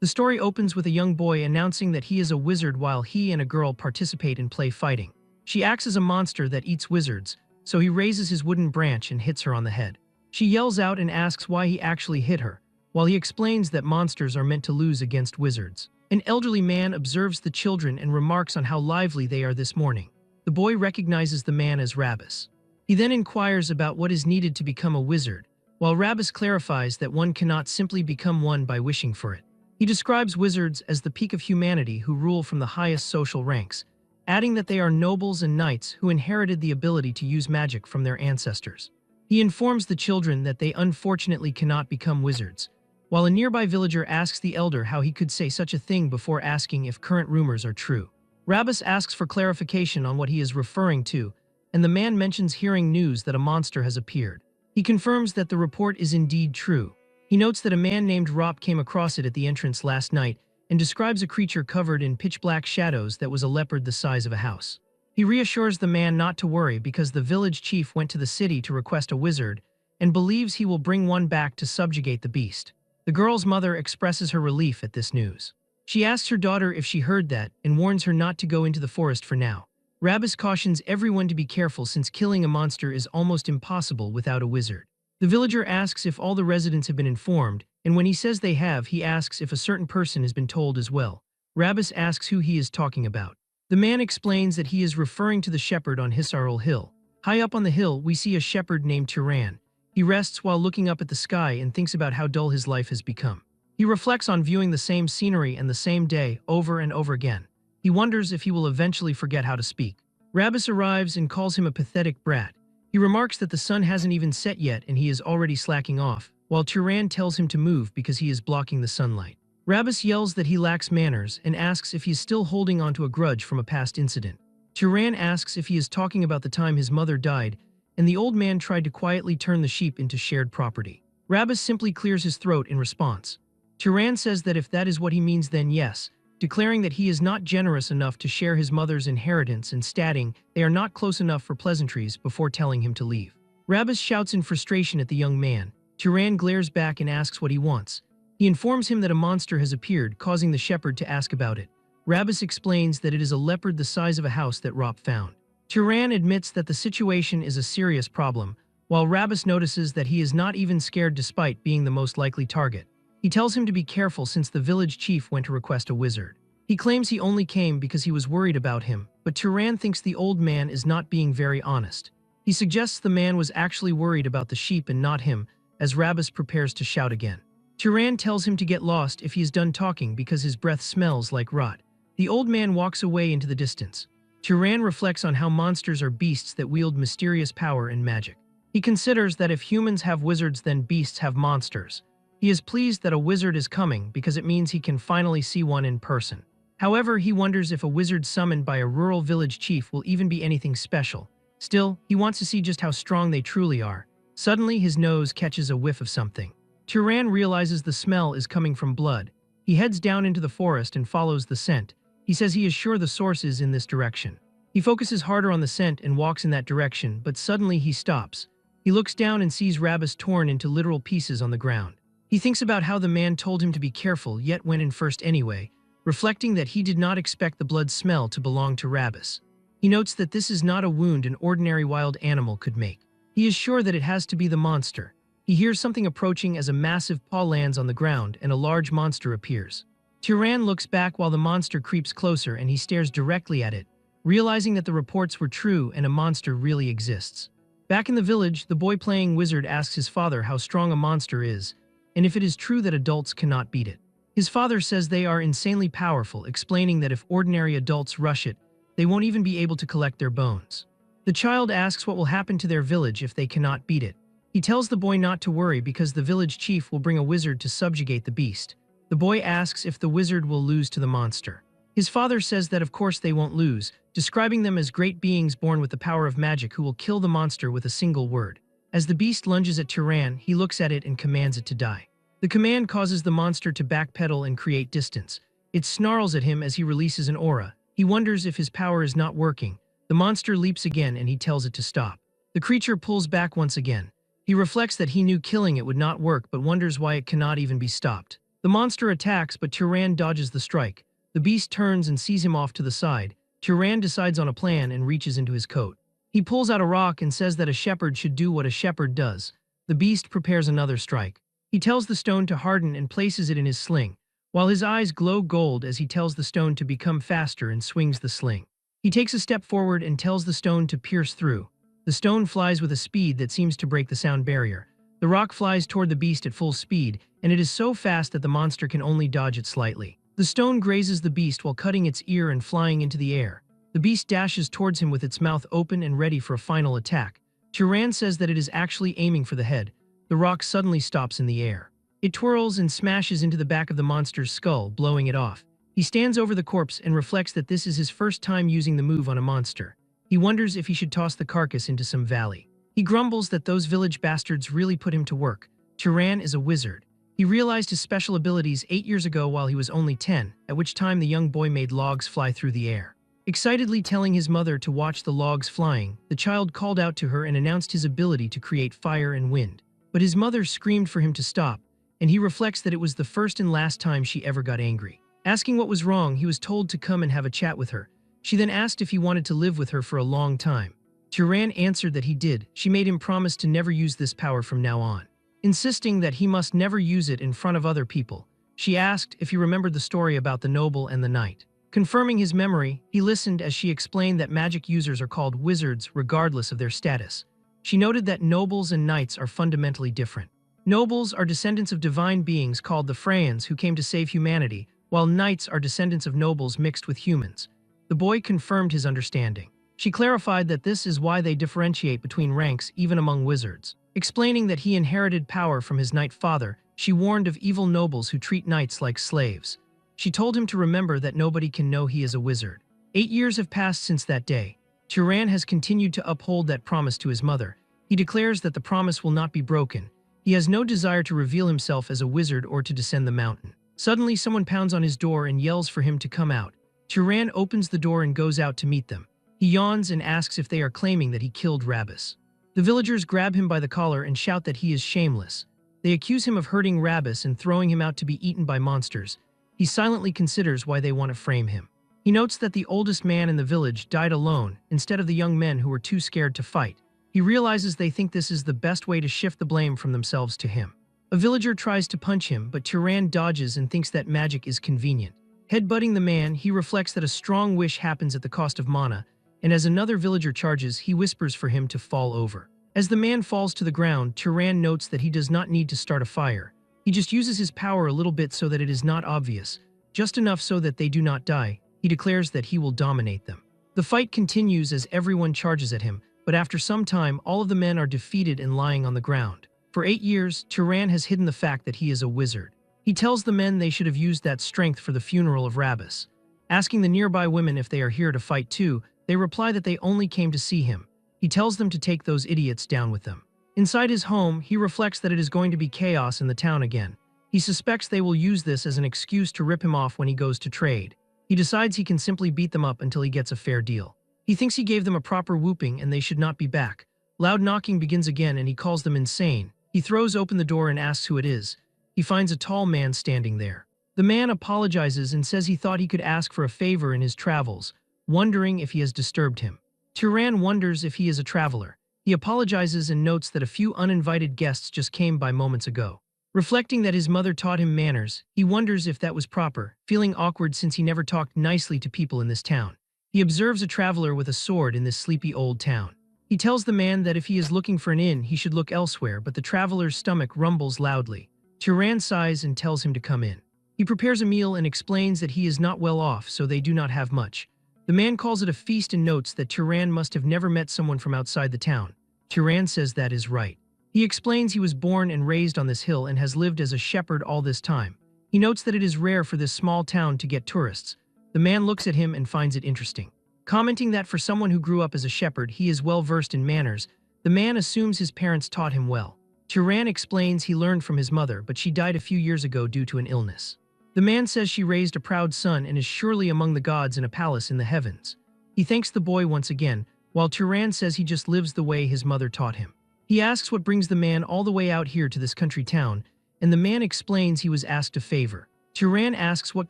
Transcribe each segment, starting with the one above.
The story opens with a young boy announcing that he is a wizard while he and a girl participate in play fighting. She acts as a monster that eats wizards, so he raises his wooden branch and hits her on the head. She yells out and asks why he actually hit her, while he explains that monsters are meant to lose against wizards. An elderly man observes the children and remarks on how lively they are this morning. The boy recognizes the man as Rabbus. He then inquires about what is needed to become a wizard, while Rabbus clarifies that one cannot simply become one by wishing for it. He describes wizards as the peak of humanity who rule from the highest social ranks, adding that they are nobles and knights who inherited the ability to use magic from their ancestors. He informs the children that they unfortunately cannot become wizards, while a nearby villager asks the elder how he could say such a thing before asking if current rumors are true. Rabbus asks for clarification on what he is referring to, and the man mentions hearing news that a monster has appeared. He confirms that the report is indeed true. He notes that a man named Rop came across it at the entrance last night and describes a creature covered in pitch-black shadows that was a leopard the size of a house. He reassures the man not to worry because the village chief went to the city to request a wizard and believes he will bring one back to subjugate the beast. The girl's mother expresses her relief at this news. She asks her daughter if she heard that and warns her not to go into the forest for now. Rabbus cautions everyone to be careful since killing a monster is almost impossible without a wizard. The villager asks if all the residents have been informed, and when he says they have, he asks if a certain person has been told as well. Rabbus asks who he is talking about. The man explains that he is referring to the shepherd on Hisarul Hill. High up on the hill, we see a shepherd named Turan. He rests while looking up at the sky and thinks about how dull his life has become. He reflects on viewing the same scenery and the same day over and over again. He wonders if he will eventually forget how to speak. Rabbus arrives and calls him a pathetic brat. He remarks that the sun hasn't even set yet and he is already slacking off, while Turan tells him to move because he is blocking the sunlight. Rabbus yells that he lacks manners and asks if he is still holding onto a grudge from a past incident. Turan asks if he is talking about the time his mother died, and the old man tried to quietly turn the sheep into shared property. Rabbus simply clears his throat in response. Turan says that if that is what he means, then yes, declaring that he is not generous enough to share his mother's inheritance and stating they are not close enough for pleasantries before telling him to leave. Rabbus shouts in frustration at the young man. Turan glares back and asks what he wants. He informs him that a monster has appeared, causing the shepherd to ask about it. Rabbus explains that it is a leopard the size of a house that Rop found. Turan admits that the situation is a serious problem, while Rabbus notices that he is not even scared despite being the most likely target. He tells him to be careful since the village chief went to request a wizard. He claims he only came because he was worried about him, but Turan thinks the old man is not being very honest. He suggests the man was actually worried about the sheep and not him, as Rabbus prepares to shout again. Turan tells him to get lost if he is done talking because his breath smells like rot. The old man walks away into the distance. Turan reflects on how monsters are beasts that wield mysterious power and magic. He considers that if humans have wizards, then beasts have monsters. He is pleased that a wizard is coming because it means he can finally see one in person. However, he wonders if a wizard summoned by a rural village chief will even be anything special. Still, he wants to see just how strong they truly are. Suddenly, his nose catches a whiff of something. Turan realizes the smell is coming from blood. He heads down into the forest and follows the scent. He says he is sure the source is in this direction. He focuses harder on the scent and walks in that direction, but suddenly he stops. He looks down and sees Rabbus torn into literal pieces on the ground. He thinks about how the man told him to be careful, yet went in first anyway, reflecting that he did not expect the blood smell to belong to Rabbus. He notes that this is not a wound an ordinary wild animal could make. He is sure that it has to be the monster. He hears something approaching as a massive paw lands on the ground and a large monster appears. Turan looks back while the monster creeps closer and he stares directly at it, realizing that the reports were true and a monster really exists. Back in the village, the boy playing wizard asks his father how strong a monster is, and if it is true that adults cannot beat it. His father says they are insanely powerful, explaining that if ordinary adults rush it, they won't even be able to collect their bones. The child asks what will happen to their village if they cannot beat it. He tells the boy not to worry because the village chief will bring a wizard to subjugate the beast. The boy asks if the wizard will lose to the monster. His father says that of course they won't lose, describing them as great beings born with the power of magic who will kill the monster with a single word. As the beast lunges at Turan, he looks at it and commands it to die. The command causes the monster to backpedal and create distance. It snarls at him as he releases an aura. He wonders if his power is not working. The monster leaps again and he tells it to stop. The creature pulls back once again. He reflects that he knew killing it would not work but wonders why it cannot even be stopped. The monster attacks, but Turan dodges the strike. The beast turns and sees him off to the side. Turan decides on a plan and reaches into his coat. He pulls out a rock and says that a shepherd should do what a shepherd does. The beast prepares another strike. He tells the stone to harden and places it in his sling, while his eyes glow gold as he tells the stone to become faster and swings the sling. He takes a step forward and tells the stone to pierce through. The stone flies with a speed that seems to break the sound barrier. The rock flies toward the beast at full speed, and it is so fast that the monster can only dodge it slightly. The stone grazes the beast while cutting its ear and flying into the air. The beast dashes towards him with its mouth open and ready for a final attack. Turan says that it is actually aiming for the head. The rock suddenly stops in the air. It twirls and smashes into the back of the monster's skull, blowing it off. He stands over the corpse and reflects that this is his first time using the move on a monster. He wonders if he should toss the carcass into some valley. He grumbles that those village bastards really put him to work. Turan is a wizard. He realized his special abilities 8 years ago while he was only 10, at which time the young boy made logs fly through the air. Excitedly telling his mother to watch the logs flying, the child called out to her and announced his ability to create fire and wind. But his mother screamed for him to stop, and he reflects that it was the first and last time she ever got angry. Asking what was wrong, he was told to come and have a chat with her. She then asked if he wanted to live with her for a long time. Turan answered that he did. She made him promise to never use this power from now on, insisting that he must never use it in front of other people. She asked if he remembered the story about the noble and the knight. Confirming his memory, he listened as she explained that magic users are called wizards regardless of their status. She noted that nobles and knights are fundamentally different. Nobles are descendants of divine beings called the Freyans who came to save humanity, while knights are descendants of nobles mixed with humans. The boy confirmed his understanding. She clarified that this is why they differentiate between ranks even among wizards. Explaining that he inherited power from his knight father, she warned of evil nobles who treat knights like slaves. She told him to remember that nobody can know he is a wizard. 8 years have passed since that day. Turan has continued to uphold that promise to his mother. He declares that the promise will not be broken. He has no desire to reveal himself as a wizard or to descend the mountain. Suddenly, someone pounds on his door and yells for him to come out. Turan opens the door and goes out to meet them. He yawns and asks if they are claiming that he killed Rabbis. The villagers grab him by the collar and shout that he is shameless. They accuse him of hurting Rabbis and throwing him out to be eaten by monsters. He silently considers why they want to frame him. He notes that the oldest man in the village died alone instead of the young men who were too scared to fight. He realizes they think this is the best way to shift the blame from themselves to him. A villager tries to punch him, but Turan dodges and thinks that magic is convenient. Headbutting the man, he reflects that a strong wish happens at the cost of mana, and as another villager charges, he whispers for him to fall over. As the man falls to the ground, Turan notes that he does not need to start a fire. He just uses his power a little bit so that it is not obvious, just enough so that they do not die. He declares that he will dominate them. The fight continues as everyone charges at him, but after some time, all of the men are defeated and lying on the ground. For 8 years, Turan has hidden the fact that he is a wizard. He tells the men they should have used that strength for the funeral of Rabbis. Asking the nearby women if they are here to fight too, they reply that they only came to see him. He tells them to take those idiots down with them. Inside his home, he reflects that it is going to be chaos in the town again. He suspects they will use this as an excuse to rip him off when he goes to trade. He decides he can simply beat them up until he gets a fair deal. He thinks he gave them a proper whooping and they should not be back. Loud knocking begins again and he calls them insane. He throws open the door and asks who it is. He finds a tall man standing there. The man apologizes and says he thought he could ask for a favor in his travels, wondering if he has disturbed him. Turan wonders if he is a traveler. He apologizes and notes that a few uninvited guests just came by moments ago. Reflecting that his mother taught him manners, he wonders if that was proper, feeling awkward since he never talked nicely to people in this town. He observes a traveler with a sword in this sleepy old town. He tells the man that if he is looking for an inn, he should look elsewhere, but the traveler's stomach rumbles loudly. Turan sighs and tells him to come in. He prepares a meal and explains that he is not well off, so they do not have much. The man calls it a feast and notes that Turan must have never met someone from outside the town. Turan says that is right. He explains he was born and raised on this hill and has lived as a shepherd all this time. He notes that it is rare for this small town to get tourists. The man looks at him and finds it interesting. Commenting that for someone who grew up as a shepherd, he is well versed in manners, the man assumes his parents taught him well. Turan explains he learned from his mother, but she died a few years ago due to an illness. The man says she raised a proud son and is surely among the gods in a palace in the heavens. He thanks the boy once again, while Turan says he just lives the way his mother taught him. He asks what brings the man all the way out here to this country town, and the man explains he was asked a favor. Turan asks what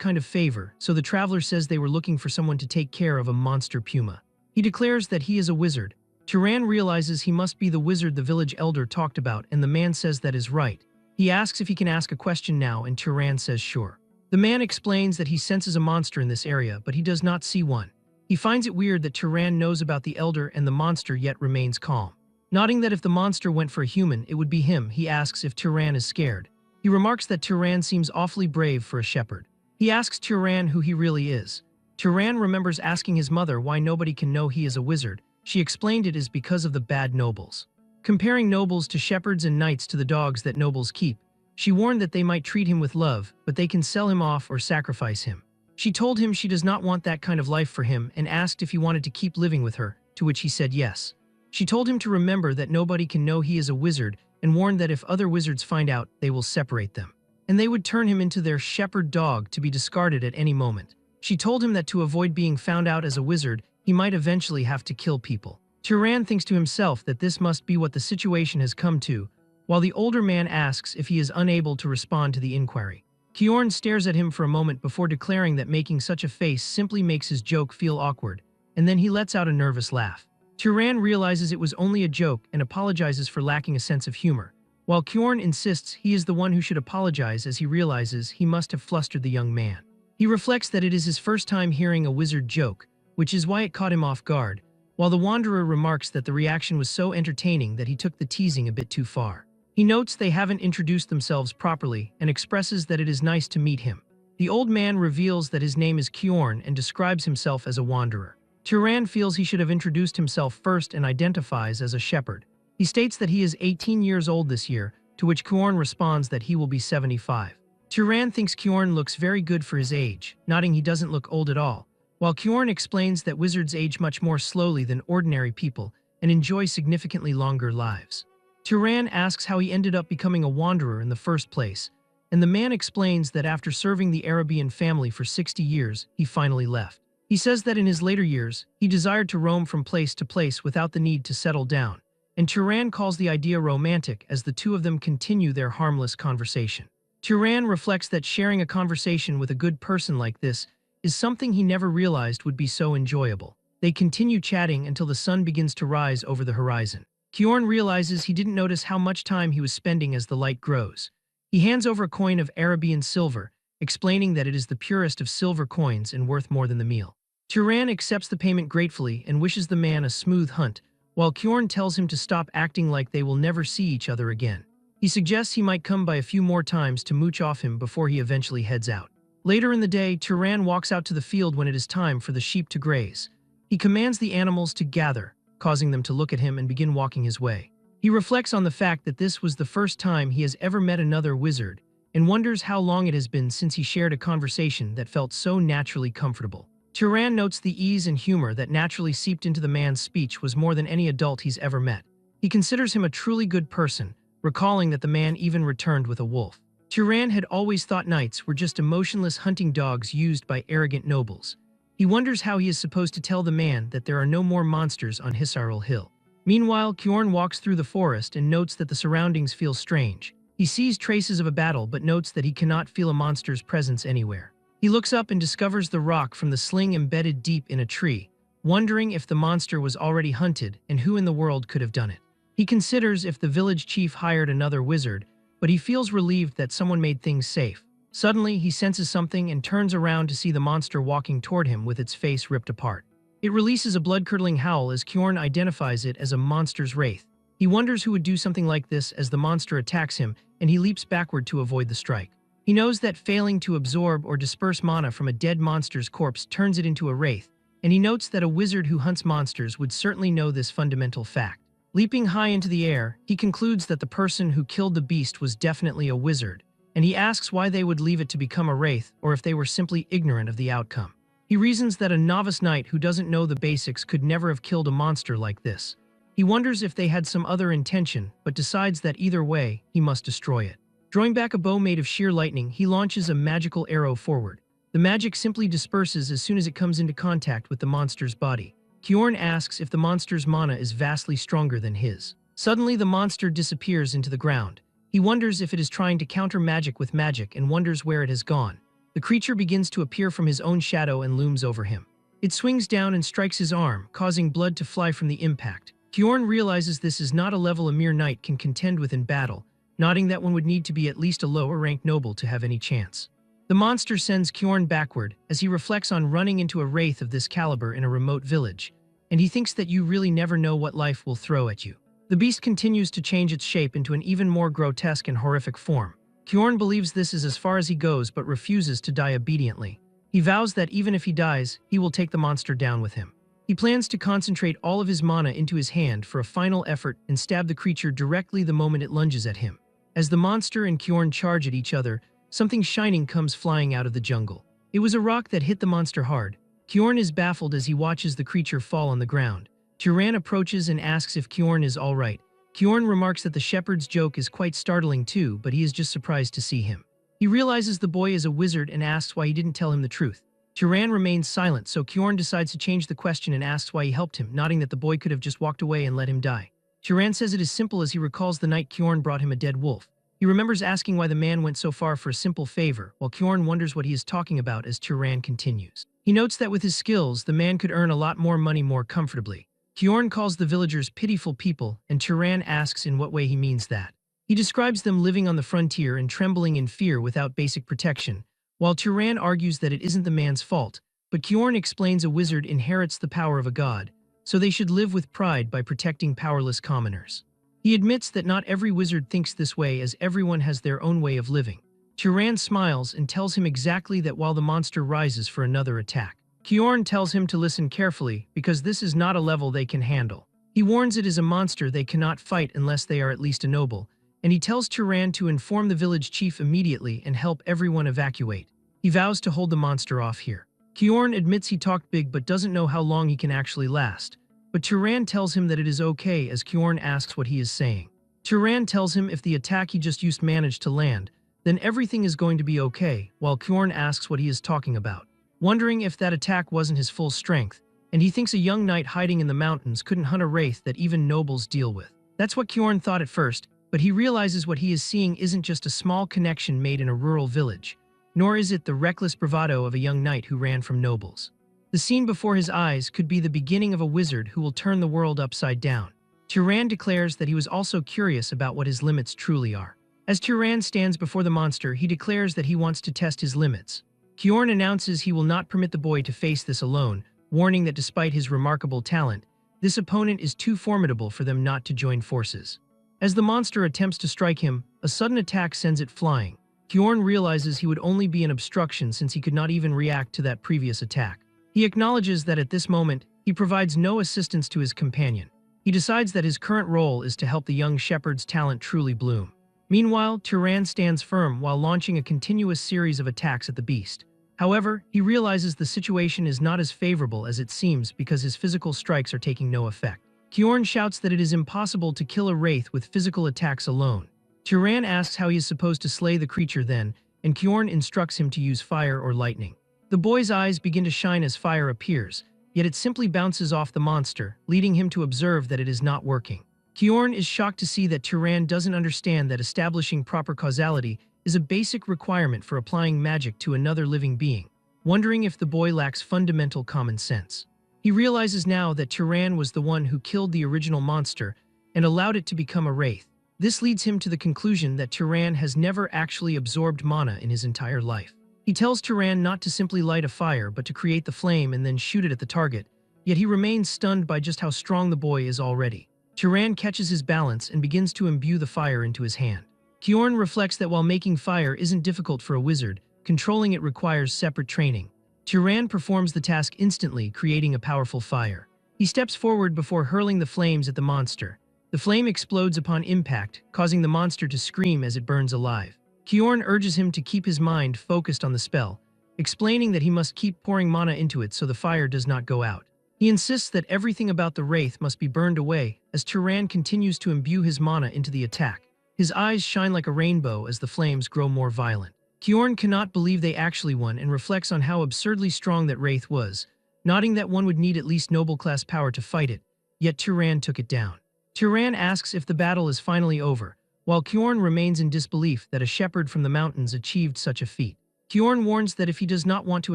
kind of favor, so the traveler says they were looking for someone to take care of a monster puma. He declares that he is a wizard. Turan realizes he must be the wizard the village elder talked about, and the man says that is right. He asks if he can ask a question now, and Turan says sure. The man explains that he senses a monster in this area, but he does not see one. He finds it weird that Turan knows about the elder and the monster yet remains calm. Nodding that if the monster went for a human, it would be him, he asks if Turan is scared. He remarks that Turan seems awfully brave for a shepherd. He asks Turan who he really is. Turan remembers asking his mother why nobody can know he is a wizard. She explained it is because of the bad nobles. Comparing nobles to shepherds and knights to the dogs that nobles keep, she warned that they might treat him with love, but they can sell him off or sacrifice him. She told him she does not want that kind of life for him and asked if he wanted to keep living with her, to which he said yes. She told him to remember that nobody can know he is a wizard and warned that if other wizards find out, they will separate them. And they would turn him into their shepherd dog to be discarded at any moment. She told him that to avoid being found out as a wizard, he might eventually have to kill people. Turan thinks to himself that this must be what the situation has come to, while the older man asks if he is unable to respond to the inquiry. Kjorn stares at him for a moment before declaring that making such a face simply makes his joke feel awkward, and then he lets out a nervous laugh. Turan realizes it was only a joke and apologizes for lacking a sense of humor, while Kjorn insists he is the one who should apologize as he realizes he must have flustered the young man. He reflects that it is his first time hearing a wizard joke, which is why it caught him off guard, while the wanderer remarks that the reaction was so entertaining that he took the teasing a bit too far. He notes they haven't introduced themselves properly and expresses that it is nice to meet him. The old man reveals that his name is Kjorn and describes himself as a wanderer. Turan feels he should have introduced himself first and identifies as a shepherd. He states that he is 18 years old this year, to which Kjorn responds that he will be 75. Turan thinks Kjorn looks very good for his age, nodding he doesn't look old at all, while Kjorn explains that wizards age much more slowly than ordinary people and enjoy significantly longer lives. Turan asks how he ended up becoming a wanderer in the first place, and the man explains that after serving the Arabian family for 60 years, he finally left. He says that in his later years, he desired to roam from place to place without the need to settle down, and Turan calls the idea romantic as the two of them continue their harmless conversation. Turan reflects that sharing a conversation with a good person like this is something he never realized would be so enjoyable. They continue chatting until the sun begins to rise over the horizon. Kjorn realizes he didn't notice how much time he was spending as the light grows. He hands over a coin of Arabian silver, explaining that it is the purest of silver coins and worth more than the meal. Turan accepts the payment gratefully and wishes the man a smooth hunt, while Kjorn tells him to stop acting like they will never see each other again. He suggests he might come by a few more times to mooch off him before he eventually heads out. Later in the day, Turan walks out to the field when it is time for the sheep to graze. He commands the animals to gather, causing them to look at him and begin walking his way. He reflects on the fact that this was the first time he has ever met another wizard, and wonders how long it has been since he shared a conversation that felt so naturally comfortable. Turan notes the ease and humor that naturally seeped into the man's speech was more than any adult he's ever met. He considers him a truly good person, recalling that the man even returned with a wolf. Turan had always thought knights were just emotionless hunting dogs used by arrogant nobles. He wonders how he is supposed to tell the man that there are no more monsters on Hisaril Hill. Meanwhile, Kjorn walks through the forest and notes that the surroundings feel strange. He sees traces of a battle but notes that he cannot feel a monster's presence anywhere. He looks up and discovers the rock from the sling embedded deep in a tree, wondering if the monster was already hunted and who in the world could have done it. He considers if the village chief hired another wizard, but he feels relieved that someone made things safe. Suddenly, he senses something and turns around to see the monster walking toward him with its face ripped apart. It releases a blood-curdling howl as Kjorn identifies it as a monster's wraith. He wonders who would do something like this as the monster attacks him, and he leaps backward to avoid the strike. He knows that failing to absorb or disperse mana from a dead monster's corpse turns it into a wraith, and he notes that a wizard who hunts monsters would certainly know this fundamental fact. Leaping high into the air, he concludes that the person who killed the beast was definitely a wizard, and he asks why they would leave it to become a wraith or if they were simply ignorant of the outcome. He reasons that a novice knight who doesn't know the basics could never have killed a monster like this. He wonders if they had some other intention, but decides that either way, he must destroy it. Drawing back a bow made of sheer lightning, he launches a magical arrow forward. The magic simply disperses as soon as it comes into contact with the monster's body. Kjorn asks if the monster's mana is vastly stronger than his. Suddenly, the monster disappears into the ground. He wonders if it is trying to counter magic with magic and wonders where it has gone. The creature begins to appear from his own shadow and looms over him. It swings down and strikes his arm, causing blood to fly from the impact. Kjorn realizes this is not a level a mere knight can contend with in battle, nodding that one would need to be at least a lower-ranked noble to have any chance. The monster sends Kjorn backward as he reflects on running into a wraith of this caliber in a remote village, and he thinks that you really never know what life will throw at you. The beast continues to change its shape into an even more grotesque and horrific form. Kjorn believes this is as far as he goes but refuses to die obediently. He vows that even if he dies, he will take the monster down with him. He plans to concentrate all of his mana into his hand for a final effort and stab the creature directly the moment it lunges at him. As the monster and Kjorn charge at each other, something shining comes flying out of the jungle. It was a rock that hit the monster hard. Kjorn is baffled as he watches the creature fall on the ground. Turan approaches and asks if Kjorn is all right. Kjorn remarks that the shepherd's joke is quite startling too, but he is just surprised to see him. He realizes the boy is a wizard and asks why he didn't tell him the truth. Turan remains silent, so Kjorn decides to change the question and asks why he helped him, nodding that the boy could have just walked away and let him die. Turan says it is simple as he recalls the night Kjorn brought him a dead wolf. He remembers asking why the man went so far for a simple favor, while Kjorn wonders what he is talking about as Turan continues. He notes that with his skills, the man could earn a lot more money more comfortably. Kjorn calls the villagers pitiful people, and Turan asks in what way he means that. He describes them living on the frontier and trembling in fear without basic protection, while Turan argues that it isn't the man's fault, but Kjorn explains a wizard inherits the power of a god, so they should live with pride by protecting powerless commoners. He admits that not every wizard thinks this way as everyone has their own way of living. Turan smiles and tells him exactly that while the monster rises for another attack. Kjorn tells him to listen carefully because this is not a level they can handle. He warns it is a monster they cannot fight unless they are at least a noble, and he tells Turan to inform the village chief immediately and help everyone evacuate. He vows to hold the monster off here. Kjorn admits he talked big but doesn't know how long he can actually last, but Turan tells him that it is okay as Kjorn asks what he is saying. Turan tells him if the attack he just used managed to land, then everything is going to be okay, while Kjorn asks what he is talking about, wondering if that attack wasn't his full strength, and he thinks a young knight hiding in the mountains couldn't hunt a wraith that even nobles deal with. That's what Kjorn thought at first, but he realizes what he is seeing isn't just a small connection made in a rural village, nor is it the reckless bravado of a young knight who ran from nobles. The scene before his eyes could be the beginning of a wizard who will turn the world upside down. Turan declares that he was also curious about what his limits truly are. As Turan stands before the monster, he declares that he wants to test his limits. Kjorn announces he will not permit the boy to face this alone, warning that despite his remarkable talent, this opponent is too formidable for them not to join forces. As the monster attempts to strike him, a sudden attack sends it flying. Kjorn realizes he would only be an obstruction since he could not even react to that previous attack. He acknowledges that at this moment, he provides no assistance to his companion. He decides that his current role is to help the young shepherd's talent truly bloom. Meanwhile, Turan stands firm while launching a continuous series of attacks at the beast. However, he realizes the situation is not as favorable as it seems because his physical strikes are taking no effect. Kjorn shouts that it is impossible to kill a wraith with physical attacks alone. Turan asks how he is supposed to slay the creature then, and Kjorn instructs him to use fire or lightning. The boy's eyes begin to shine as fire appears, yet it simply bounces off the monster, leading him to observe that it is not working. Kjorn is shocked to see that Turan doesn't understand that establishing proper causality is a basic requirement for applying magic to another living being, wondering if the boy lacks fundamental common sense. He realizes now that Turan was the one who killed the original monster and allowed it to become a wraith. This leads him to the conclusion that Turan has never actually absorbed mana in his entire life. He tells Turan not to simply light a fire but to create the flame and then shoot it at the target, yet he remains stunned by just how strong the boy is already. Turan catches his balance and begins to imbue the fire into his hand. Kjorn reflects that while making fire isn't difficult for a wizard, controlling it requires separate training. Turan performs the task instantly, creating a powerful fire. He steps forward before hurling the flames at the monster. The flame explodes upon impact, causing the monster to scream as it burns alive. Kjorn urges him to keep his mind focused on the spell, explaining that he must keep pouring mana into it so the fire does not go out. He insists that everything about the wraith must be burned away as Turan continues to imbue his mana into the attack. His eyes shine like a rainbow as the flames grow more violent. Kjorn cannot believe they actually won and reflects on how absurdly strong that wraith was, nodding that one would need at least noble-class power to fight it, yet Turan took it down. Turan asks if the battle is finally over, while Kjorn remains in disbelief that a shepherd from the mountains achieved such a feat. Kjorn warns that if he does not want to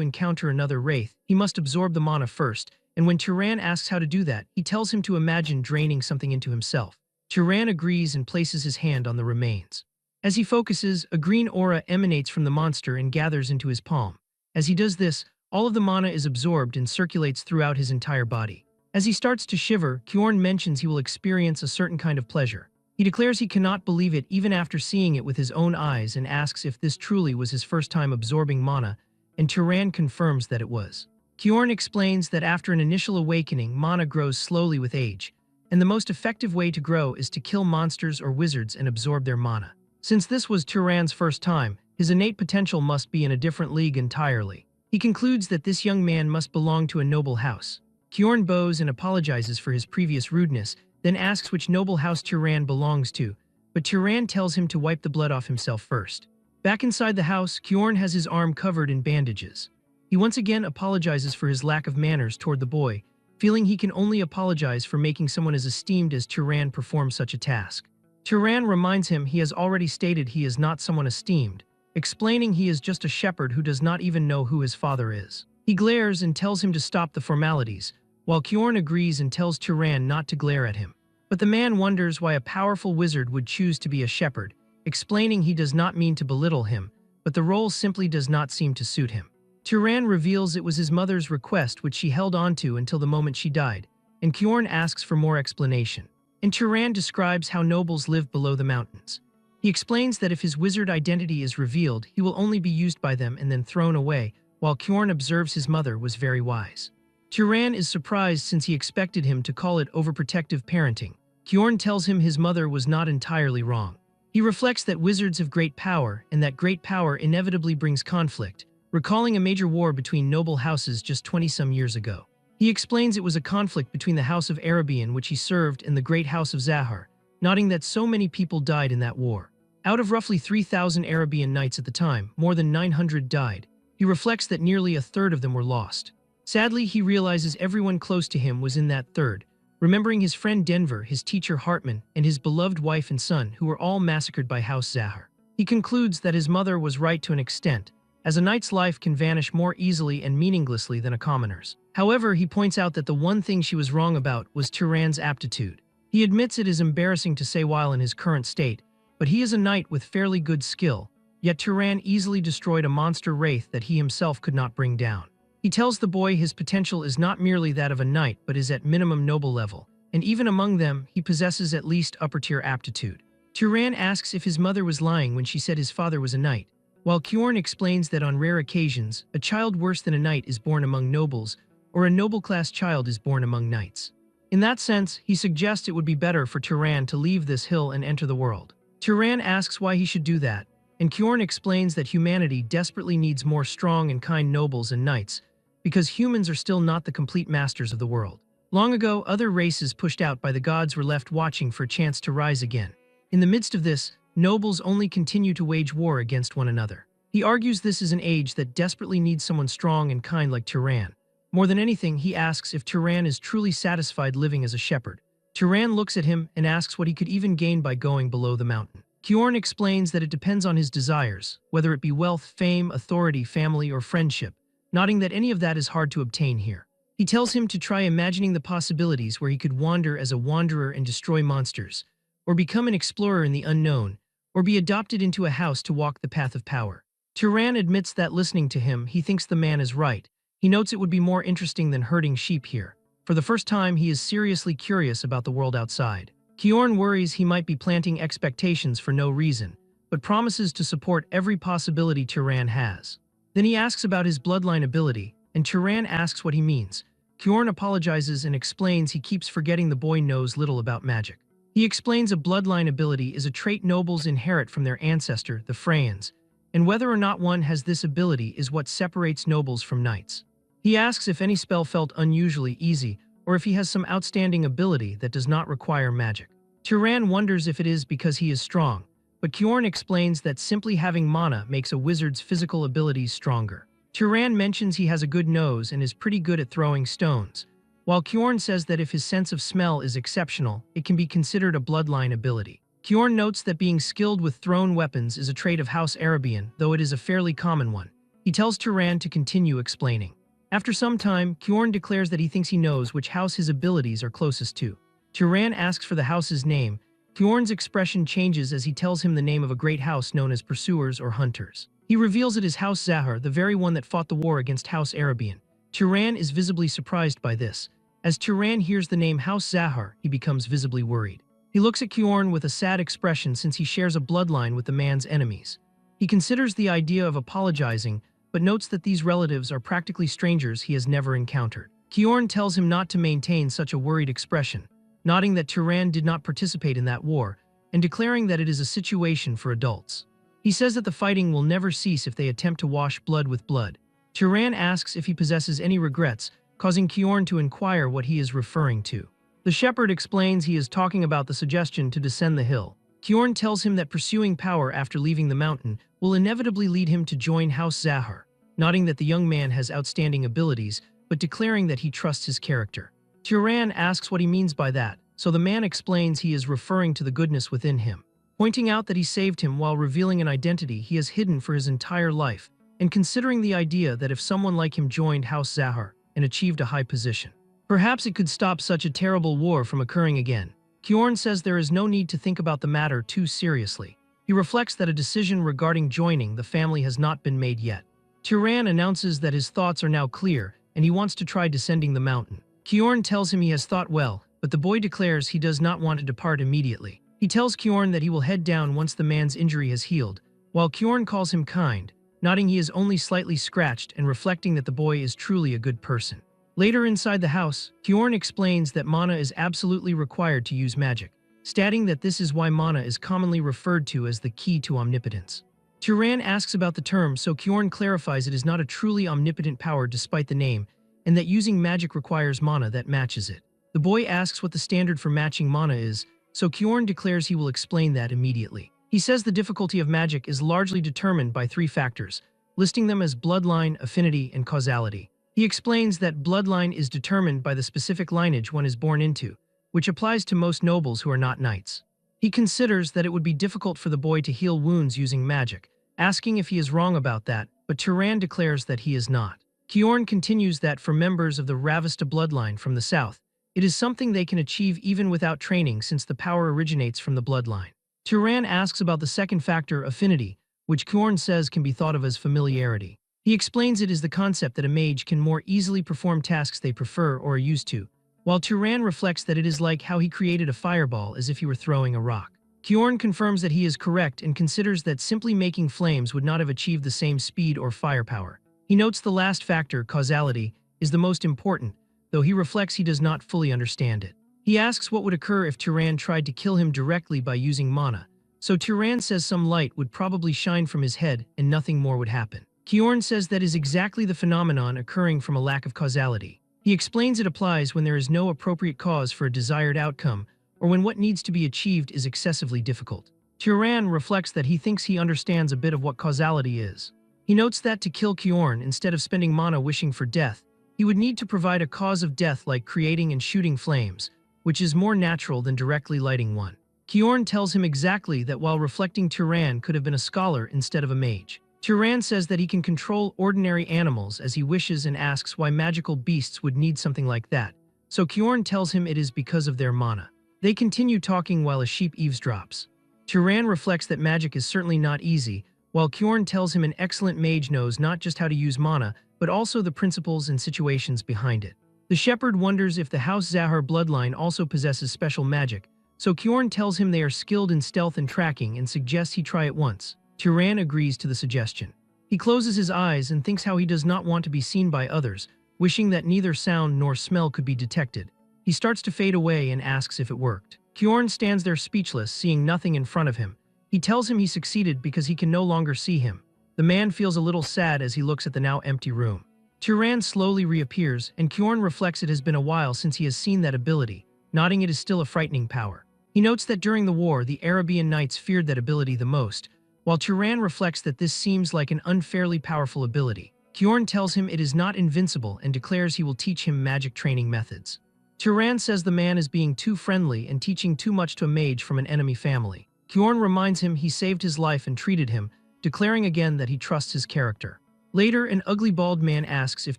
encounter another wraith, he must absorb the mana first, and when Turan asks how to do that, he tells him to imagine draining something into himself. Turan agrees and places his hand on the remains. As he focuses, a green aura emanates from the monster and gathers into his palm. As he does this, all of the mana is absorbed and circulates throughout his entire body. As he starts to shiver, Kjorn mentions he will experience a certain kind of pleasure. He declares he cannot believe it even after seeing it with his own eyes and asks if this truly was his first time absorbing mana, and Turan confirms that it was. Kjorn explains that after an initial awakening, mana grows slowly with age, and the most effective way to grow is to kill monsters or wizards and absorb their mana. Since this was Turan's first time, his innate potential must be in a different league entirely. He concludes that this young man must belong to a noble house. Kjorn bows and apologizes for his previous rudeness, then asks which noble house Turan belongs to, but Turan tells him to wipe the blood off himself first. Back inside the house, Kjorn has his arm covered in bandages. He once again apologizes for his lack of manners toward the boy, feeling he can only apologize for making someone as esteemed as Turan perform such a task. Turan reminds him he has already stated he is not someone esteemed, explaining he is just a shepherd who does not even know who his father is. He glares and tells him to stop the formalities, while Kjorn agrees and tells Turan not to glare at him. But the man wonders why a powerful wizard would choose to be a shepherd, explaining he does not mean to belittle him, but the role simply does not seem to suit him. Turan reveals it was his mother's request which she held onto until the moment she died, and Kjorn asks for more explanation. And Turan describes how nobles live below the mountains. He explains that if his wizard identity is revealed, he will only be used by them and then thrown away, while Kjorn observes his mother was very wise. Turan is surprised since he expected him to call it overprotective parenting. Kjorn tells him his mother was not entirely wrong. He reflects that wizards have great power and that great power inevitably brings conflict, recalling a major war between noble houses just 20-some years ago. He explains it was a conflict between the House of Arabian which he served and the Great House of Zahar, noting that so many people died in that war. Out of roughly 3,000 Arabian knights at the time, more than 900 died. He reflects that nearly a third of them were lost. Sadly, he realizes everyone close to him was in that third, remembering his friend Denver, his teacher Hartman, and his beloved wife and son, who were all massacred by House Zahar. He concludes that his mother was right to an extent, as a knight's life can vanish more easily and meaninglessly than a commoner's. However, he points out that the one thing she was wrong about was Turan's aptitude. He admits it is embarrassing to say while in his current state, but he is a knight with fairly good skill, yet Turan easily destroyed a monster wraith that he himself could not bring down. He tells the boy his potential is not merely that of a knight but is at minimum noble level, and even among them, he possesses at least upper-tier aptitude. Turan asks if his mother was lying when she said his father was a knight, while Kjorn explains that on rare occasions, a child worse than a knight is born among nobles, or a noble-class child is born among knights. In that sense, he suggests it would be better for Turan to leave this hill and enter the world. Turan asks why he should do that, and Kjorn explains that humanity desperately needs more strong and kind nobles and knights, because humans are still not the complete masters of the world. Long ago, other races pushed out by the gods were left watching for a chance to rise again. In the midst of this, nobles only continue to wage war against one another. He argues this is an age that desperately needs someone strong and kind like Turan. More than anything, he asks if Turan is truly satisfied living as a shepherd. Turan looks at him and asks what he could even gain by going below the mountain. Kjorn explains that it depends on his desires, whether it be wealth, fame, authority, family, or friendship, noting that any of that is hard to obtain here. He tells him to try imagining the possibilities where he could wander as a wanderer and destroy monsters, or become an explorer in the unknown, or be adopted into a house to walk the path of power. Turan admits that listening to him, he thinks the man is right. He notes it would be more interesting than herding sheep here. For the first time, he is seriously curious about the world outside. Kjorn worries he might be planting expectations for no reason, but promises to support every possibility Turan has. Then he asks about his bloodline ability, and Turan asks what he means. Kjorn apologizes and explains he keeps forgetting the boy knows little about magic. He explains a bloodline ability is a trait nobles inherit from their ancestor, the Freyans, and whether or not one has this ability is what separates nobles from knights. He asks if any spell felt unusually easy, or if he has some outstanding ability that does not require magic. Turan wonders if it is because he is strong, but Kjorn explains that simply having mana makes a wizard's physical abilities stronger. Turan mentions he has a good nose and is pretty good at throwing stones, while Kjorn says that if his sense of smell is exceptional, it can be considered a bloodline ability. Kyorn notes that being skilled with thrown weapons is a trait of House Arabian, though it is a fairly common one. He tells Turan to continue explaining. After some time, Kyorn declares that he thinks he knows which house his abilities are closest to. Turan asks for the house's name. Kyorn's expression changes as he tells him the name of a great house known as Pursuers or Hunters. He reveals it is House Zahar, the very one that fought the war against House Arabian. Turan is visibly surprised by this. As Turan hears the name House Zahar, he becomes visibly worried. He looks at Kyorn with a sad expression since he shares a bloodline with the man's enemies. He considers the idea of apologizing, but notes that these relatives are practically strangers he has never encountered. Kyorn tells him not to maintain such a worried expression, noting that Turan did not participate in that war, and declaring that it is a situation for adults. He says that the fighting will never cease if they attempt to wash blood with blood. Turan asks if he possesses any regrets, causing Kyorn to inquire what he is referring to. The shepherd explains he is talking about the suggestion to descend the hill. Kyorn tells him that pursuing power after leaving the mountain will inevitably lead him to join House Zahar, noting that the young man has outstanding abilities, but declaring that he trusts his character. Turan asks what he means by that, so the man explains he is referring to the goodness within him, pointing out that he saved him while revealing an identity he has hidden for his entire life, and considering the idea that if someone like him joined House Zahar and achieved a high position, perhaps it could stop such a terrible war from occurring again. Kyorn says there is no need to think about the matter too seriously. He reflects that a decision regarding joining the family has not been made yet. Turan announces that his thoughts are now clear and he wants to try descending the mountain. Kyorn tells him he has thought well, but the boy declares he does not want to depart immediately. He tells Kyorn that he will head down once the man's injury has healed, while Kyorn calls him kind, nodding he is only slightly scratched and reflecting that the boy is truly a good person. Later inside the house, Kyorn explains that mana is absolutely required to use magic, stating that this is why mana is commonly referred to as the key to omnipotence. Turan asks about the term, so Kyorn clarifies it is not a truly omnipotent power despite the name, and that using magic requires mana that matches it. The boy asks what the standard for matching mana is, so Kyorn declares he will explain that immediately. He says the difficulty of magic is largely determined by 3 factors, listing them as bloodline, affinity, and causality. He explains that bloodline is determined by the specific lineage one is born into, which applies to most nobles who are not knights. He considers that it would be difficult for the boy to heal wounds using magic, asking if he is wrong about that, but Turan declares that he is not. Kyorn continues that for members of the Ravista bloodline from the south, it is something they can achieve even without training since the power originates from the bloodline. Turan asks about the second factor, affinity, which Kyorn says can be thought of as familiarity. He explains it is the concept that a mage can more easily perform tasks they prefer or are used to, while Turan reflects that it is like how he created a fireball as if he were throwing a rock. Kyorn confirms that he is correct and considers that simply making flames would not have achieved the same speed or firepower. He notes the last factor, causality, is the most important, though he reflects he does not fully understand it. He asks what would occur if Turan tried to kill him directly by using mana, so Turan says some light would probably shine from his head and nothing more would happen. Kyorn says that is exactly the phenomenon occurring from a lack of causality. He explains it applies when there is no appropriate cause for a desired outcome, or when what needs to be achieved is excessively difficult. Turan reflects that he thinks he understands a bit of what causality is. He notes that to kill Kyorn, instead of spending mana wishing for death, he would need to provide a cause of death like creating and shooting flames, which is more natural than directly lighting one. Kyorn tells him exactly that while reflecting Turan could have been a scholar instead of a mage. Turan says that he can control ordinary animals as he wishes and asks why magical beasts would need something like that, so Kyorn tells him it is because of their mana. They continue talking while a sheep eavesdrops. Turan reflects that magic is certainly not easy, while Kyorn tells him an excellent mage knows not just how to use mana, but also the principles and situations behind it. The shepherd wonders if the House Zahar bloodline also possesses special magic, so Kyorn tells him they are skilled in stealth and tracking and suggests he try it once. Turan agrees to the suggestion. He closes his eyes and thinks how he does not want to be seen by others, wishing that neither sound nor smell could be detected. He starts to fade away and asks if it worked. Kyorn stands there speechless, seeing nothing in front of him. He tells him he succeeded because he can no longer see him. The man feels a little sad as he looks at the now empty room. Turan slowly reappears, and Kyorn reflects it has been a while since he has seen that ability, nodding it is still a frightening power. He notes that during the war, the Arabian knights feared that ability the most, while Turan reflects that this seems like an unfairly powerful ability. Kyorn tells him it is not invincible and declares he will teach him magic training methods. Turan says the man is being too friendly and teaching too much to a mage from an enemy family. Kyorn reminds him he saved his life and treated him, declaring again that he trusts his character. Later, an ugly bald man asks if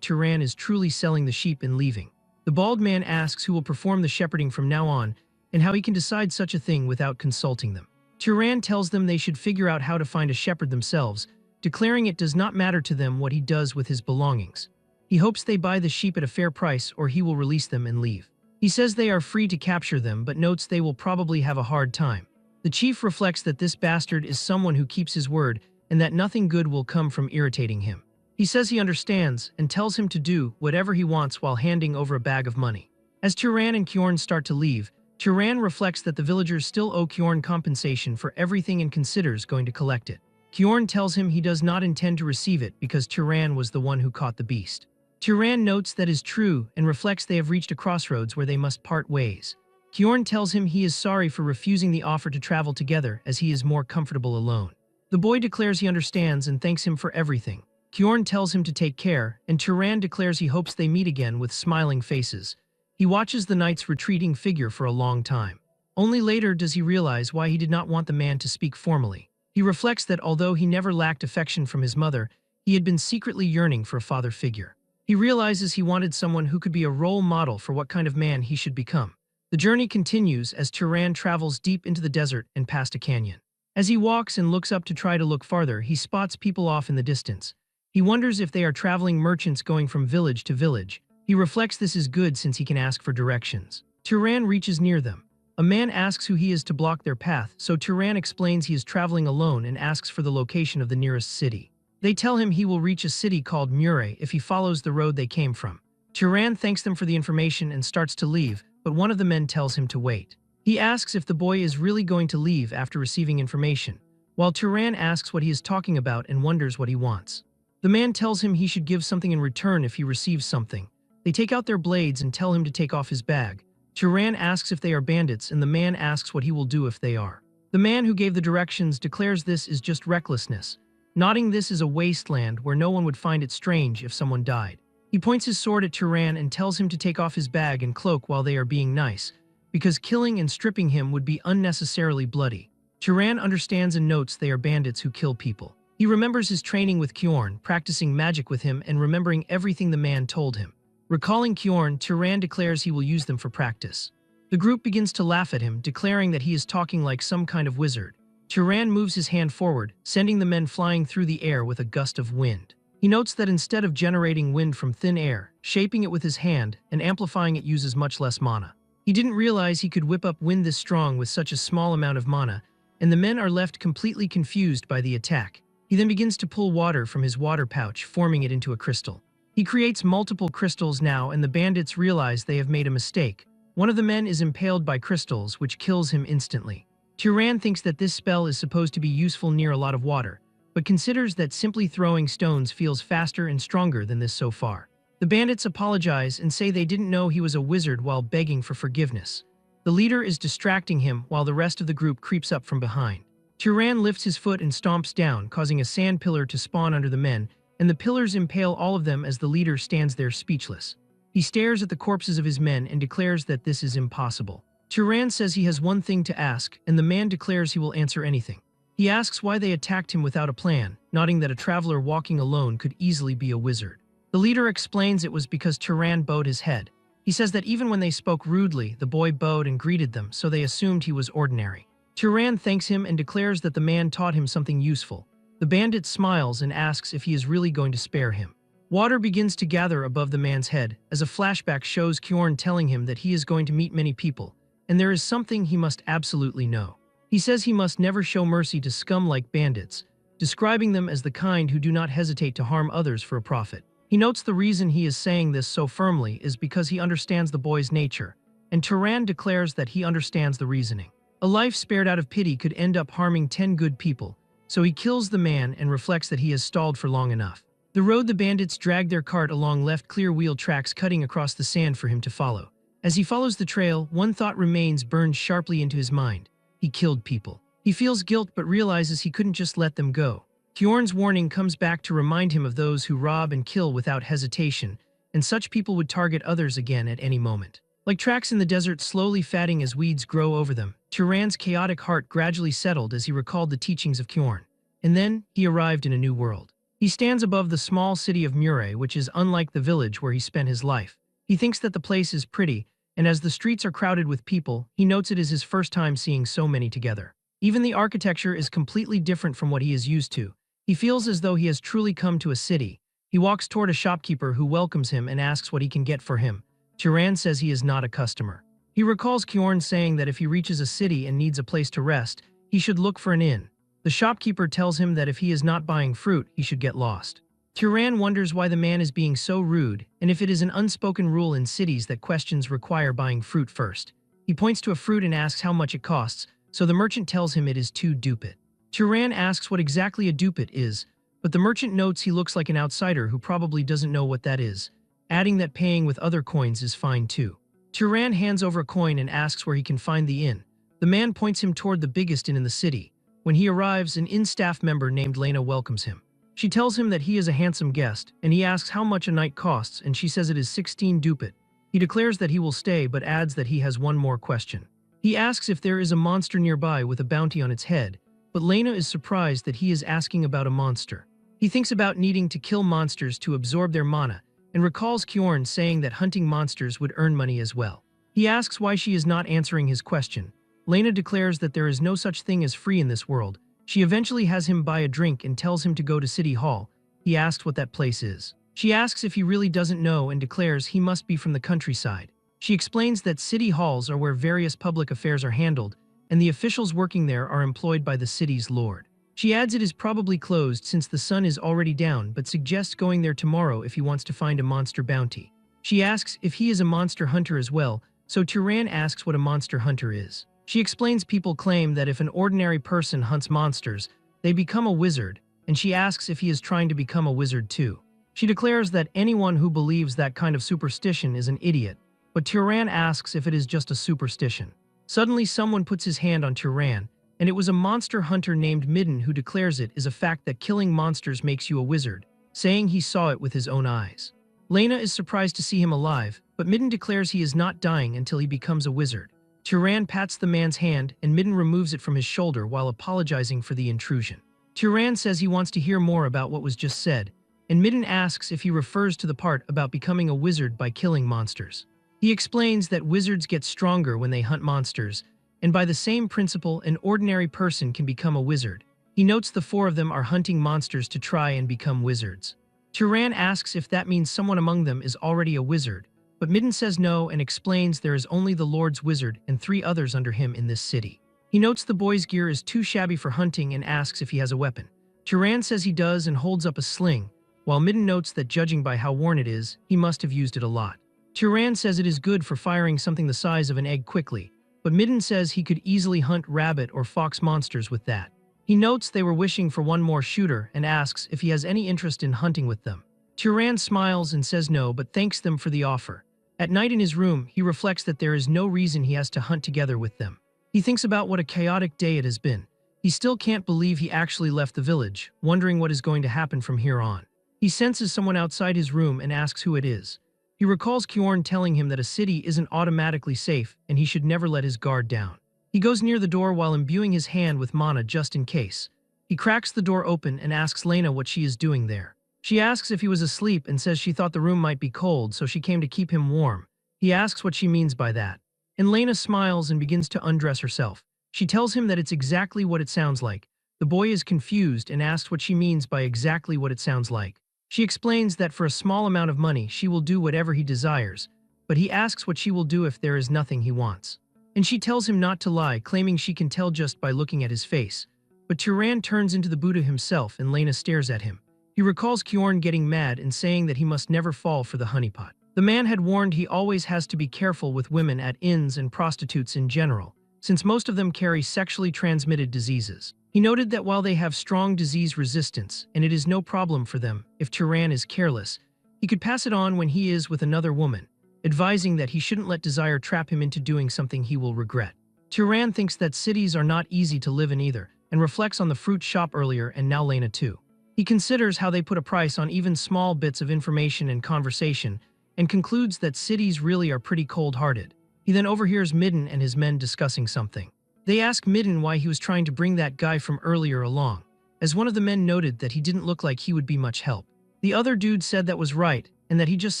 Turan is truly selling the sheep and leaving. The bald man asks who will perform the shepherding from now on, and how he can decide such a thing without consulting them. Turan tells them they should figure out how to find a shepherd themselves, declaring it does not matter to them what he does with his belongings. He hopes they buy the sheep at a fair price or he will release them and leave. He says they are free to capture them but notes they will probably have a hard time. The chief reflects that this bastard is someone who keeps his word and that nothing good will come from irritating him. He says he understands and tells him to do whatever he wants while handing over a bag of money. As Turan and Kyorn start to leave, Turan reflects that the villagers still owe Kyorn compensation for everything and considers going to collect it. Kyorn tells him he does not intend to receive it because Turan was the one who caught the beast. Turan notes that is true and reflects they have reached a crossroads where they must part ways. Kyorn tells him he is sorry for refusing the offer to travel together as he is more comfortable alone. The boy declares he understands and thanks him for everything. Kyorn tells him to take care, and Turan declares he hopes they meet again with smiling faces. He watches the knight's retreating figure for a long time. Only later does he realize why he did not want the man to speak formally. He reflects that although he never lacked affection from his mother, he had been secretly yearning for a father figure. He realizes he wanted someone who could be a role model for what kind of man he should become. The journey continues as Turan travels deep into the desert and past a canyon. As he walks and looks up to try to look farther, he spots people off in the distance. He wonders if they are traveling merchants going from village to village. He reflects this is good since he can ask for directions. Turan reaches near them. A man asks who he is to block their path, so Turan explains he is traveling alone and asks for the location of the nearest city. They tell him he will reach a city called Mure if he follows the road they came from. Turan thanks them for the information and starts to leave, but one of the men tells him to wait. He asks if the boy is really going to leave after receiving information, while Turan asks what he is talking about and wonders what he wants. The man tells him he should give something in return if he receives something. They take out their blades and tell him to take off his bag. Turan asks if they are bandits and the man asks what he will do if they are. The man who gave the directions declares this is just recklessness, nodding this is a wasteland where no one would find it strange if someone died. He points his sword at Turan and tells him to take off his bag and cloak while they are being nice, because killing and stripping him would be unnecessarily bloody. Turan understands and notes they are bandits who kill people. He remembers his training with Kyorn, practicing magic with him and remembering everything the man told him. Recalling Kyorn, Turan declares he will use them for practice. The group begins to laugh at him, declaring that he is talking like some kind of wizard. Turan moves his hand forward, sending the men flying through the air with a gust of wind. He notes that instead of generating wind from thin air, shaping it with his hand and amplifying it uses much less mana. He didn't realize he could whip up wind this strong with such a small amount of mana, and the men are left completely confused by the attack. He then begins to pull water from his water pouch, forming it into a crystal. He creates multiple crystals now, and the bandits realize they have made a mistake. One of the men is impaled by crystals, which kills him instantly. Turan thinks that this spell is supposed to be useful near a lot of water, but considers that simply throwing stones feels faster and stronger than this so far. The bandits apologize and say they didn't know he was a wizard while begging for forgiveness. The leader is distracting him while the rest of the group creeps up from behind. Turan lifts his foot and stomps down, causing a sand pillar to spawn under the men, and the pillars impale all of them as the leader stands there speechless. He stares at the corpses of his men and declares that this is impossible. Turan says he has one thing to ask, and the man declares he will answer anything. He asks why they attacked him without a plan, noting that a traveler walking alone could easily be a wizard. The leader explains it was because Turan bowed his head. He says that even when they spoke rudely, the boy bowed and greeted them, so they assumed he was ordinary. Turan thanks him and declares that the man taught him something useful. The bandit smiles and asks if he is really going to spare him. Water begins to gather above the man's head, as a flashback shows Kyorn telling him that he is going to meet many people, and there is something he must absolutely know. He says he must never show mercy to scum like bandits, describing them as the kind who do not hesitate to harm others for a profit. He notes the reason he is saying this so firmly is because he understands the boy's nature, and Turan declares that he understands the reasoning. A life spared out of pity could end up harming 10 good people, so he kills the man and reflects that he has stalled for long enough. The road the bandits drag their cart along left clear wheel tracks cutting across the sand for him to follow. As he follows the trail, one thought remains burned sharply into his mind. He killed people. He feels guilt but realizes he couldn't just let them go. Kyorn's warning comes back to remind him of those who rob and kill without hesitation, and such people would target others again at any moment. Like tracks in the desert slowly fatting as weeds grow over them. Turan's chaotic heart gradually settled as he recalled the teachings of Kjorn. And then, he arrived in a new world. He stands above the small city of Mure, which is unlike the village where he spent his life. He thinks that the place is pretty, and as the streets are crowded with people, he notes it is his first time seeing so many together. Even the architecture is completely different from what he is used to. He feels as though he has truly come to a city. He walks toward a shopkeeper who welcomes him and asks what he can get for him. Turan says he is not a customer. He recalls Kjorn saying that if he reaches a city and needs a place to rest, he should look for an inn. The shopkeeper tells him that if he is not buying fruit, he should get lost. Turan wonders why the man is being so rude, and if it is an unspoken rule in cities that questions require buying fruit first. He points to a fruit and asks how much it costs, so the merchant tells him it is 2 ducat. Turan asks what exactly a ducat is, but the merchant notes he looks like an outsider who probably doesn't know what that is, adding that paying with other coins is fine too. Turan hands over a coin and asks where he can find the inn. The man points him toward the biggest inn in the city. When he arrives, an inn staff member named Lena welcomes him. She tells him that he is a handsome guest, and he asks how much a night costs, and she says it is 16 ducat. He declares that he will stay, but adds that he has one more question. He asks if there is a monster nearby with a bounty on its head, but Lena is surprised that he is asking about a monster. He thinks about needing to kill monsters to absorb their mana, and recalls Kjorn saying that hunting monsters would earn money as well. He asks why she is not answering his question. Lena declares that there is no such thing as free in this world. She eventually has him buy a drink and tells him to go to City Hall. He asks what that place is. She asks if he really doesn't know and declares he must be from the countryside. She explains that city halls are where various public affairs are handled, and the officials working there are employed by the city's lord. She adds it is probably closed since the sun is already down, but suggests going there tomorrow if he wants to find a monster bounty. She asks if he is a monster hunter as well, so Turan asks what a monster hunter is. She explains people claim that if an ordinary person hunts monsters, they become a wizard, and she asks if he is trying to become a wizard too. She declares that anyone who believes that kind of superstition is an idiot, but Turan asks if it is just a superstition. Suddenly someone puts his hand on Turan, and it was a monster hunter named Midden who declares it is a fact that killing monsters makes you a wizard, saying he saw it with his own eyes. Lena is surprised to see him alive, but Midden declares he is not dying until he becomes a wizard. Turan pats the man's hand, and Midden removes it from his shoulder while apologizing for the intrusion. Turan says he wants to hear more about what was just said, and Midden asks if he refers to the part about becoming a wizard by killing monsters. He explains that wizards get stronger when they hunt monsters, and by the same principle, an ordinary person can become a wizard. He notes the 4 of them are hunting monsters to try and become wizards. Turan asks if that means someone among them is already a wizard, but Midden says no and explains there is only the Lord's wizard and 3 others under him in this city. He notes the boy's gear is too shabby for hunting and asks if he has a weapon. Turan says he does and holds up a sling, while Midden notes that judging by how worn it is, he must have used it a lot. Turan says it is good for firing something the size of an egg quickly, but Midden says he could easily hunt rabbit or fox monsters with that. He notes they were wishing for one more shooter and asks if he has any interest in hunting with them. Turan smiles and says no but thanks them for the offer. At night in his room, he reflects that there is no reason he has to hunt together with them. He thinks about what a chaotic day it has been. He still can't believe he actually left the village, wondering what is going to happen from here on. He senses someone outside his room and asks who it is. He recalls Kjorn telling him that a city isn't automatically safe and he should never let his guard down. He goes near the door while imbuing his hand with mana just in case. He cracks the door open and asks Lena what she is doing there. She asks if he was asleep and says she thought the room might be cold, so she came to keep him warm. He asks what she means by that. And Lena smiles and begins to undress herself. She tells him that it's exactly what it sounds like. The boy is confused and asks what she means by exactly what it sounds like. She explains that for a small amount of money, she will do whatever he desires, but he asks what she will do if there is nothing he wants. And she tells him not to lie, claiming she can tell just by looking at his face. But Turan turns into the Buddha himself and Lena stares at him. He recalls Kjorn getting mad and saying that he must never fall for the honeypot. The man had warned he always has to be careful with women at inns and prostitutes in general, since most of them carry sexually transmitted diseases. He noted that while they have strong disease resistance, and it is no problem for them, if Turan is careless, he could pass it on when he is with another woman, advising that he shouldn't let desire trap him into doing something he will regret. Turan thinks that cities are not easy to live in either, and reflects on the fruit shop earlier and now Lena too. He considers how they put a price on even small bits of information and conversation, and concludes that cities really are pretty cold-hearted. He then overhears Midden and his men discussing something. They ask Midden why he was trying to bring that guy from earlier along, as one of the men noted that he didn't look like he would be much help. The other dude said that was right, and that he just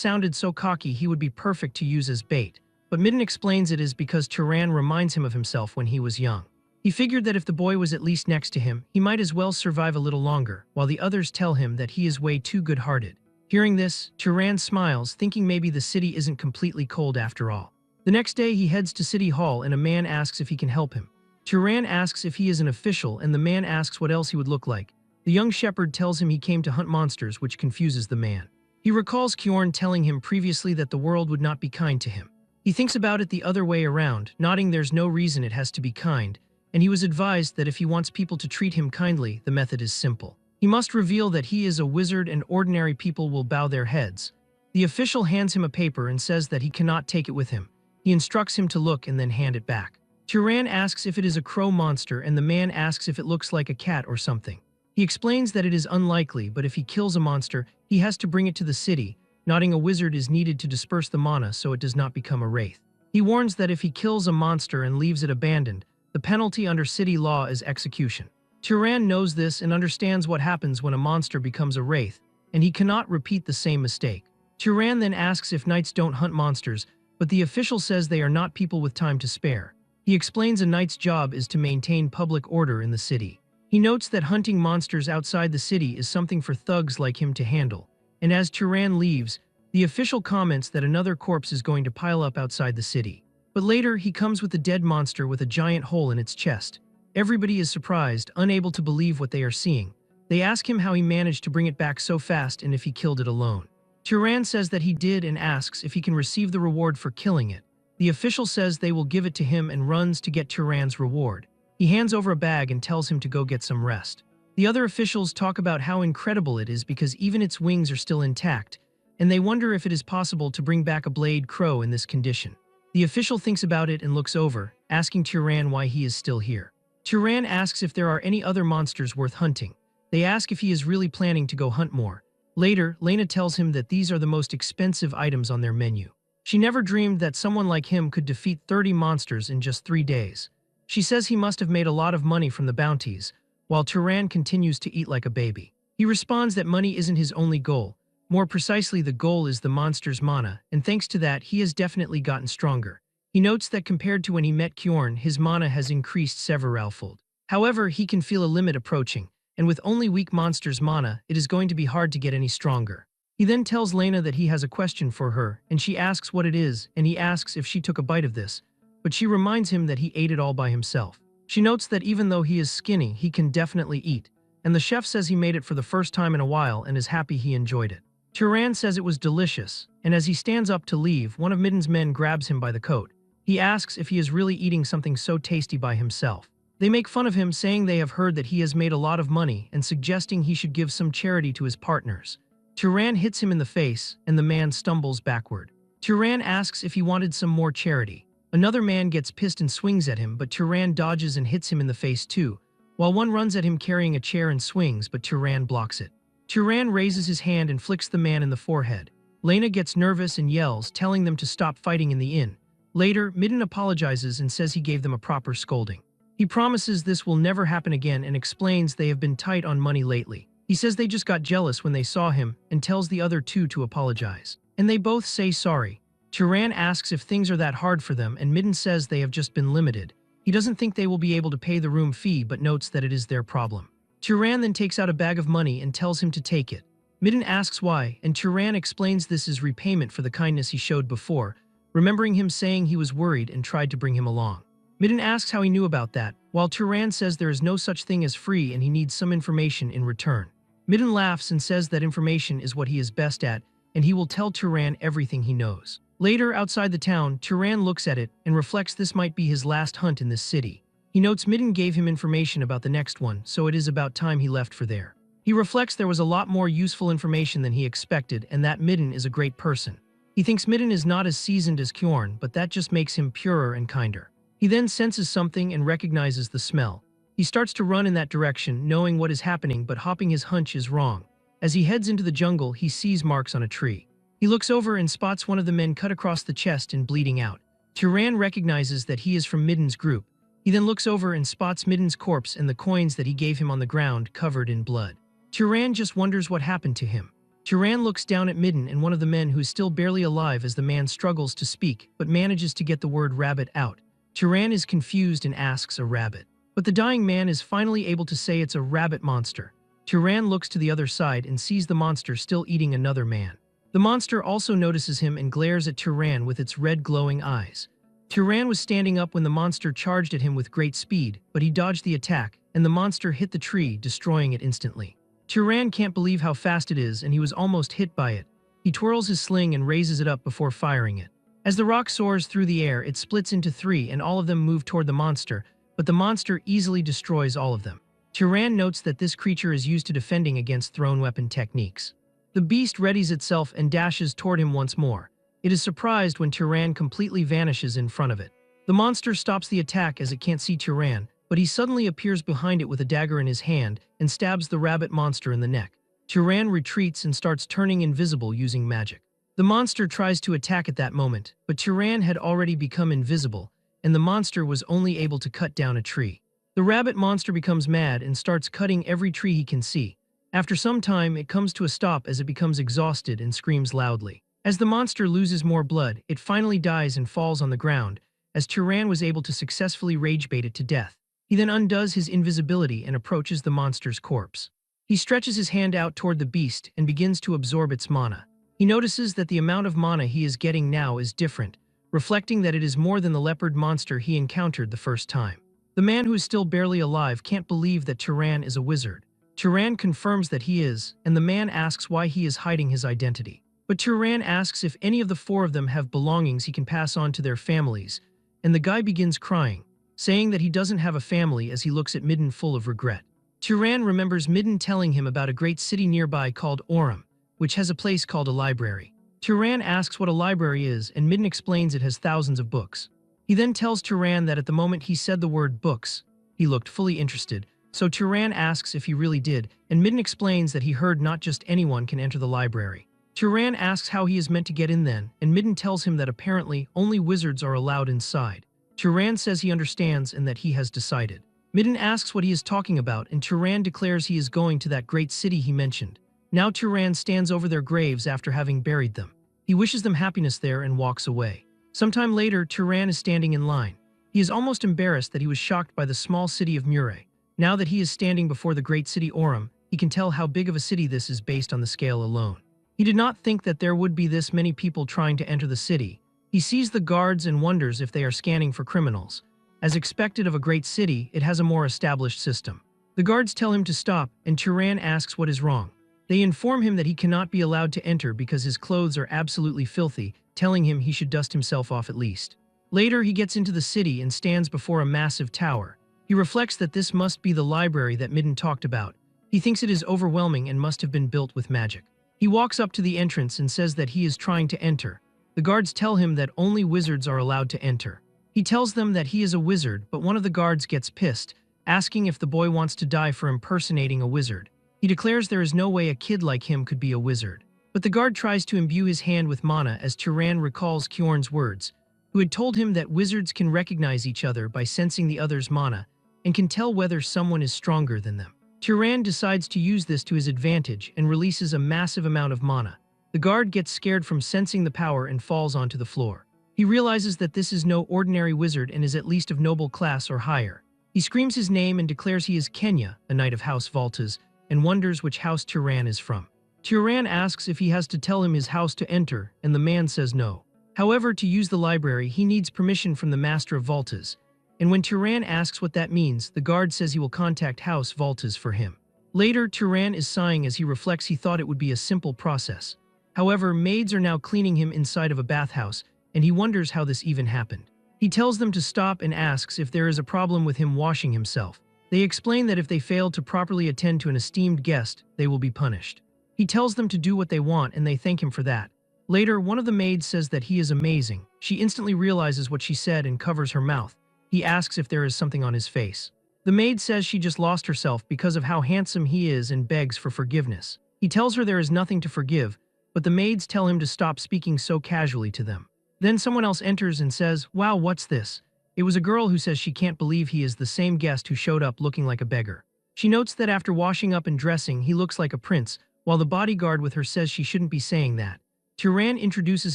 sounded so cocky he would be perfect to use as bait. But Midden explains it is because Turan reminds him of himself when he was young. He figured that if the boy was at least next to him, he might as well survive a little longer, while the others tell him that he is way too good-hearted. Hearing this, Turan smiles, thinking maybe the city isn't completely cold after all. The next day he heads to City Hall and a man asks if he can help him. Turan asks if he is an official and the man asks what else he would look like. The young shepherd tells him he came to hunt monsters, which confuses the man. He recalls Kjorn telling him previously that the world would not be kind to him. He thinks about it the other way around, nodding there's no reason it has to be kind, and he was advised that if he wants people to treat him kindly, the method is simple. He must reveal that he is a wizard and ordinary people will bow their heads. The official hands him a paper and says that he cannot take it with him. He instructs him to look and then hand it back. Turan asks if it is a crow monster and the man asks if it looks like a cat or something. He explains that it is unlikely, but if he kills a monster, he has to bring it to the city, nodding a wizard is needed to disperse the mana so it does not become a wraith. He warns that if he kills a monster and leaves it abandoned, the penalty under city law is execution. Turan knows this and understands what happens when a monster becomes a wraith, and he cannot repeat the same mistake. Turan then asks if knights don't hunt monsters, but the official says they are not people with time to spare. He explains a knight's job is to maintain public order in the city. He notes that hunting monsters outside the city is something for thugs like him to handle, and as Turan leaves, the official comments that another corpse is going to pile up outside the city. But later, he comes with a dead monster with a giant hole in its chest. Everybody is surprised, unable to believe what they are seeing. They ask him how he managed to bring it back so fast and if he killed it alone. Turan says that he did and asks if he can receive the reward for killing it. The official says they will give it to him and runs to get Turan's reward. He hands over a bag and tells him to go get some rest. The other officials talk about how incredible it is because even its wings are still intact, and they wonder if it is possible to bring back a blade crow in this condition. The official thinks about it and looks over, asking Turan why he is still here. Turan asks if there are any other monsters worth hunting. They ask if he is really planning to go hunt more. Later, Lena tells him that these are the most expensive items on their menu. She never dreamed that someone like him could defeat 30 monsters in just 3 days. She says he must have made a lot of money from the bounties, while Turan continues to eat like a baby. He responds that money isn't his only goal. More precisely, the goal is the monster's mana, and thanks to that, he has definitely gotten stronger. He notes that compared to when he met Kjorn, his mana has increased severalfold. However, he can feel a limit approaching, and with only weak monsters' mana, it is going to be hard to get any stronger. He then tells Lena that he has a question for her, and she asks what it is, and he asks if she took a bite of this, but she reminds him that he ate it all by himself. She notes that even though he is skinny, he can definitely eat, and the chef says he made it for the first time in a while and is happy he enjoyed it. Turan says it was delicious, and as he stands up to leave, one of Midden's men grabs him by the coat. He asks if he is really eating something so tasty by himself. They make fun of him, saying they have heard that he has made a lot of money and suggesting he should give some charity to his partners. Turan hits him in the face, and the man stumbles backward. Turan asks if he wanted some more charity. Another man gets pissed and swings at him, but Turan dodges and hits him in the face too, while one runs at him carrying a chair and swings, but Turan blocks it. Turan raises his hand and flicks the man in the forehead. Lena gets nervous and yells, telling them to stop fighting in the inn. Later, Midden apologizes and says he gave them a proper scolding. He promises this will never happen again and explains they have been tight on money lately. He says they just got jealous when they saw him and tells the other two to apologize. And they both say sorry. Turan asks if things are that hard for them and Midden says they have just been limited. He doesn't think they will be able to pay the room fee but notes that it is their problem. Turan then takes out a bag of money and tells him to take it. Midden asks why, and Turan explains this is repayment for the kindness he showed before, remembering him saying he was worried and tried to bring him along. Midden asks how he knew about that, while Turan says there is no such thing as free and he needs some information in return. Midden laughs and says that information is what he is best at, and he will tell Turan everything he knows. Later, outside the town, Turan looks at it and reflects this might be his last hunt in this city. He notes Midden gave him information about the next one, so it is about time he left for there. He reflects there was a lot more useful information than he expected and that Midden is a great person. He thinks Midden is not as seasoned as Kjorn, but that just makes him purer and kinder. He then senses something and recognizes the smell. He starts to run in that direction, knowing what is happening but hopping his hunch is wrong. As he heads into the jungle, he sees marks on a tree. He looks over and spots one of the men cut across the chest and bleeding out. Turan recognizes that he is from Midden's group. He then looks over and spots Midden's corpse and the coins that he gave him on the ground covered in blood. Turan just wonders what happened to him. Turan looks down at Midden and one of the men who is still barely alive as the man struggles to speak but manages to get the word rabbit out. Turan is confused and asks a rabbit. But the dying man is finally able to say it's a rabbit monster. Turan looks to the other side and sees the monster still eating another man. The monster also notices him and glares at Turan with its red glowing eyes. Turan was standing up when the monster charged at him with great speed, but he dodged the attack, and the monster hit the tree, destroying it instantly. Turan can't believe how fast it is, and he was almost hit by it. He twirls his sling and raises it up before firing it. As the rock soars through the air, it splits into three and all of them move toward the monster, but the monster easily destroys all of them. Turan notes that this creature is used to defending against thrown weapon techniques. The beast readies itself and dashes toward him once more. It is surprised when Turan completely vanishes in front of it. The monster stops the attack as it can't see Turan, but he suddenly appears behind it with a dagger in his hand and stabs the rabbit monster in the neck. Turan retreats and starts turning invisible using magic. The monster tries to attack at that moment, but Turan had already become invisible, and the monster was only able to cut down a tree. The rabbit monster becomes mad and starts cutting every tree he can see. After some time, it comes to a stop as it becomes exhausted and screams loudly. As the monster loses more blood, it finally dies and falls on the ground, as Turan was able to successfully rage bait it to death. He then undoes his invisibility and approaches the monster's corpse. He stretches his hand out toward the beast and begins to absorb its mana. He notices that the amount of mana he is getting now is different, reflecting that it is more than the leopard monster he encountered the first time. The man who is still barely alive can't believe that Turan is a wizard. Turan confirms that he is, and the man asks why he is hiding his identity. But Turan asks if any of the four of them have belongings he can pass on to their families, and the guy begins crying, saying that he doesn't have a family as he looks at Midden full of regret. Turan remembers Midden telling him about a great city nearby called Orem, which has a place called a library. Turan asks what a library is, and Midden explains it has thousands of books. He then tells Turan that at the moment he said the word books, he looked fully interested, so Turan asks if he really did, and Midden explains that he heard not just anyone can enter the library. Turan asks how he is meant to get in then, and Midden tells him that apparently only wizards are allowed inside. Turan says he understands and that he has decided. Midden asks what he is talking about, and Turan declares he is going to that great city he mentioned. Now Turan stands over their graves after having buried them. He wishes them happiness there and walks away. Sometime later, Turan is standing in line. He is almost embarrassed that he was shocked by the small city of Mure. Now that he is standing before the great city Orem, he can tell how big of a city this is based on the scale alone. He did not think that there would be this many people trying to enter the city. He sees the guards and wonders if they are scanning for criminals. As expected of a great city, it has a more established system. The guards tell him to stop, and Turan asks what is wrong. They inform him that he cannot be allowed to enter because his clothes are absolutely filthy, telling him he should dust himself off at least. Later, he gets into the city and stands before a massive tower. He reflects that this must be the library that Midden talked about. He thinks it is overwhelming and must have been built with magic. He walks up to the entrance and says that he is trying to enter. The guards tell him that only wizards are allowed to enter. He tells them that he is a wizard, but one of the guards gets pissed, asking if the boy wants to die for impersonating a wizard. He declares there is no way a kid like him could be a wizard. But the guard tries to imbue his hand with mana as Turan recalls Kjorn's words, who had told him that wizards can recognize each other by sensing the other's mana and can tell whether someone is stronger than them. Turan decides to use this to his advantage and releases a massive amount of mana. The guard gets scared from sensing the power and falls onto the floor. He realizes that this is no ordinary wizard and is at least of noble class or higher. He screams his name and declares he is Kenya, a knight of House Voltas, and wonders which house Turan is from. Turan asks if he has to tell him his house to enter, and the man says no. However, to use the library, he needs permission from the Master of Voltas, and when Turan asks what that means, the guard says he will contact House Voltas for him. Later, Turan is sighing as he reflects he thought it would be a simple process. However, maids are now cleaning him inside of a bathhouse, and he wonders how this even happened. He tells them to stop and asks if there is a problem with him washing himself. They explain that if they fail to properly attend to an esteemed guest, they will be punished. He tells them to do what they want and they thank him for that. Later, one of the maids says that he is amazing. She instantly realizes what she said and covers her mouth. He asks if there is something on his face. The maid says she just lost herself because of how handsome he is and begs for forgiveness. He tells her there is nothing to forgive, but the maids tell him to stop speaking so casually to them. Then someone else enters and says, "Wow, what's this?" It was a girl who says she can't believe he is the same guest who showed up looking like a beggar. She notes that after washing up and dressing, he looks like a prince, while the bodyguard with her says she shouldn't be saying that. Turan introduces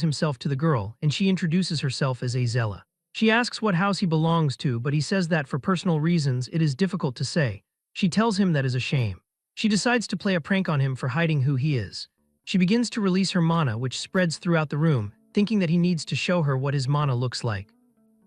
himself to the girl, and she introduces herself as Azella. She asks what house he belongs to, but he says that for personal reasons it is difficult to say. She tells him that is a shame. She decides to play a prank on him for hiding who he is. She begins to release her mana, which spreads throughout the room, thinking that he needs to show her what his mana looks like.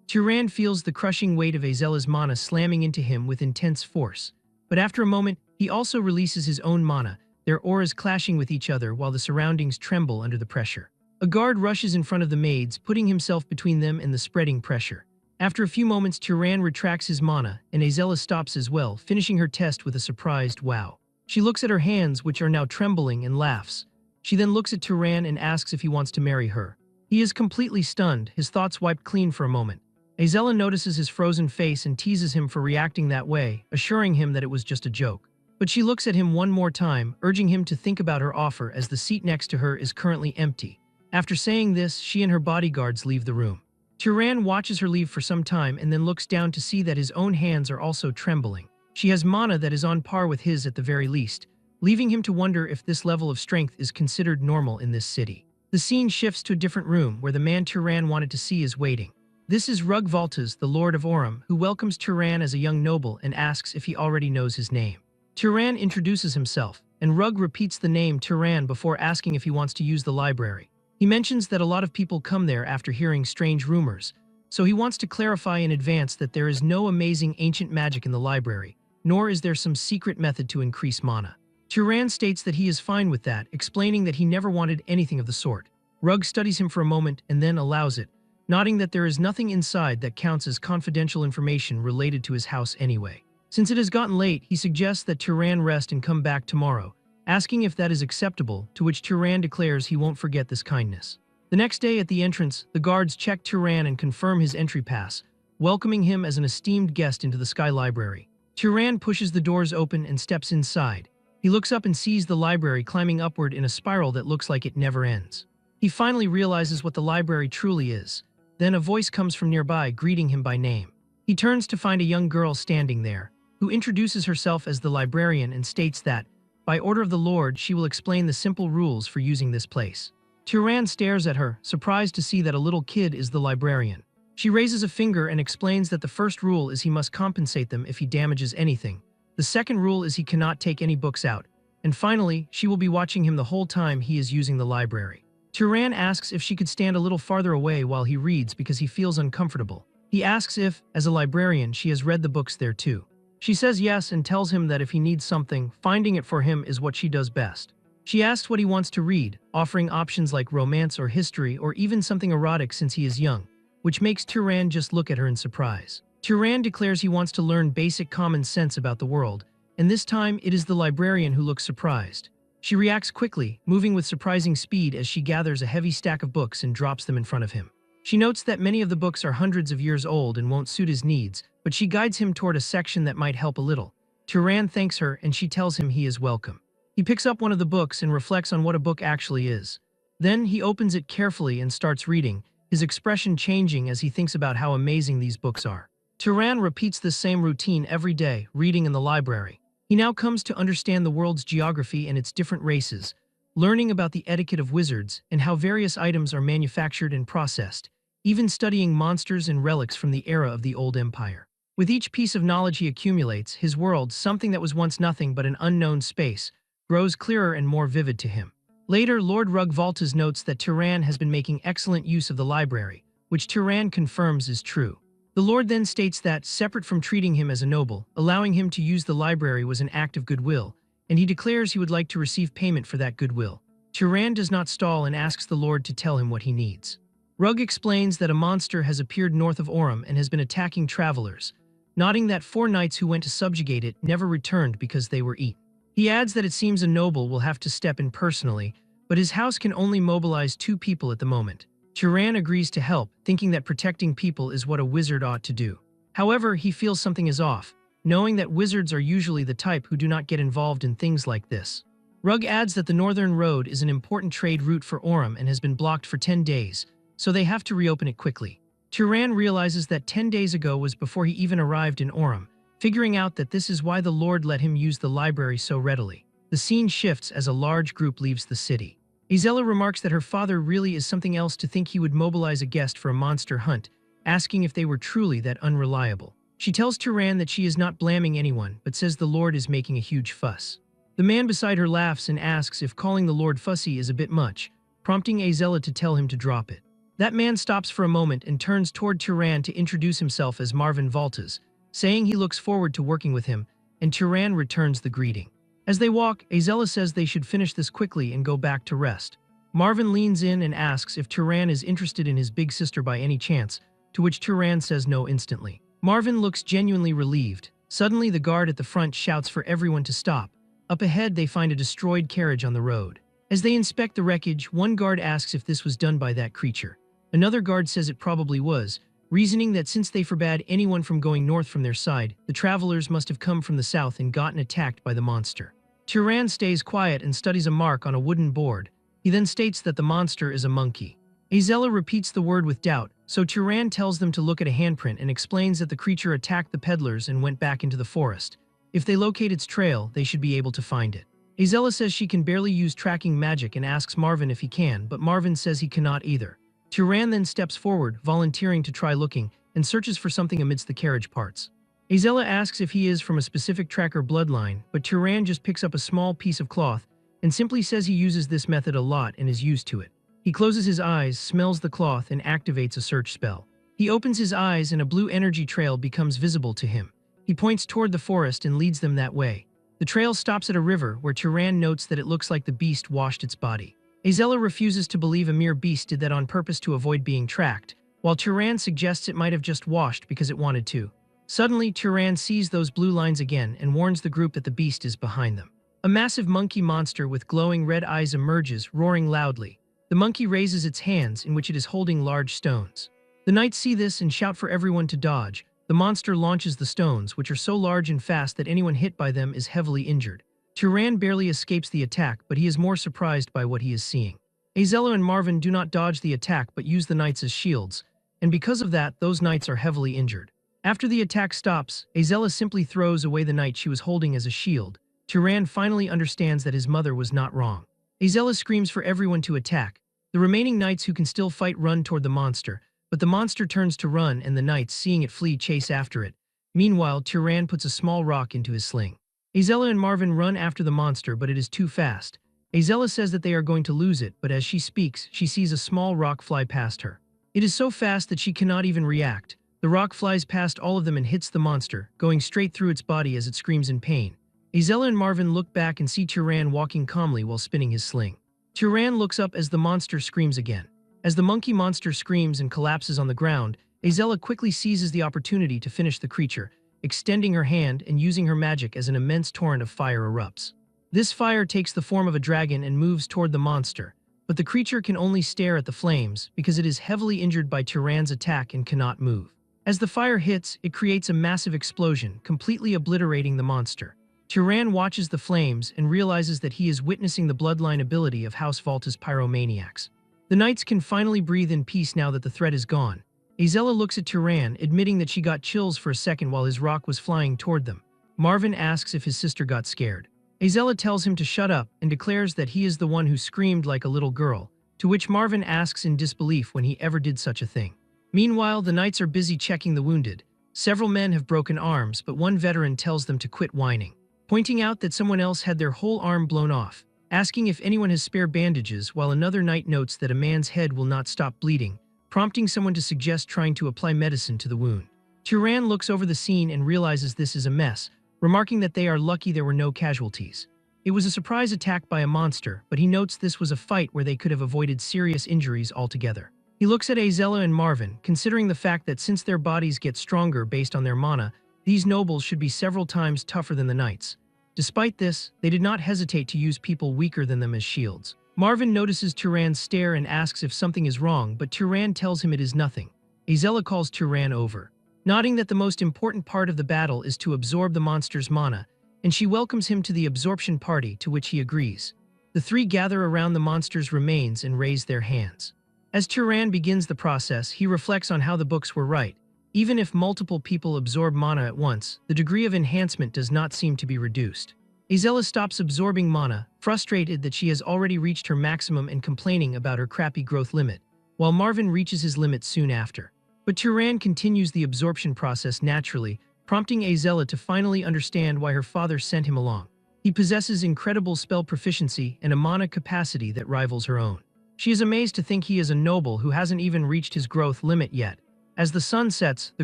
Turan feels the crushing weight of Azella's mana slamming into him with intense force. But after a moment, he also releases his own mana, their auras clashing with each other while the surroundings tremble under the pressure. A guard rushes in front of the maids, putting himself between them and the spreading pressure. After a few moments, Turan retracts his mana, and Azella stops as well, finishing her test with a surprised wow. She looks at her hands, which are now trembling, and laughs. She then looks at Turan and asks if he wants to marry her. He is completely stunned, his thoughts wiped clean for a moment. Azella notices his frozen face and teases him for reacting that way, assuring him that it was just a joke. But she looks at him one more time, urging him to think about her offer as the seat next to her is currently empty. After saying this, she and her bodyguards leave the room. Turan watches her leave for some time and then looks down to see that his own hands are also trembling. She has mana that is on par with his at the very least, leaving him to wonder if this level of strength is considered normal in this city. The scene shifts to a different room where the man Turan wanted to see is waiting. This is Rug Valtas, the Lord of Aurum, who welcomes Turan as a young noble and asks if he already knows his name. Turan introduces himself, and Rug repeats the name Turan before asking if he wants to use the library. He mentions that a lot of people come there after hearing strange rumors, so he wants to clarify in advance that there is no amazing ancient magic in the library, nor is there some secret method to increase mana. Turan states that he is fine with that, explaining that he never wanted anything of the sort. Rug studies him for a moment and then allows it, nodding that there is nothing inside that counts as confidential information related to his house anyway. Since it has gotten late, he suggests that Turan rest and come back tomorrow, asking if that is acceptable, to which Turan declares he won't forget this kindness. The next day at the entrance, the guards check Turan and confirm his entry pass, welcoming him as an esteemed guest into the Sky Library. Turan pushes the doors open and steps inside. He looks up and sees the library climbing upward in a spiral that looks like it never ends. He finally realizes what the library truly is. Then a voice comes from nearby, greeting him by name. He turns to find a young girl standing there, who introduces herself as the librarian and states that, by order of the Lord, she will explain the simple rules for using this place. Turan stares at her, surprised to see that a little kid is the librarian. She raises a finger and explains that the first rule is he must compensate them if he damages anything. The second rule is he cannot take any books out. And finally, she will be watching him the whole time he is using the library. Turan asks if she could stand a little farther away while he reads because he feels uncomfortable. He asks if, as a librarian, she has read the books there too. She says yes and tells him that if he needs something, finding it for him is what she does best. She asks what he wants to read, offering options like romance or history or even something erotic since he is young, which makes Turan just look at her in surprise. Turan declares he wants to learn basic common sense about the world, and this time it is the librarian who looks surprised. She reacts quickly, moving with surprising speed as she gathers a heavy stack of books and drops them in front of him. She notes that many of the books are hundreds of years old and won't suit his needs, but she guides him toward a section that might help a little. Turan thanks her and she tells him he is welcome. He picks up one of the books and reflects on what a book actually is. Then he opens it carefully and starts reading, his expression changing as he thinks about how amazing these books are. Turan repeats this same routine every day, reading in the library. He now comes to understand the world's geography and its different races, learning about the etiquette of wizards and how various items are manufactured and processed, even studying monsters and relics from the era of the Old Empire. With each piece of knowledge he accumulates, his world, something that was once nothing but an unknown space, grows clearer and more vivid to him. Later, Lord Rug Valtas notes that Turan has been making excellent use of the library, which Turan confirms is true. The Lord then states that, separate from treating him as a noble, allowing him to use the library was an act of goodwill, and he declares he would like to receive payment for that goodwill. Turan does not stall and asks the Lord to tell him what he needs. Rug explains that a monster has appeared north of Aurum and has been attacking travelers, noting that 4 knights who went to subjugate it never returned because they were eaten. He adds that it seems a noble will have to step in personally, but his house can only mobilize 2 people at the moment. Turan agrees to help, thinking that protecting people is what a wizard ought to do. However, he feels something is off, knowing that wizards are usually the type who do not get involved in things like this. Rug adds that the Northern Road is an important trade route for Orem and has been blocked for 10 days, so they have to reopen it quickly. Turan realizes that 10 days ago was before he even arrived in Orem, figuring out that this is why the Lord let him use the library so readily. The scene shifts as a large group leaves the city. Azella remarks that her father really is something else to think he would mobilize a guest for a monster hunt, asking if they were truly that unreliable. She tells Turan that she is not blaming anyone, but says the Lord is making a huge fuss. The man beside her laughs and asks if calling the Lord fussy is a bit much, prompting Azella to tell him to drop it. That man stops for a moment and turns toward Turan to introduce himself as Marvin Valtas, saying he looks forward to working with him, and Turan returns the greeting. As they walk, Azella says they should finish this quickly and go back to rest. Marvin leans in and asks if Turan is interested in his big sister by any chance, to which Turan says no instantly. Marvin looks genuinely relieved. Suddenly, the guard at the front shouts for everyone to stop. Up ahead, they find a destroyed carriage on the road. As they inspect the wreckage, one guard asks if this was done by that creature. Another guard says it probably was, reasoning that since they forbade anyone from going north from their side, the travelers must have come from the south and gotten attacked by the monster. Turan stays quiet and studies a mark on a wooden board. He then states that the monster is a monkey. Azella repeats the word with doubt, so Turan tells them to look at a handprint and explains that the creature attacked the peddlers and went back into the forest. If they locate its trail, they should be able to find it. Azella says she can barely use tracking magic and asks Marvin if he can, but Marvin says he cannot either. Turan then steps forward, volunteering to try looking, and searches for something amidst the carriage parts. Azella asks if he is from a specific tracker bloodline, but Turan just picks up a small piece of cloth and simply says he uses this method a lot and is used to it. He closes his eyes, smells the cloth, and activates a search spell. He opens his eyes and a blue energy trail becomes visible to him. He points toward the forest and leads them that way. The trail stops at a river where Turan notes that it looks like the beast washed its body. Azella refuses to believe a mere beast did that on purpose to avoid being tracked, while Turan suggests it might have just washed because it wanted to. Suddenly, Turan sees those blue lines again and warns the group that the beast is behind them. A massive monkey monster with glowing red eyes emerges, roaring loudly. The monkey raises its hands, in which it is holding large stones. The knights see this and shout for everyone to dodge. The monster launches the stones, which are so large and fast that anyone hit by them is heavily injured. Turan barely escapes the attack, but he is more surprised by what he is seeing. Azella and Marvin do not dodge the attack but use the knights as shields, and because of that, those knights are heavily injured. After the attack stops, Azella simply throws away the knight she was holding as a shield. Turan finally understands that his mother was not wrong. Azella screams for everyone to attack. The remaining knights who can still fight run toward the monster, but the monster turns to run and the knights, seeing it flee, chase after it. Meanwhile, Turan puts a small rock into his sling. Azella and Marvin run after the monster, but it is too fast. Azella says that they are going to lose it, but as she speaks, she sees a small rock fly past her. It is so fast that she cannot even react. The rock flies past all of them and hits the monster, going straight through its body as it screams in pain. Azella and Marvin look back and see Turan walking calmly while spinning his sling. Turan looks up as the monster screams again. As the monkey monster screams and collapses on the ground, Azella quickly seizes the opportunity to finish the creature, extending her hand and using her magic as an immense torrent of fire erupts. This fire takes the form of a dragon and moves toward the monster, but the creature can only stare at the flames because it is heavily injured by Turan's attack and cannot move. As the fire hits, it creates a massive explosion, completely obliterating the monster. Turan watches the flames and realizes that he is witnessing the bloodline ability of House Valta's pyromaniacs. The knights can finally breathe in peace now that the threat is gone. Azella looks at Turan, admitting that she got chills for a second while his rock was flying toward them. Marvin asks if his sister got scared. Azella tells him to shut up and declares that he is the one who screamed like a little girl, to which Marvin asks in disbelief when he ever did such a thing. Meanwhile, the knights are busy checking the wounded. Several men have broken arms, but one veteran tells them to quit whining, pointing out that someone else had their whole arm blown off, asking if anyone has spare bandages, while another knight notes that a man's head will not stop bleeding, prompting someone to suggest trying to apply medicine to the wound. Turan looks over the scene and realizes this is a mess, remarking that they are lucky there were no casualties. It was a surprise attack by a monster, but he notes this was a fight where they could have avoided serious injuries altogether. He looks at Azella and Marvin, considering the fact that since their bodies get stronger based on their mana, these nobles should be several times tougher than the knights. Despite this, they did not hesitate to use people weaker than them as shields. Marvin notices Turan's stare and asks if something is wrong, but Turan tells him it is nothing. Azella calls Turan over. Nodding that the most important part of the battle is to absorb the monster's mana, and she welcomes him to the absorption party, to which he agrees. The three gather around the monster's remains and raise their hands. As Turan begins the process, he reflects on how the books were right. Even if multiple people absorb mana at once, the degree of enhancement does not seem to be reduced. Azella stops absorbing mana, frustrated that she has already reached her maximum and complaining about her crappy growth limit, while Marvin reaches his limit soon after. But Turan continues the absorption process naturally, prompting Azella to finally understand why her father sent him along. He possesses incredible spell proficiency and a mana capacity that rivals her own. She is amazed to think he is a noble who hasn't even reached his growth limit yet. As the sun sets, the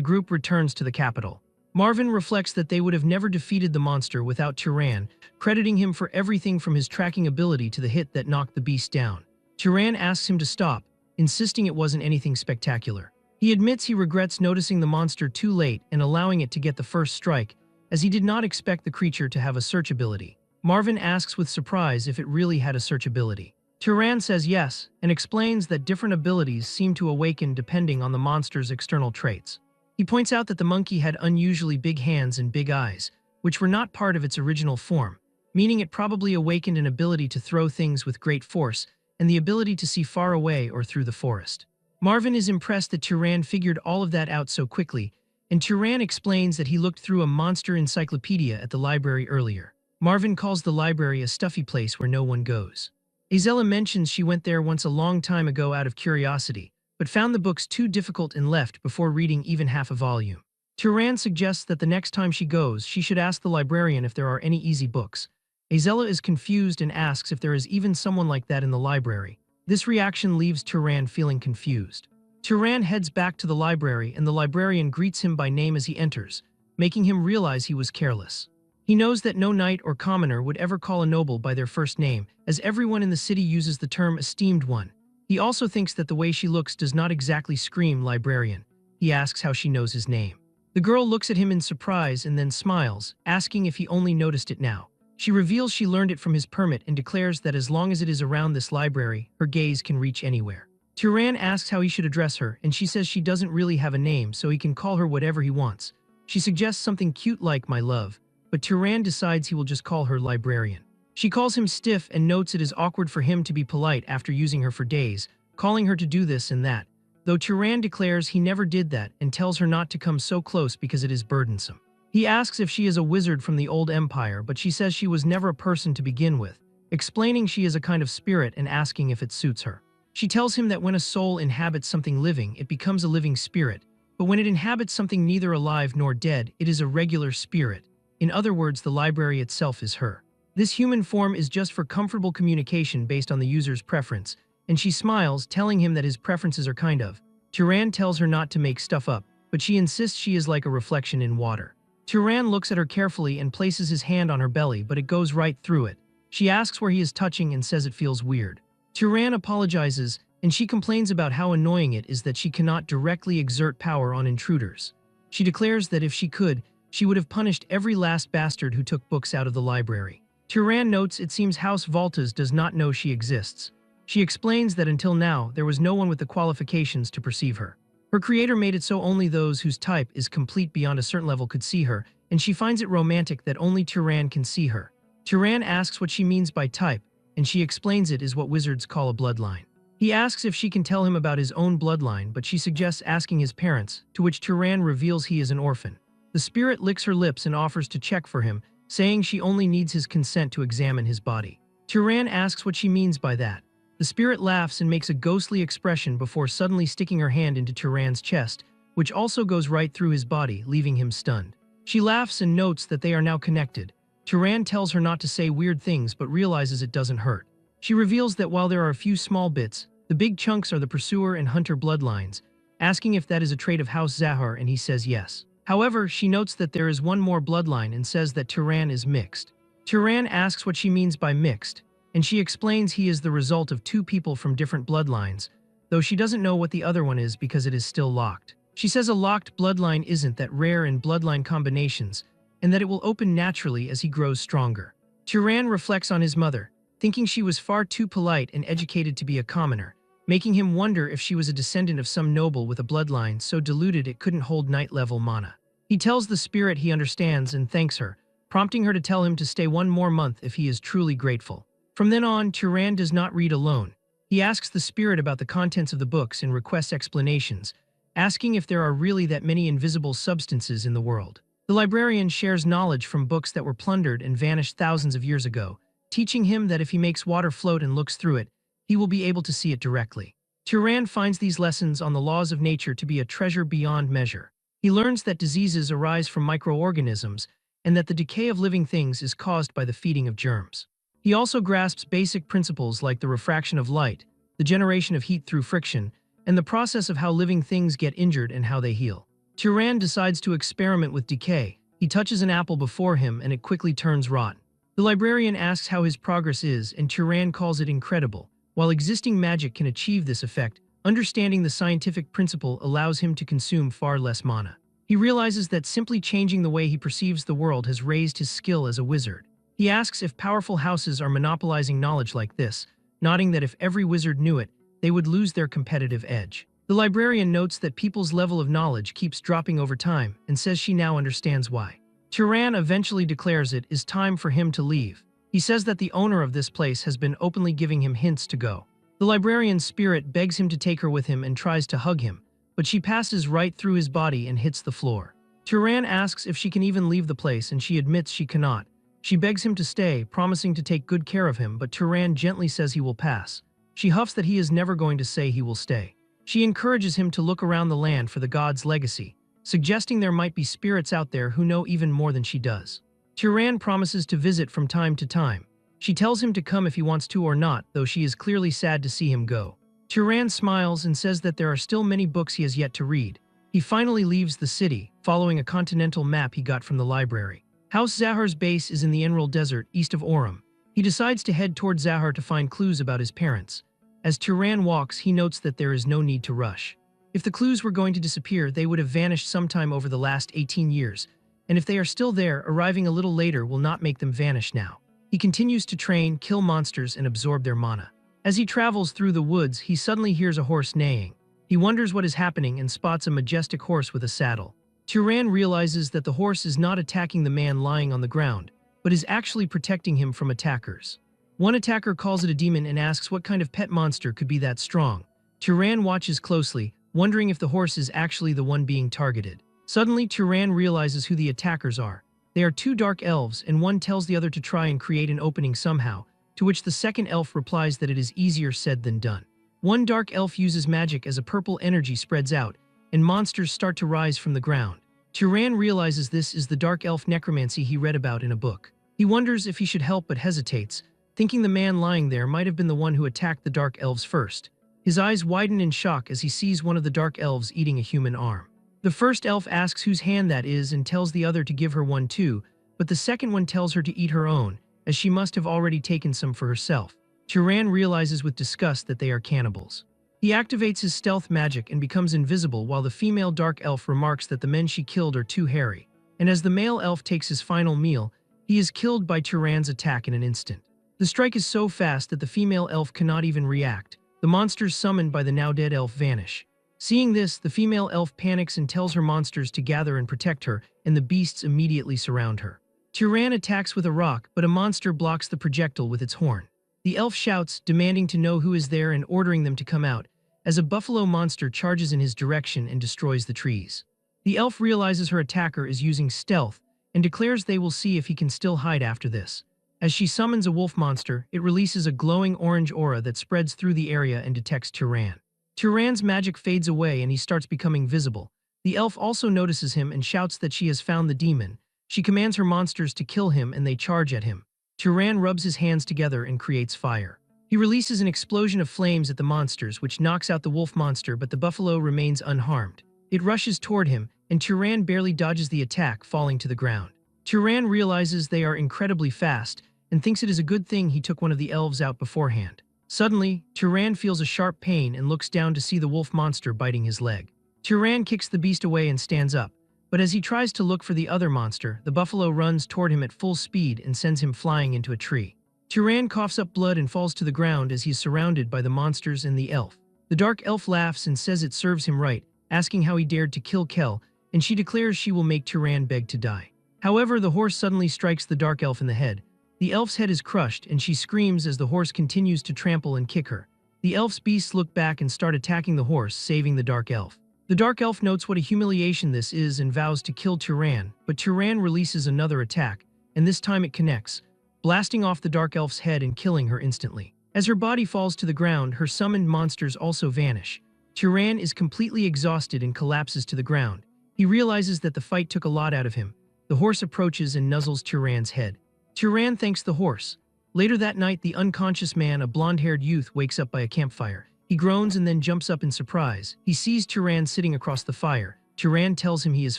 group returns to the capital. Marvin reflects that they would have never defeated the monster without Turan, crediting him for everything from his tracking ability to the hit that knocked the beast down. Turan asks him to stop, insisting it wasn't anything spectacular. He admits he regrets noticing the monster too late and allowing it to get the first strike, as he did not expect the creature to have a search ability. Marvin asks with surprise if it really had a search ability. Turan says yes, and explains that different abilities seem to awaken depending on the monster's external traits. He points out that the monkey had unusually big hands and big eyes, which were not part of its original form, meaning it probably awakened an ability to throw things with great force and the ability to see far away or through the forest. Marvin is impressed that Turan figured all of that out so quickly, and Turan explains that he looked through a monster encyclopedia at the library earlier. Marvin calls the library a stuffy place where no one goes. Azella mentions she went there once a long time ago out of curiosity, but found the books too difficult and left before reading even half a volume. Turan suggests that the next time she goes, she should ask the librarian if there are any easy books. Azella is confused and asks if there is even someone like that in the library. This reaction leaves Turan feeling confused. Turan heads back to the library and the librarian greets him by name as he enters, making him realize he was careless. He knows that no knight or commoner would ever call a noble by their first name, as everyone in the city uses the term esteemed one. He also thinks that the way she looks does not exactly scream librarian. He asks how she knows his name. The girl looks at him in surprise and then smiles, asking if he only noticed it now. She reveals she learned it from his permit and declares that as long as it is around this library, her gaze can reach anywhere. Turan asks how he should address her, and she says she doesn't really have a name, so he can call her whatever he wants. She suggests something cute like my love, but Turan decides he will just call her librarian. She calls him stiff and notes it is awkward for him to be polite after using her for days, calling her to do this and that, though Turan declares he never did that and tells her not to come so close because it is burdensome. He asks if she is a wizard from the old empire, but she says she was never a person to begin with, explaining she is a kind of spirit and asking if it suits her. She tells him that when a soul inhabits something living, it becomes a living spirit, but when it inhabits something neither alive nor dead, it is a regular spirit. In other words, the library itself is her. This human form is just for comfortable communication based on the user's preference, and she smiles, telling him that his preferences are kind of. Turan tells her not to make stuff up, but she insists she is like a reflection in water. Turan looks at her carefully and places his hand on her belly, but it goes right through it. She asks where he is touching and says it feels weird. Turan apologizes, and she complains about how annoying it is that she cannot directly exert power on intruders. She declares that if she could, she would have punished every last bastard who took books out of the library. Turan notes it seems House Voltas does not know she exists. She explains that until now, there was no one with the qualifications to perceive her. Her creator made it so only those whose type is complete beyond a certain level could see her, and she finds it romantic that only Turan can see her. Turan asks what she means by type, and she explains it is what wizards call a bloodline. He asks if she can tell him about his own bloodline, but she suggests asking his parents, to which Turan reveals he is an orphan. The spirit licks her lips and offers to check for him, saying she only needs his consent to examine his body. Turan asks what she means by that. The spirit laughs and makes a ghostly expression before suddenly sticking her hand into Turan's chest, which also goes right through his body, leaving him stunned. She laughs and notes that they are now connected. Turan tells her not to say weird things but realizes it doesn't hurt. She reveals that while there are a few small bits, the big chunks are the pursuer and hunter bloodlines, asking if that is a trait of House Zahar, and he says yes. However, she notes that there is one more bloodline and says that Turan is mixed. Turan asks what she means by mixed, and she explains he is the result of two people from different bloodlines, though she doesn't know what the other one is because it is still locked. She says a locked bloodline isn't that rare in bloodline combinations, and that it will open naturally as he grows stronger. Turan reflects on his mother, thinking she was far too polite and educated to be a commoner, making him wonder if she was a descendant of some noble with a bloodline so diluted it couldn't hold knight-level mana. He tells the spirit he understands and thanks her, prompting her to tell him to stay one more month if he is truly grateful. From then on, Turan does not read alone. He asks the spirit about the contents of the books and requests explanations, asking if there are really that many invisible substances in the world. The librarian shares knowledge from books that were plundered and vanished thousands of years ago, teaching him that if he makes water float and looks through it, he will be able to see it directly. Turan finds these lessons on the laws of nature to be a treasure beyond measure. He learns that diseases arise from microorganisms and that the decay of living things is caused by the feeding of germs. He also grasps basic principles like the refraction of light, the generation of heat through friction, and the process of how living things get injured and how they heal. Turan decides to experiment with decay. He touches an apple before him and it quickly turns rotten. The librarian asks how his progress is, and Turan calls it incredible. While existing magic can achieve this effect, understanding the scientific principle allows him to consume far less mana. He realizes that simply changing the way he perceives the world has raised his skill as a wizard. He asks if powerful houses are monopolizing knowledge like this, nodding that if every wizard knew it, they would lose their competitive edge. The librarian notes that people's level of knowledge keeps dropping over time and says she now understands why. Turan eventually declares it is time for him to leave. He says that the owner of this place has been openly giving him hints to go. The librarian's spirit begs him to take her with him and tries to hug him, but she passes right through his body and hits the floor. Turan asks if she can even leave the place and she admits she cannot. She begs him to stay, promising to take good care of him, but Turan gently says he will pass. She huffs that he is never going to say he will stay. She encourages him to look around the land for the god's legacy, suggesting there might be spirits out there who know even more than she does. Turan promises to visit from time to time. She tells him to come if he wants to or not, though she is clearly sad to see him go. Turan smiles and says that there are still many books he has yet to read. He finally leaves the city, following a continental map he got from the library. House Zahar's base is in the Enroll Desert, east of Orem. He decides to head toward Zahar to find clues about his parents. As Turan walks, he notes that there is no need to rush. If the clues were going to disappear, they would have vanished sometime over the last 18 years, and if they are still there, arriving a little later will not make them vanish now. He continues to train, kill monsters, and absorb their mana. As he travels through the woods, he suddenly hears a horse neighing. He wonders what is happening and spots a majestic horse with a saddle. Turan realizes that the horse is not attacking the man lying on the ground, but is actually protecting him from attackers. One attacker calls it a demon and asks what kind of pet monster could be that strong. Turan watches closely, wondering if the horse is actually the one being targeted. Suddenly, Turan realizes who the attackers are. They are two dark elves, and one tells the other to try and create an opening somehow, to which the second elf replies that it is easier said than done. One dark elf uses magic as a purple energy spreads out, and monsters start to rise from the ground. Turan realizes this is the dark elf necromancy he read about in a book. He wonders if he should help but hesitates, thinking the man lying there might have been the one who attacked the dark elves first. His eyes widen in shock as he sees one of the dark elves eating a human arm. The first elf asks whose hand that is and tells the other to give her one too, but the second one tells her to eat her own, as she must have already taken some for herself. Turan realizes with disgust that they are cannibals. He activates his stealth magic and becomes invisible while the female dark elf remarks that the men she killed are too hairy. And as the male elf takes his final meal, he is killed by Turan's attack in an instant. The strike is so fast that the female elf cannot even react. The monsters summoned by the now-dead elf vanish. Seeing this, the female elf panics and tells her monsters to gather and protect her, and the beasts immediately surround her. Turan attacks with a rock, but a monster blocks the projectile with its horn. The elf shouts, demanding to know who is there and ordering them to come out, as a buffalo monster charges in his direction and destroys the trees. The elf realizes her attacker is using stealth and declares they will see if he can still hide after this. As she summons a wolf monster, it releases a glowing orange aura that spreads through the area and detects Turan. Turan's magic fades away and he starts becoming visible. The elf also notices him and shouts that she has found the demon. She commands her monsters to kill him and they charge at him. Turan rubs his hands together and creates fire. He releases an explosion of flames at the monsters, which knocks out the wolf monster, but the buffalo remains unharmed. It rushes toward him, and Turan barely dodges the attack, falling to the ground. Turan realizes they are incredibly fast and thinks it is a good thing he took one of the elves out beforehand. Suddenly, Turan feels a sharp pain and looks down to see the wolf monster biting his leg. Turan kicks the beast away and stands up, but as he tries to look for the other monster, the buffalo runs toward him at full speed and sends him flying into a tree. Turan coughs up blood and falls to the ground as he is surrounded by the monsters and the elf. The dark elf laughs and says it serves him right, asking how he dared to kill Kel, and she declares she will make Turan beg to die. However, the horse suddenly strikes the dark elf in the head. The elf's head is crushed, and she screams as the horse continues to trample and kick her. The elf's beasts look back and start attacking the horse, saving the dark elf. The dark elf notes what a humiliation this is and vows to kill Turan, but Turan releases another attack, and this time it connects, blasting off the dark elf's head and killing her instantly. As her body falls to the ground, her summoned monsters also vanish. Turan is completely exhausted and collapses to the ground. He realizes that the fight took a lot out of him. The horse approaches and nuzzles Turan's head. Turan thanks the horse. Later that night, the unconscious man, a blonde-haired youth, wakes up by a campfire. He groans and then jumps up in surprise. He sees Turan sitting across the fire. Turan tells him he is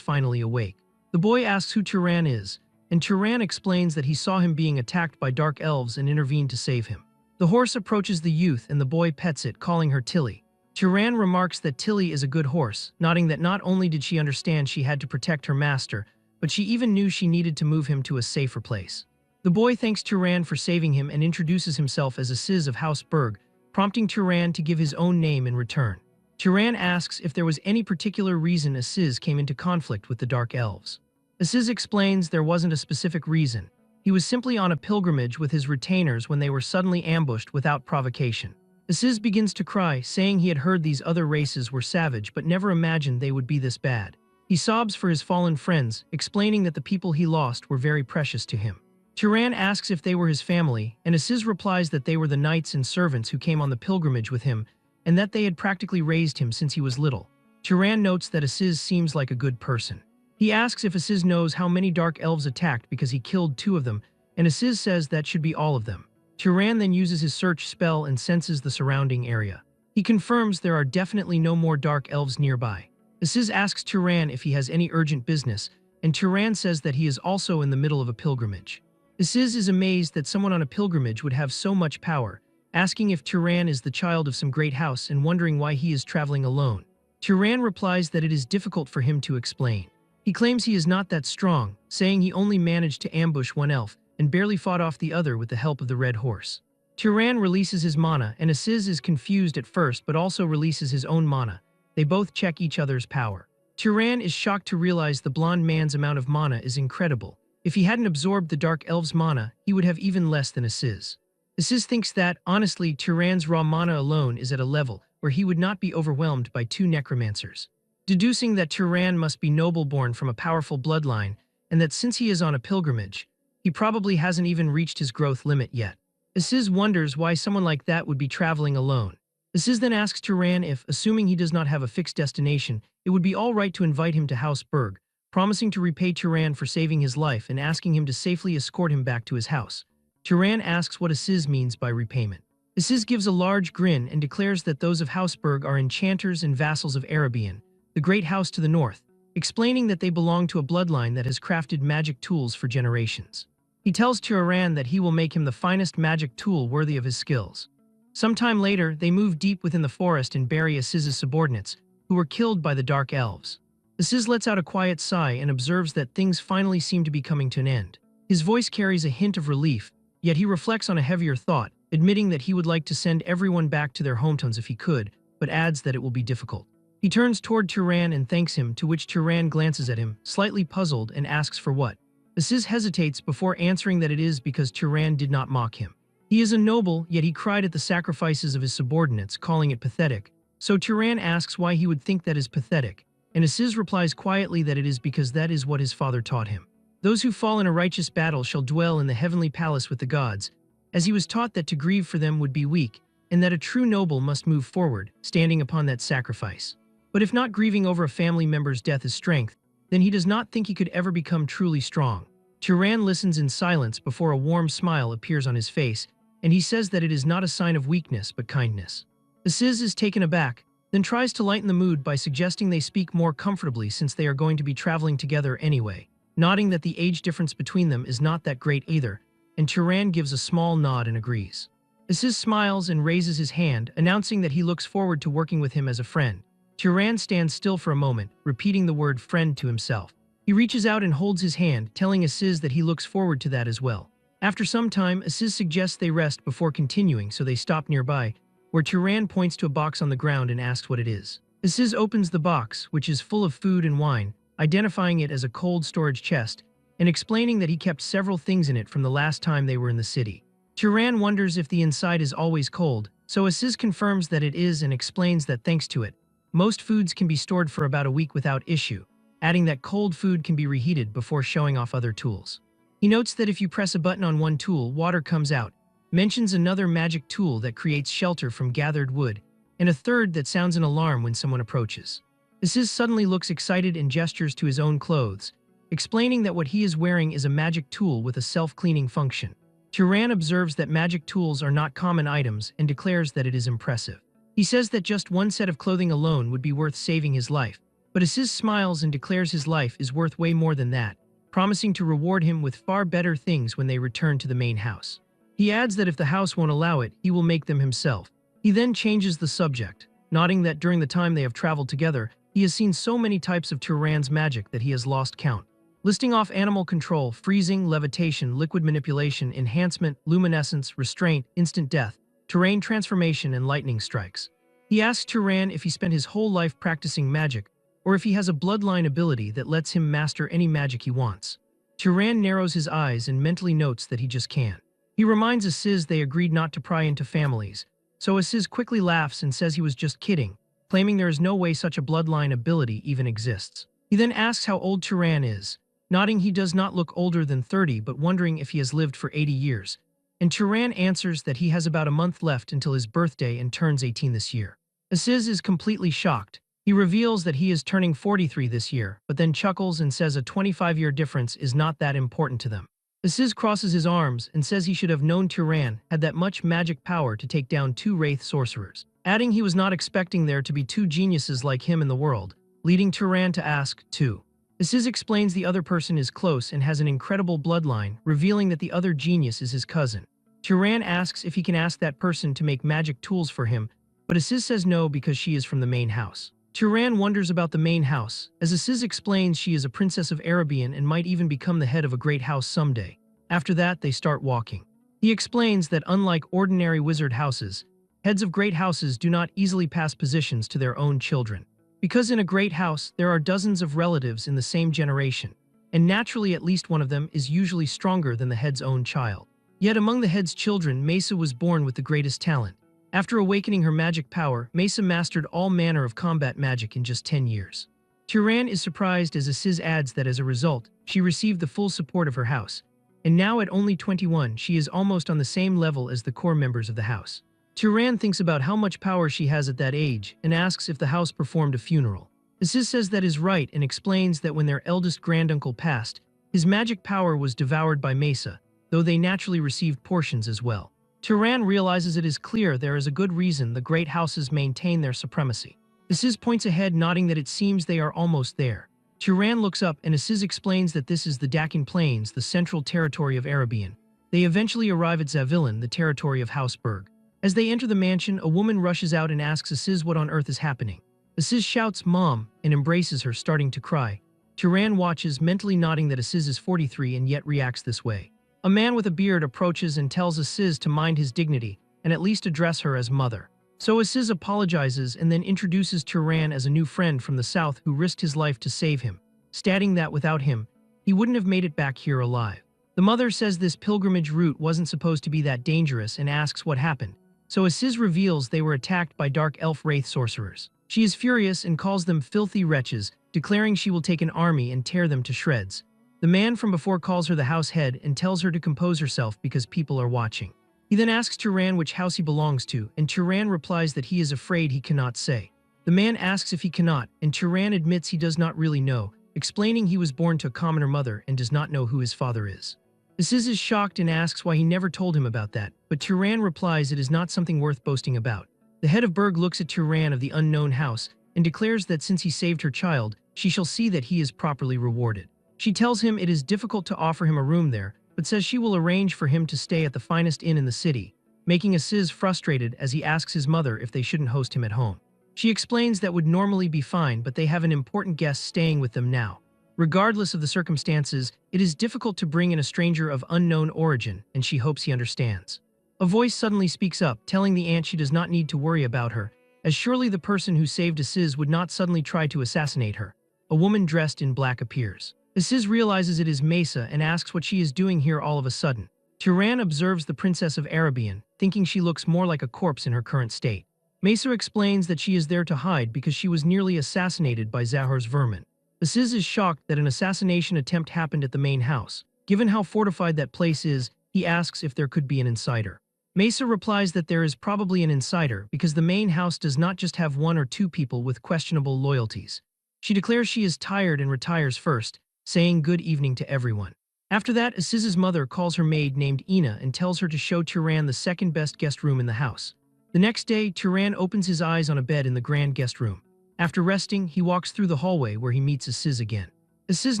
finally awake. The boy asks who Turan is, and Turan explains that he saw him being attacked by dark elves and intervened to save him. The horse approaches the youth and the boy pets it, calling her Tilly. Turan remarks that Tilly is a good horse, nodding that not only did she understand she had to protect her master, but she even knew she needed to move him to a safer place. The boy thanks Turan for saving him and introduces himself as Aziz of House Berg, prompting Turan to give his own name in return. Turan asks if there was any particular reason Aziz came into conflict with the Dark Elves. Aziz explains there wasn't a specific reason. He was simply on a pilgrimage with his retainers when they were suddenly ambushed without provocation. Aziz begins to cry, saying he had heard these other races were savage but never imagined they would be this bad. He sobs for his fallen friends, explaining that the people he lost were very precious to him. Turan asks if they were his family, and Aziz replies that they were the knights and servants who came on the pilgrimage with him, and that they had practically raised him since he was little. Turan notes that Aziz seems like a good person. He asks if Aziz knows how many dark elves attacked because he killed 2 of them, and Aziz says that should be all of them. Turan then uses his search spell and senses the surrounding area. He confirms there are definitely no more dark elves nearby. Aziz asks Turan if he has any urgent business, and Turan says that he is also in the middle of a pilgrimage. Aziz is amazed that someone on a pilgrimage would have so much power, asking if Turan is the child of some great house and wondering why he is traveling alone. Turan replies that it is difficult for him to explain. He claims he is not that strong, saying he only managed to ambush 1 elf and barely fought off the other with the help of the red horse. Turan releases his mana, and Aziz is confused at first but also releases his own mana. They both check each other's power. Turan is shocked to realize the blonde man's amount of mana is incredible. If he hadn't absorbed the Dark Elf's mana, he would have even less than Aziz. Aziz thinks that, honestly, Turan's raw mana alone is at a level where he would not be overwhelmed by 2 necromancers. Deducing that Turan must be noble-born from a powerful bloodline, and that since he is on a pilgrimage, he probably hasn't even reached his growth limit yet. Aziz wonders why someone like that would be traveling alone. Aziz then asks Turan if, assuming he does not have a fixed destination, it would be all right to invite him to House Berg, promising to repay Turan for saving his life and asking him to safely escort him back to his house. Turan asks what Aziz means by repayment. Aziz gives a large grin and declares that those of House Berg are enchanters and vassals of Arabian, the great house to the north, explaining that they belong to a bloodline that has crafted magic tools for generations. He tells Turan that he will make him the finest magic tool worthy of his skills. Sometime later, they move deep within the forest and bury Aziz's subordinates, who were killed by the Dark Elves. Aziz lets out a quiet sigh and observes that things finally seem to be coming to an end. His voice carries a hint of relief, yet he reflects on a heavier thought, admitting that he would like to send everyone back to their hometowns if he could, but adds that it will be difficult. He turns toward Turan and thanks him, to which Turan glances at him, slightly puzzled, and asks for what. Aziz hesitates before answering that it is because Turan did not mock him. He is a noble, yet he cried at the sacrifices of his subordinates, calling it pathetic. So Turan asks why he would think that is pathetic, and Aziz replies quietly that it is because that is what his father taught him. Those who fall in a righteous battle shall dwell in the heavenly palace with the gods, as he was taught that to grieve for them would be weak, and that a true noble must move forward, standing upon that sacrifice. But if not grieving over a family member's death is strength, then he does not think he could ever become truly strong. Turan listens in silence before a warm smile appears on his face, and he says that it is not a sign of weakness but kindness. Aziz is taken aback, then tries to lighten the mood by suggesting they speak more comfortably since they are going to be traveling together anyway, nodding that the age difference between them is not that great either, and Turan gives a small nod and agrees. Aziz smiles and raises his hand, announcing that he looks forward to working with him as a friend. Turan stands still for a moment, repeating the word friend to himself. He reaches out and holds his hand, telling Aziz that he looks forward to that as well. After some time, Aziz suggests they rest before continuing, so they stop nearby, where Turan points to a box on the ground and asks what it is. Aziz opens the box, which is full of food and wine, identifying it as a cold storage chest, and explaining that he kept several things in it from the last time they were in the city. Turan wonders if the inside is always cold, so Aziz confirms that it is and explains that thanks to it, most foods can be stored for about a week without issue, adding that cold food can be reheated before showing off other tools. He notes that if you press a button on one tool, water comes out, mentions another magic tool that creates shelter from gathered wood, and a third that sounds an alarm when someone approaches. Aziz suddenly looks excited and gestures to his own clothes, explaining that what he is wearing is a magic tool with a self-cleaning function. Turan observes that magic tools are not common items and declares that it is impressive. He says that just one set of clothing alone would be worth saving his life, but Aziz smiles and declares his life is worth way more than that, promising to reward him with far better things when they return to the main house. He adds that if the house won't allow it, he will make them himself. He then changes the subject, nodding that during the time they have traveled together, he has seen so many types of Turan's magic that he has lost count. Listing off animal control, freezing, levitation, liquid manipulation, enhancement, luminescence, restraint, instant death, terrain transformation, and lightning strikes. He asks Turan if he spent his whole life practicing magic, or if he has a bloodline ability that lets him master any magic he wants. Turan narrows his eyes and mentally notes that he just can. He reminds Aziz they agreed not to pry into families, so Aziz quickly laughs and says he was just kidding, claiming there is no way such a bloodline ability even exists. He then asks how old Turan is, nodding he does not look older than 30 but wondering if he has lived for 80 years, and Turan answers that he has about a month left until his birthday and turns 18 this year. Aziz is completely shocked. He reveals that he is turning 43 this year, but then chuckles and says a 25-year difference is not that important to them. Aziz crosses his arms and says he should have known Turan had that much magic power to take down 2 wraith sorcerers, adding he was not expecting there to be 2 geniuses like him in the world, leading Turan to ask, too. Aziz explains the other person is close and has an incredible bloodline, revealing that the other genius is his cousin. Turan asks if he can ask that person to make magic tools for him, but Aziz says no because she is from the main house. Turan wonders about the main house, as Aziz explains she is a princess of Arabian and might even become the head of a great house someday. After that, they start walking. He explains that unlike ordinary wizard houses, heads of great houses do not easily pass positions to their own children. Because in a great house, there are dozens of relatives in the same generation, and naturally at least one of them is usually stronger than the head's own child. Yet among the head's children, Mesa was born with the greatest talent. After awakening her magic power, Mesa mastered all manner of combat magic in just 10 years. Turan is surprised as Aziz adds that as a result, she received the full support of her house, and now at only 21 she is almost on the same level as the core members of the house. Turan thinks about how much power she has at that age and asks if the house performed a funeral. Aziz says that is right and explains that when their eldest granduncle passed, his magic power was devoured by Mesa, though they naturally received portions as well. Turan realizes it is clear there is a good reason the great houses maintain their supremacy. Aziz points ahead, nodding that it seems they are almost there. Turan looks up and Aziz explains that this is the Dakin Plains, the central territory of Arabian. They eventually arrive at Zavillan, the territory of House Berg. As they enter the mansion, a woman rushes out and asks Aziz what on earth is happening. Aziz shouts, "Mom," and embraces her, starting to cry. Turan watches, mentally nodding that Aziz is 43 and yet reacts this way. A man with a beard approaches and tells Aziz to mind his dignity and at least address her as mother. So Aziz apologizes and then introduces Turan as a new friend from the south who risked his life to save him, stating that without him, he wouldn't have made it back here alive. The mother says this pilgrimage route wasn't supposed to be that dangerous and asks what happened. So Aziz reveals they were attacked by dark elf wraith sorcerers. She is furious and calls them filthy wretches, declaring she will take an army and tear them to shreds. The man from before calls her the house head and tells her to compose herself because people are watching. He then asks Turan which house he belongs to, and Turan replies that he is afraid he cannot say. The man asks if he cannot, and Turan admits he does not really know, explaining he was born to a commoner mother and does not know who his father is. Aziz is shocked and asks why he never told him about that, but Turan replies it is not something worth boasting about. The head of Berg looks at Turan of the unknown house and declares that since he saved her child, she shall see that he is properly rewarded. She tells him it is difficult to offer him a room there, but says she will arrange for him to stay at the finest inn in the city, making Aziz frustrated as he asks his mother if they shouldn't host him at home. She explains that would normally be fine, but they have an important guest staying with them now. Regardless of the circumstances, it is difficult to bring in a stranger of unknown origin, and she hopes he understands. A voice suddenly speaks up, telling the aunt she does not need to worry about her, as surely the person who saved Aziz would not suddenly try to assassinate her. A woman dressed in black appears. Aziz realizes it is Mesa and asks what she is doing here all of a sudden. Turan observes the Princess of Arabian, thinking she looks more like a corpse in her current state. Mesa explains that she is there to hide because she was nearly assassinated by Zahor's vermin. Aziz is shocked that an assassination attempt happened at the main house. Given how fortified that place is, he asks if there could be an insider. Mesa replies that there is probably an insider because the main house does not just have one or two people with questionable loyalties. She declares she is tired and retires first, saying good evening to everyone. After that, Aziz's mother calls her maid named Ina and tells her to show Turan the second best guest room in the house. The next day, Turan opens his eyes on a bed in the grand guest room. After resting, he walks through the hallway where he meets Aziz again. Aziz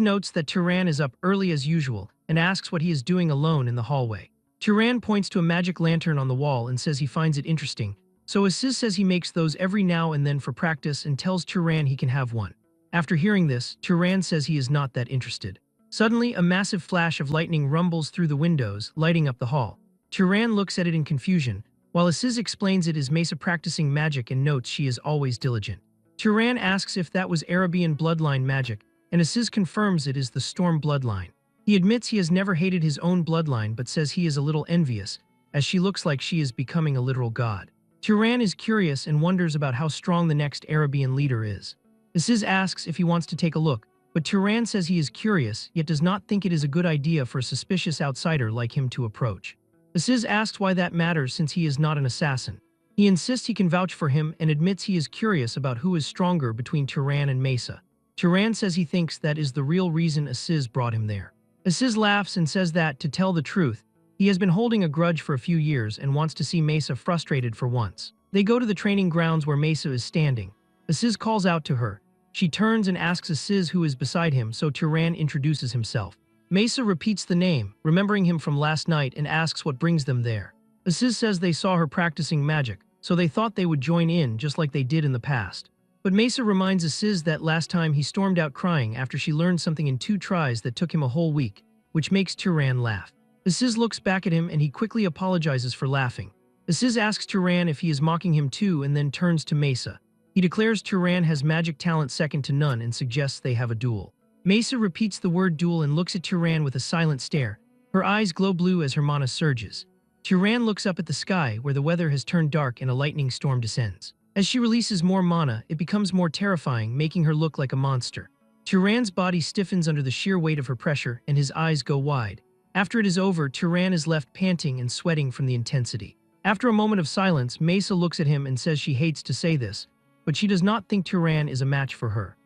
notes that Turan is up early as usual and asks what he is doing alone in the hallway. Turan points to a magic lantern on the wall and says he finds it interesting, so Aziz says he makes those every now and then for practice and tells Turan he can have one. After hearing this, Turan says he is not that interested. Suddenly, a massive flash of lightning rumbles through the windows, lighting up the hall. Turan looks at it in confusion, while Aziz explains it is Mesa practicing magic and notes she is always diligent. Turan asks if that was Arabian bloodline magic, and Aziz confirms it is the Storm bloodline. He admits he has never hated his own bloodline but says he is a little envious, as she looks like she is becoming a literal god. Turan is curious and wonders about how strong the next Arabian leader is. Aziz asks if he wants to take a look, but Turan says he is curious yet does not think it is a good idea for a suspicious outsider like him to approach. Aziz asks why that matters since he is not an assassin. He insists he can vouch for him and admits he is curious about who is stronger between Turan and Mesa. Turan says he thinks that is the real reason Aziz brought him there. Aziz laughs and says that, to tell the truth, he has been holding a grudge for a few years and wants to see Mesa frustrated for once. They go to the training grounds where Mesa is standing. Aziz calls out to her. She turns and asks Aziz who is beside him, so Turan introduces himself. Mesa repeats the name, remembering him from last night, and asks what brings them there. Aziz says they saw her practicing magic, so they thought they would join in just like they did in the past. But Mesa reminds Aziz that last time he stormed out crying after she learned something in 2 tries that took him a whole week, which makes Turan laugh. Aziz looks back at him and he quickly apologizes for laughing. Aziz asks Turan if he is mocking him too and then turns to Mesa. He declares Turan has magic talent second to none and suggests they have a duel. Mesa repeats the word duel and looks at Turan with a silent stare. Her eyes glow blue as her mana surges. Turan looks up at the sky where the weather has turned dark and a lightning storm descends. As she releases more mana, it becomes more terrifying, making her look like a monster. Turan's body stiffens under the sheer weight of her pressure and his eyes go wide. After it is over, Turan is left panting and sweating from the intensity. After a moment of silence, Mesa looks at him and says she hates to say this, but she does not think Turan is a match for her.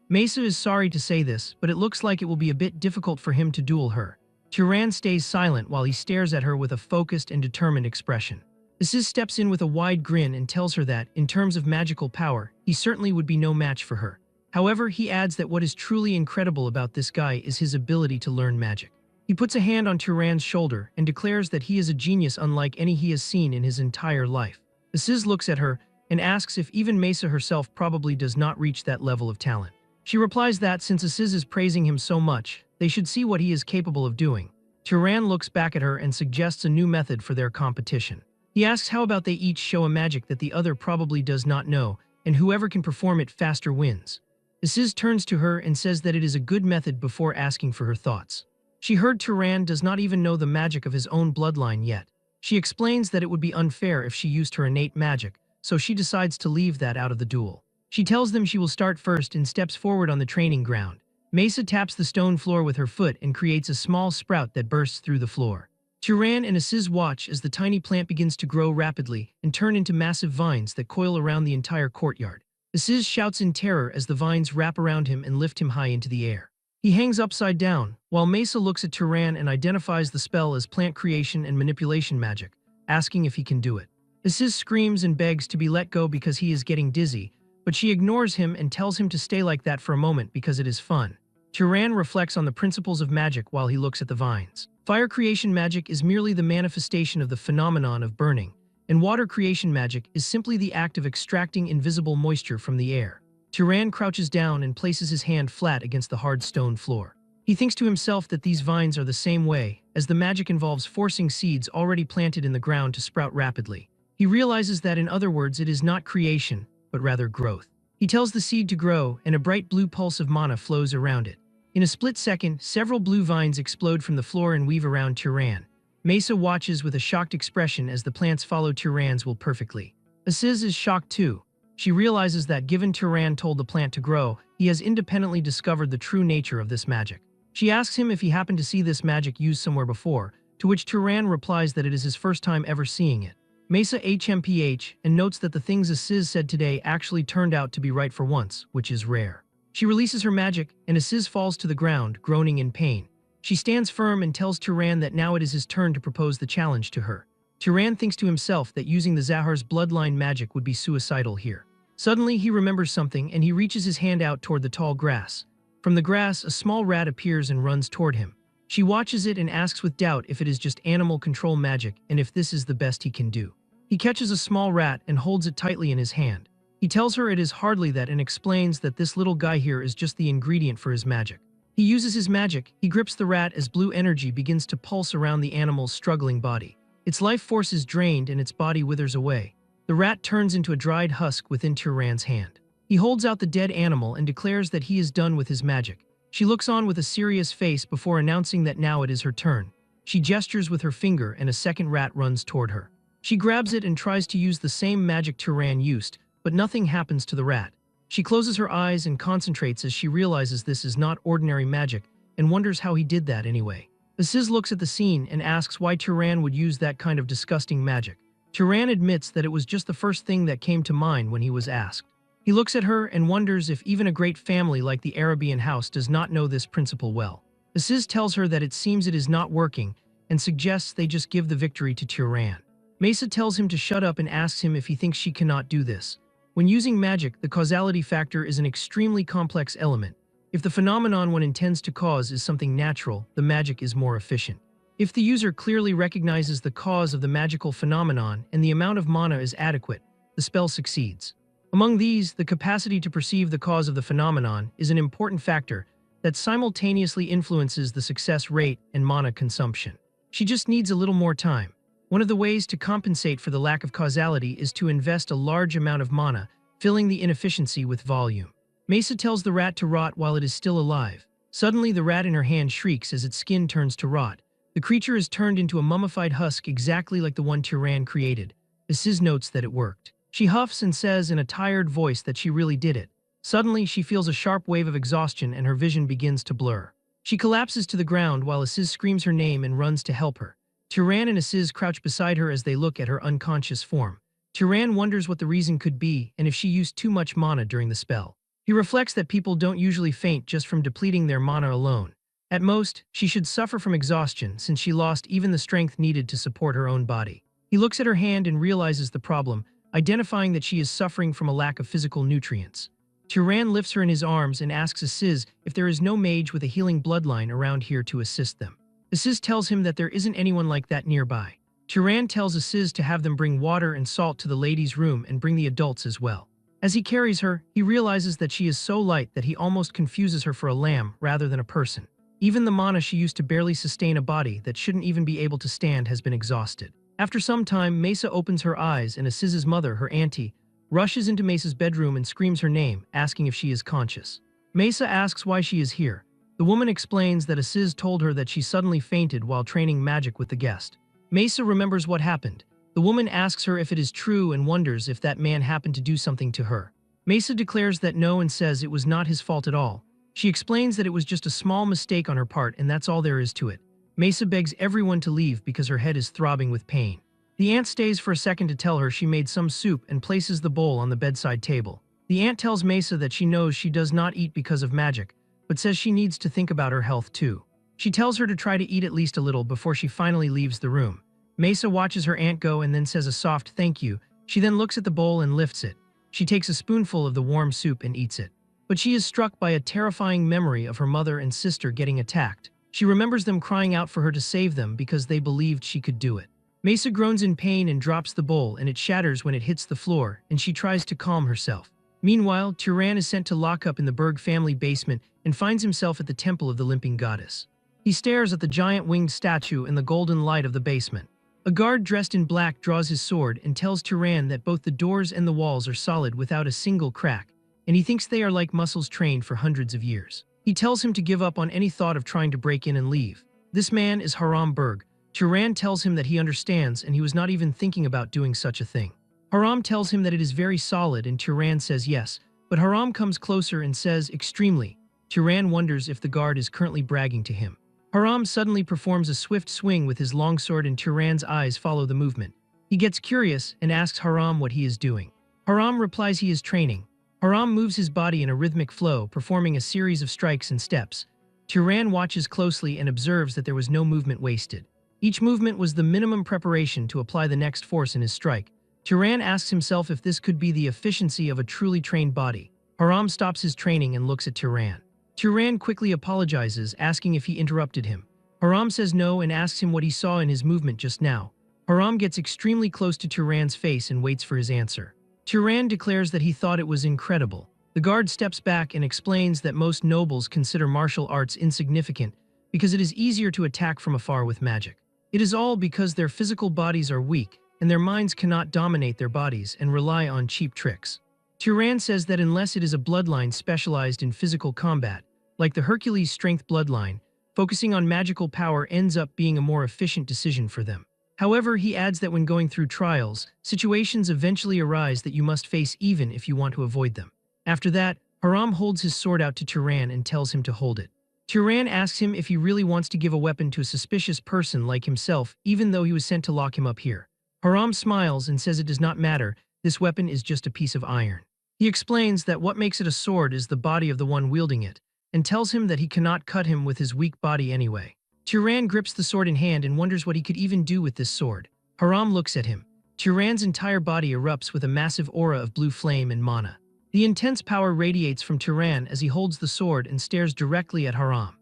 Mesa is sorry to say this, but it looks like it will be a bit difficult for him to duel her. Turan stays silent while he stares at her with a focused and determined expression. Aziz steps in with a wide grin and tells her that, in terms of magical power, he certainly would be no match for her. However, he adds that what is truly incredible about this guy is his ability to learn magic. He puts a hand on Turan's shoulder and declares that he is a genius unlike any he has seen in his entire life. Aziz looks at her and asks if even Mesa herself probably does not reach that level of talent. She replies that since Aziz is praising him so much, they should see what he is capable of doing. Turan looks back at her and suggests a new method for their competition. He asks how about they each show a magic that the other probably does not know, and whoever can perform it faster wins. Aziz turns to her and says that it is a good method before asking for her thoughts. She heard Turan does not even know the magic of his own bloodline yet. She explains that it would be unfair if she used her innate magic, so she decides to leave that out of the duel. She tells them she will start first and steps forward on the training ground. Mesa taps the stone floor with her foot and creates a small sprout that bursts through the floor. Turan and Aziz watch as the tiny plant begins to grow rapidly and turn into massive vines that coil around the entire courtyard. Aziz shouts in terror as the vines wrap around him and lift him high into the air. He hangs upside down, while Mesa looks at Turan and identifies the spell as plant creation and manipulation magic, asking if he can do it. Aziz screams and begs to be let go because he is getting dizzy, but she ignores him and tells him to stay like that for a moment because it is fun. Turan reflects on the principles of magic while he looks at the vines. Fire creation magic is merely the manifestation of the phenomenon of burning, and water creation magic is simply the act of extracting invisible moisture from the air. Turan crouches down and places his hand flat against the hard stone floor. He thinks to himself that these vines are the same way, as the magic involves forcing seeds already planted in the ground to sprout rapidly. He realizes that, in other words, it is not creation, but rather growth. He tells the seed to grow, and a bright blue pulse of mana flows around it. In a split second, several blue vines explode from the floor and weave around Turan. Mesa watches with a shocked expression as the plants follow Turan's will perfectly. Aziz is shocked too. She realizes that given Turan told the plant to grow, he has independently discovered the true nature of this magic. She asks him if he happened to see this magic used somewhere before, to which Turan replies that it is his first time ever seeing it. Mesa HMPH and notes that the things Aziz said today actually turned out to be right for once, which is rare. She releases her magic, and Aziz falls to the ground, groaning in pain. She stands firm and tells Turan that now it is his turn to propose the challenge to her. Turan thinks to himself that using the Zahar's bloodline magic would be suicidal here. Suddenly, he remembers something and he reaches his hand out toward the tall grass. From the grass, a small rat appears and runs toward him. She watches it and asks with doubt if it is just animal control magic and if this is the best he can do. He catches a small rat and holds it tightly in his hand. He tells her it is hardly that and explains that this little guy here is just the ingredient for his magic. He uses his magic, he grips the rat as blue energy begins to pulse around the animal's struggling body. Its life force is drained and its body withers away. The rat turns into a dried husk within Turan's hand. He holds out the dead animal and declares that he is done with his magic. She looks on with a serious face before announcing that now it is her turn. She gestures with her finger and a second rat runs toward her. She grabs it and tries to use the same magic Turan used, but nothing happens to the rat. She closes her eyes and concentrates as she realizes this is not ordinary magic and wonders how he did that anyway. Aziz looks at the scene and asks why Turan would use that kind of disgusting magic. Turan admits that it was just the first thing that came to mind when he was asked. He looks at her and wonders if even a great family like the Arabian house does not know this principle well. Aziz tells her that it seems it is not working and suggests they just give the victory to Turan. Mesa tells him to shut up and asks him if he thinks she cannot do this. When using magic, the causality factor is an extremely complex element. If the phenomenon one intends to cause is something natural, the magic is more efficient. If the user clearly recognizes the cause of the magical phenomenon and the amount of mana is adequate, the spell succeeds. Among these, the capacity to perceive the cause of the phenomenon is an important factor that simultaneously influences the success rate and mana consumption. She just needs a little more time. One of the ways to compensate for the lack of causality is to invest a large amount of mana, filling the inefficiency with volume. Mesa tells the rat to rot while it is still alive. Suddenly, the rat in her hand shrieks as its skin turns to rot. The creature is turned into a mummified husk exactly like the one Turan created. Aziz notes that it worked. She huffs and says in a tired voice that she really did it. Suddenly, she feels a sharp wave of exhaustion and her vision begins to blur. She collapses to the ground while Aziz screams her name and runs to help her. Turan and Aziz crouch beside her as they look at her unconscious form. Turan wonders what the reason could be and if she used too much mana during the spell. He reflects that people don't usually faint just from depleting their mana alone. At most, she should suffer from exhaustion since she lost even the strength needed to support her own body. He looks at her hand and realizes the problem, identifying that she is suffering from a lack of physical nutrients. Turan lifts her in his arms and asks Aziz if there is no mage with a healing bloodline around here to assist them. Aziz tells him that there isn't anyone like that nearby. Turan tells Aziz to have them bring water and salt to the ladies' room and bring the adults as well. As he carries her, he realizes that she is so light that he almost confuses her for a lamb rather than a person. Even the mana she used to barely sustain a body that shouldn't even be able to stand has been exhausted. After some time, Mesa opens her eyes and Aziz's mother, her auntie, rushes into Mesa's bedroom and screams her name, asking if she is conscious. Mesa asks why she is here. The woman explains that Aziz told her that she suddenly fainted while training magic with the guest. Mesa remembers what happened. The woman asks her if it is true and wonders if that man happened to do something to her. Mesa declares that no and says it was not his fault at all. She explains that it was just a small mistake on her part and that's all there is to it. Mesa begs everyone to leave because her head is throbbing with pain. The aunt stays for a second to tell her she made some soup and places the bowl on the bedside table. The aunt tells Mesa that she knows she does not eat because of magic, but says she needs to think about her health too. She tells her to try to eat at least a little before she finally leaves the room. Mesa watches her aunt go and then says a soft thank you. She then looks at the bowl and lifts it. She takes a spoonful of the warm soup and eats it. But she is struck by a terrifying memory of her mother and sister getting attacked. She remembers them crying out for her to save them because they believed she could do it. Mesa groans in pain and drops the bowl and it shatters when it hits the floor and she tries to calm herself. Meanwhile, Turan is sent to lock up in the Berg family basement and finds himself at the temple of the limping goddess. He stares at the giant winged statue in the golden light of the basement. A guard dressed in black draws his sword and tells Turan that both the doors and the walls are solid without a single crack, and he thinks they are like muscles trained for hundreds of years. He tells him to give up on any thought of trying to break in and leave. This man is Haram Berg. Turan tells him that he understands and he was not even thinking about doing such a thing. Haram tells him that it is very solid and Turan says yes, but Haram comes closer and says extremely. Turan wonders if the guard is currently bragging to him. Haram suddenly performs a swift swing with his longsword and Turan's eyes follow the movement. He gets curious and asks Haram what he is doing. Haram replies he is training. Haram moves his body in a rhythmic flow, performing a series of strikes and steps. Turan watches closely and observes that there was no movement wasted. Each movement was the minimum preparation to apply the next force in his strike. Turan asks himself if this could be the efficiency of a truly trained body. Haram stops his training and looks at Turan. Turan quickly apologizes, asking if he interrupted him. Haram says no and asks him what he saw in his movement just now. Haram gets extremely close to Turan's face and waits for his answer. Turan declares that he thought it was incredible. The guard steps back and explains that most nobles consider martial arts insignificant because it is easier to attack from afar with magic. It is all because their physical bodies are weak and their minds cannot dominate their bodies and rely on cheap tricks. Turan says that unless it is a bloodline specialized in physical combat, like the Hercules strength bloodline, focusing on magical power ends up being a more efficient decision for them. However, he adds that when going through trials, situations eventually arise that you must face even if you want to avoid them. After that, Haram holds his sword out to Turan and tells him to hold it. Turan asks him if he really wants to give a weapon to a suspicious person like himself, even though he was sent to lock him up here. Haram smiles and says it does not matter, this weapon is just a piece of iron. He explains that what makes it a sword is the body of the one wielding it, and tells him that he cannot cut him with his weak body anyway. Turan grips the sword in hand and wonders what he could even do with this sword. Haram looks at him. Turan's entire body erupts with a massive aura of blue flame and mana. The intense power radiates from Turan as he holds the sword and stares directly at Haram.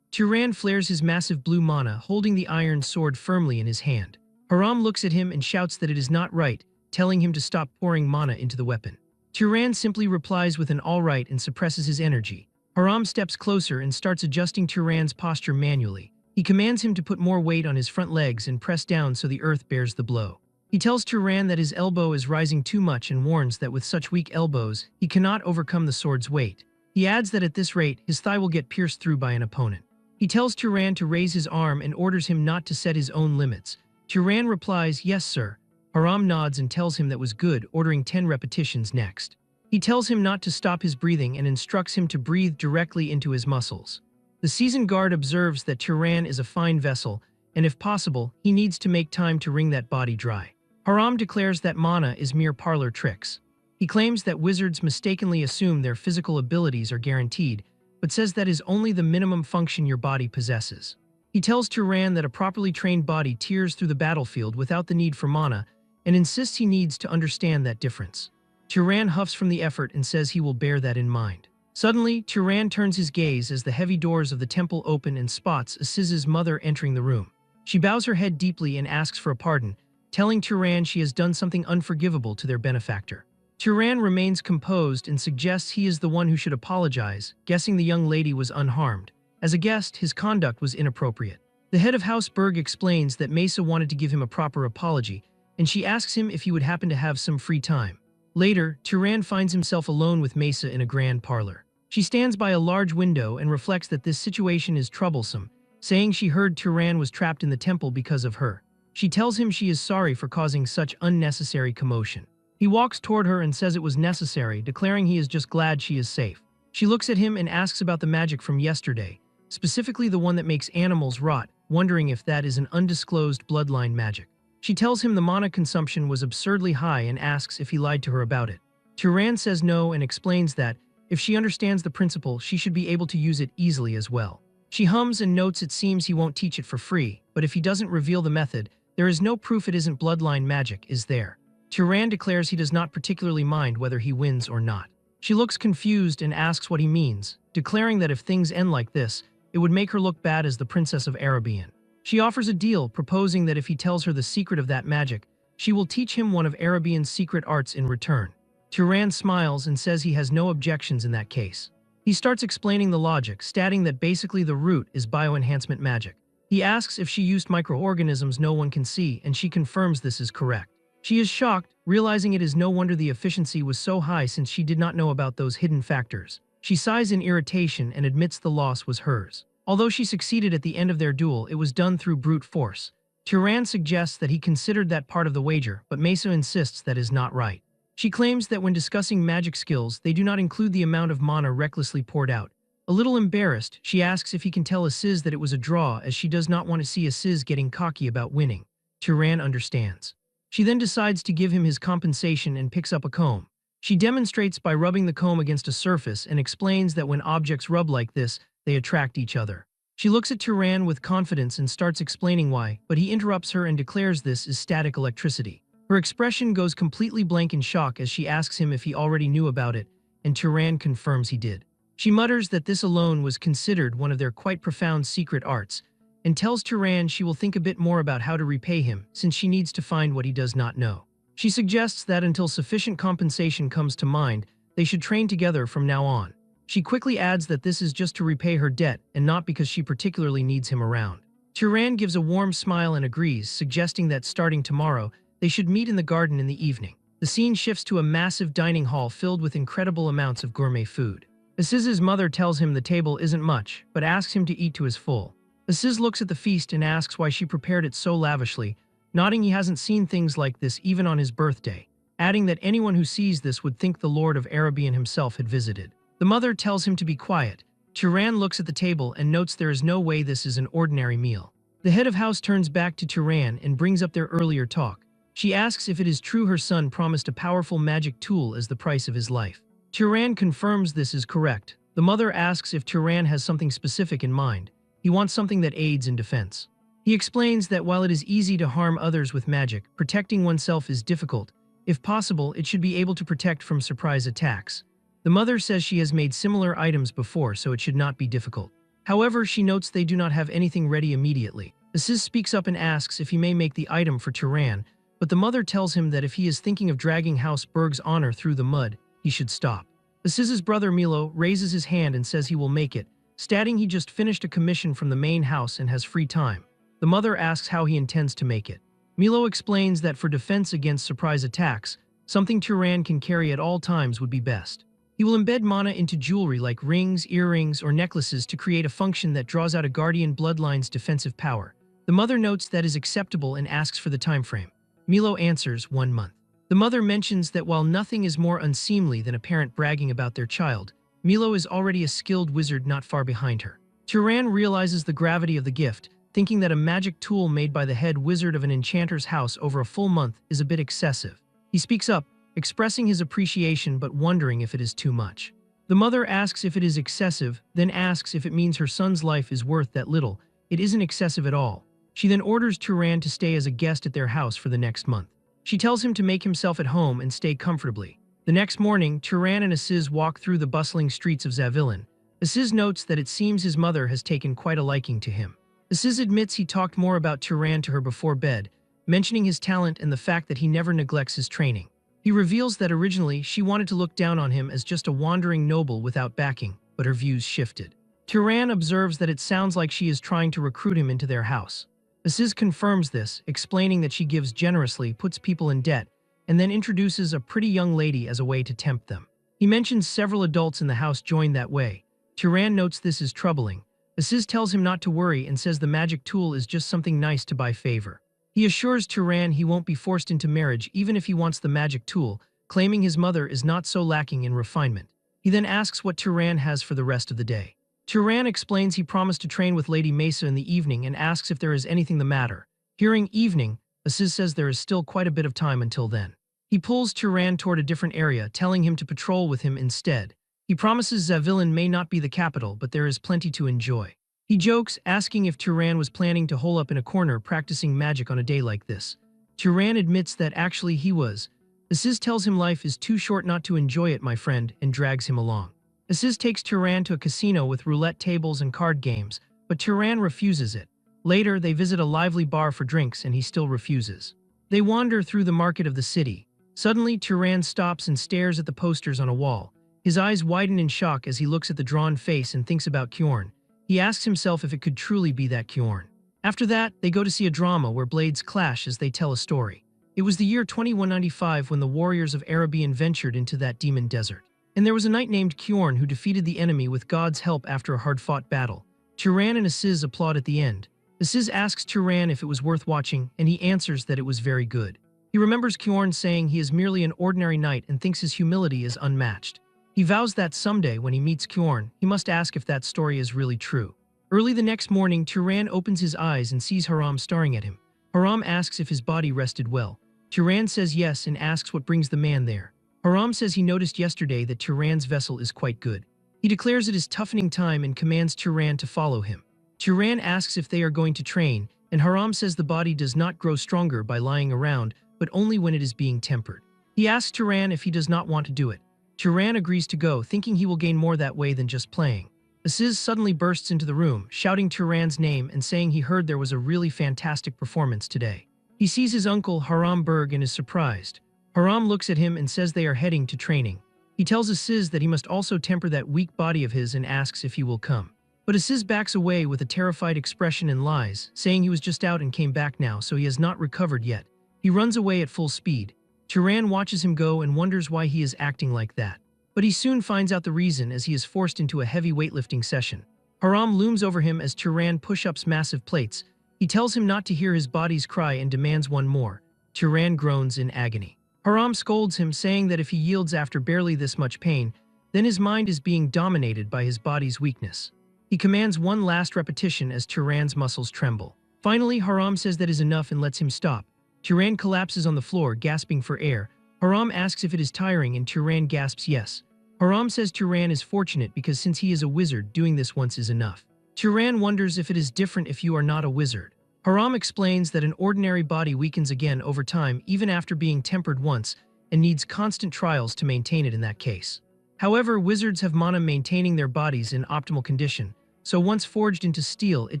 Turan flares his massive blue mana, holding the iron sword firmly in his hand. Haram looks at him and shouts that it is not right, telling him to stop pouring mana into the weapon. Turan simply replies with an all right and suppresses his energy. Haram steps closer and starts adjusting Turan's posture manually. He commands him to put more weight on his front legs and press down so the earth bears the blow. He tells Turan that his elbow is rising too much and warns that with such weak elbows, he cannot overcome the sword's weight. He adds that at this rate, his thigh will get pierced through by an opponent. He tells Turan to raise his arm and orders him not to set his own limits. Turan replies, "Yes, sir." Haram nods and tells him that was good, ordering 10 repetitions next. He tells him not to stop his breathing and instructs him to breathe directly into his muscles. The seasoned guard observes that Turan is a fine vessel, and if possible, he needs to make time to wring that body dry. Haram declares that mana is mere parlor tricks. He claims that wizards mistakenly assume their physical abilities are guaranteed, but says that is only the minimum function your body possesses. He tells Turan that a properly trained body tears through the battlefield without the need for mana, and insists he needs to understand that difference. Turan huffs from the effort and says he will bear that in mind. Suddenly, Turan turns his gaze as the heavy doors of the temple open and spots Asiz's mother entering the room. She bows her head deeply and asks for a pardon, telling Turan she has done something unforgivable to their benefactor. Turan remains composed and suggests he is the one who should apologize, guessing the young lady was unharmed. As a guest, his conduct was inappropriate. The head of House Berg explains that Mesa wanted to give him a proper apology, and she asks him if he would happen to have some free time. Later, Turan finds himself alone with Mesa in a grand parlor. She stands by a large window and reflects that this situation is troublesome, saying she heard Turan was trapped in the temple because of her. She tells him she is sorry for causing such unnecessary commotion. He walks toward her and says it was necessary, declaring he is just glad she is safe. She looks at him and asks about the magic from yesterday, specifically the one that makes animals rot, wondering if that is an undisclosed bloodline magic. She tells him the mana consumption was absurdly high and asks if he lied to her about it. Turan says no and explains that, if she understands the principle, she should be able to use it easily as well. She hums and notes it seems he won't teach it for free, but if he doesn't reveal the method, there is no proof it isn't bloodline magic, is there? Turan declares he does not particularly mind whether he wins or not. She looks confused and asks what he means, declaring that if things end like this, it would make her look bad as the Princess of Arabian. She offers a deal, proposing that if he tells her the secret of that magic, she will teach him one of Arabian's secret arts in return. Turan smiles and says he has no objections in that case. He starts explaining the logic, stating that basically the root is bioenhancement magic. He asks if she used microorganisms no one can see, and she confirms this is correct. She is shocked, realizing it is no wonder the efficiency was so high since she did not know about those hidden factors. She sighs in irritation and admits the loss was hers. Although she succeeded at the end of their duel, it was done through brute force. Turan suggests that he considered that part of the wager, but Mesa insists that is not right. She claims that when discussing magic skills, they do not include the amount of mana recklessly poured out. A little embarrassed, she asks if he can tell Aziz that it was a draw, as she does not want to see Aziz getting cocky about winning. Turan understands. She then decides to give him his compensation and picks up a comb. She demonstrates by rubbing the comb against a surface and explains that when objects rub like this, they attract each other. She looks at Turan with confidence and starts explaining why, but he interrupts her and declares this is static electricity. Her expression goes completely blank in shock as she asks him if he already knew about it, and Turan confirms he did. She mutters that this alone was considered one of their quite profound secret arts, and tells Turan she will think a bit more about how to repay him, since she needs to find what he does not know. She suggests that until sufficient compensation comes to mind, they should train together from now on. She quickly adds that this is just to repay her debt and not because she particularly needs him around. Turan gives a warm smile and agrees, suggesting that starting tomorrow, they should meet in the garden in the evening. The scene shifts to a massive dining hall filled with incredible amounts of gourmet food. Aziz's mother tells him the table isn't much, but asks him to eat to his full. Aziz looks at the feast and asks why she prepared it so lavishly, nodding he hasn't seen things like this even on his birthday, adding that anyone who sees this would think the Lord of Arabian himself had visited. The mother tells him to be quiet. Turan looks at the table and notes there is no way this is an ordinary meal. The head of house turns back to Turan and brings up their earlier talk. She asks if it is true her son promised a powerful magic tool as the price of his life. Turan confirms this is correct. The mother asks if Turan has something specific in mind. He wants something that aids in defense. He explains that while it is easy to harm others with magic, protecting oneself is difficult. If possible, it should be able to protect from surprise attacks. The mother says she has made similar items before, so it should not be difficult. However, she notes they do not have anything ready immediately. Aziz speaks up and asks if he may make the item for Turan, but the mother tells him that if he is thinking of dragging House Berg's honor through the mud, he should stop. Aziz's brother Milo raises his hand and says he will make it, stating he just finished a commission from the main house and has free time. The mother asks how he intends to make it. Milo explains that for defense against surprise attacks, something Turan can carry at all times would be best. He will embed mana into jewelry like rings, earrings, or necklaces to create a function that draws out a guardian bloodline's defensive power. The mother notes that is acceptable and asks for the time frame. Milo answers 1 month. The mother mentions that while nothing is more unseemly than a parent bragging about their child, Milo is already a skilled wizard not far behind her. Turan realizes the gravity of the gift, thinking that a magic tool made by the head wizard of an enchanter's house over a full month is a bit excessive. He speaks up, expressing his appreciation but wondering if it is too much. The mother asks if it is excessive, then asks if it means her son's life is worth that little. It isn't excessive at all. She then orders Turan to stay as a guest at their house for the next month. She tells him to make himself at home and stay comfortably. The next morning, Turan and Aziz walk through the bustling streets of Zavillan. Aziz notes that it seems his mother has taken quite a liking to him. Aziz admits he talked more about Turan to her before bed, mentioning his talent and the fact that he never neglects his training. He reveals that originally she wanted to look down on him as just a wandering noble without backing, but her views shifted. Turan observes that it sounds like she is trying to recruit him into their house. Aziz confirms this, explaining that she gives generously, puts people in debt, and then introduces a pretty young lady as a way to tempt them. He mentions several adults in the house joined that way. Turan notes this is troubling. Aziz tells him not to worry and says the magic tool is just something nice to buy favor. He assures Turan he won't be forced into marriage even if he wants the magic tool, claiming his mother is not so lacking in refinement. He then asks what Turan has for the rest of the day. Turan explains he promised to train with Lady Mesa in the evening and asks if there is anything the matter. Hearing evening, Aziz says there is still quite a bit of time until then. He pulls Turan toward a different area, telling him to patrol with him instead. He promises Zavillan may not be the capital, but there is plenty to enjoy. He jokes, asking if Turan was planning to hole up in a corner practicing magic on a day like this. Turan admits that actually he was. Aziz tells him life is too short not to enjoy it, my friend, and drags him along. Aziz takes Turan to a casino with roulette tables and card games, but Turan refuses it. Later, they visit a lively bar for drinks and he still refuses. They wander through the market of the city. Suddenly, Turan stops and stares at the posters on a wall. His eyes widen in shock as he looks at the drawn face and thinks about Kjorn. He asks himself if it could truly be that Kjorn. After that, they go to see a drama where blades clash as they tell a story. It was the year 2195 when the warriors of Arabian ventured into that demon desert. And there was a knight named Kjorn who defeated the enemy with God's help after a hard-fought battle. Turan and Aziz applaud at the end. Aziz asks Turan if it was worth watching, and he answers that it was very good. He remembers Kjorn saying he is merely an ordinary knight and thinks his humility is unmatched. He vows that someday when he meets Kjorn, he must ask if that story is really true. Early the next morning, Turan opens his eyes and sees Haram staring at him. Haram asks if his body rested well. Turan says yes and asks what brings the man there. Haram says he noticed yesterday that Turan's vessel is quite good. He declares it is toughening time and commands Turan to follow him. Turan asks if they are going to train, and Haram says the body does not grow stronger by lying around, but only when it is being tempered. He asks Turan if he does not want to do it. Turan agrees to go, thinking he will gain more that way than just playing. Aziz suddenly bursts into the room, shouting Turan's name and saying he heard there was a really fantastic performance today. He sees his uncle Haram Berg and is surprised. Haram looks at him and says they are heading to training. He tells Aziz that he must also temper that weak body of his and asks if he will come. But Aziz backs away with a terrified expression and lies, saying he was just out and came back now, so he has not recovered yet. He runs away at full speed. Turan watches him go and wonders why he is acting like that. But he soon finds out the reason as he is forced into a heavy weightlifting session. Haram looms over him as Turan push-ups massive plates. He tells him not to hear his body's cry and demands one more. Turan groans in agony. Haram scolds him, saying that if he yields after barely this much pain, then his mind is being dominated by his body's weakness. He commands one last repetition as Turan's muscles tremble. Finally, Haram says that is enough and lets him stop. Turan collapses on the floor, gasping for air. Haram asks if it is tiring and Turan gasps yes. Haram says Turan is fortunate because since he is a wizard, doing this once is enough. Turan wonders if it is different if you are not a wizard. Haram explains that an ordinary body weakens again over time even after being tempered once and needs constant trials to maintain it in that case. However, wizards have mana maintaining their bodies in optimal condition, so once forged into steel, it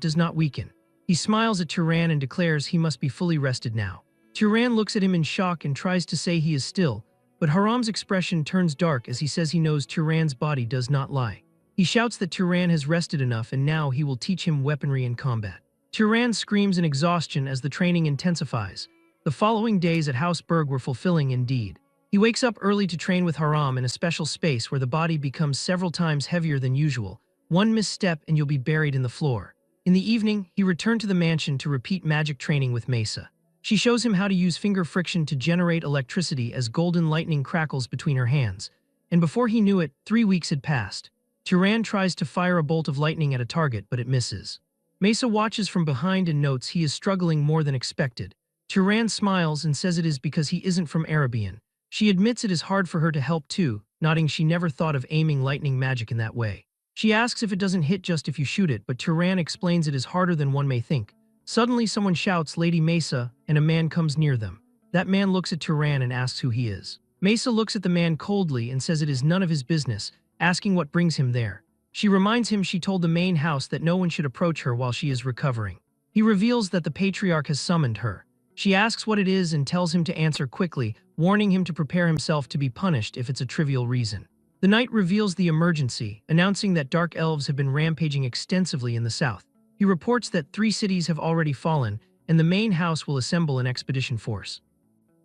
does not weaken. He smiles at Turan and declares he must be fully rested now. Turan looks at him in shock and tries to say he is still, but Haram's expression turns dark as he says he knows Turan's body does not lie. He shouts that Turan has rested enough and now he will teach him weaponry and combat. Turan screams in exhaustion as the training intensifies. The following days at House Berg were fulfilling indeed. He wakes up early to train with Haram in a special space where the body becomes several times heavier than usual. One misstep and you'll be buried in the floor. In the evening, he returned to the mansion to repeat magic training with Mesa. She shows him how to use finger friction to generate electricity as golden lightning crackles between her hands. And before he knew it, 3 weeks had passed. Turan tries to fire a bolt of lightning at a target, but it misses. Mesa watches from behind and notes he is struggling more than expected. Turan smiles and says it is because he isn't from Arabian. She admits it is hard for her to help too, nodding she never thought of aiming lightning magic in that way. She asks if it doesn't hit just if you shoot it, but Turan explains it is harder than one may think. Suddenly someone shouts Lady Mesa, and a man comes near them. That man looks at Turan and asks who he is. Mesa looks at the man coldly and says it is none of his business, asking what brings him there. She reminds him she told the main house that no one should approach her while she is recovering. He reveals that the patriarch has summoned her. She asks what it is and tells him to answer quickly, warning him to prepare himself to be punished if it's a trivial reason. The knight reveals the emergency, announcing that dark elves have been rampaging extensively in the south. He reports that 3 cities have already fallen, and the main house will assemble an expedition force.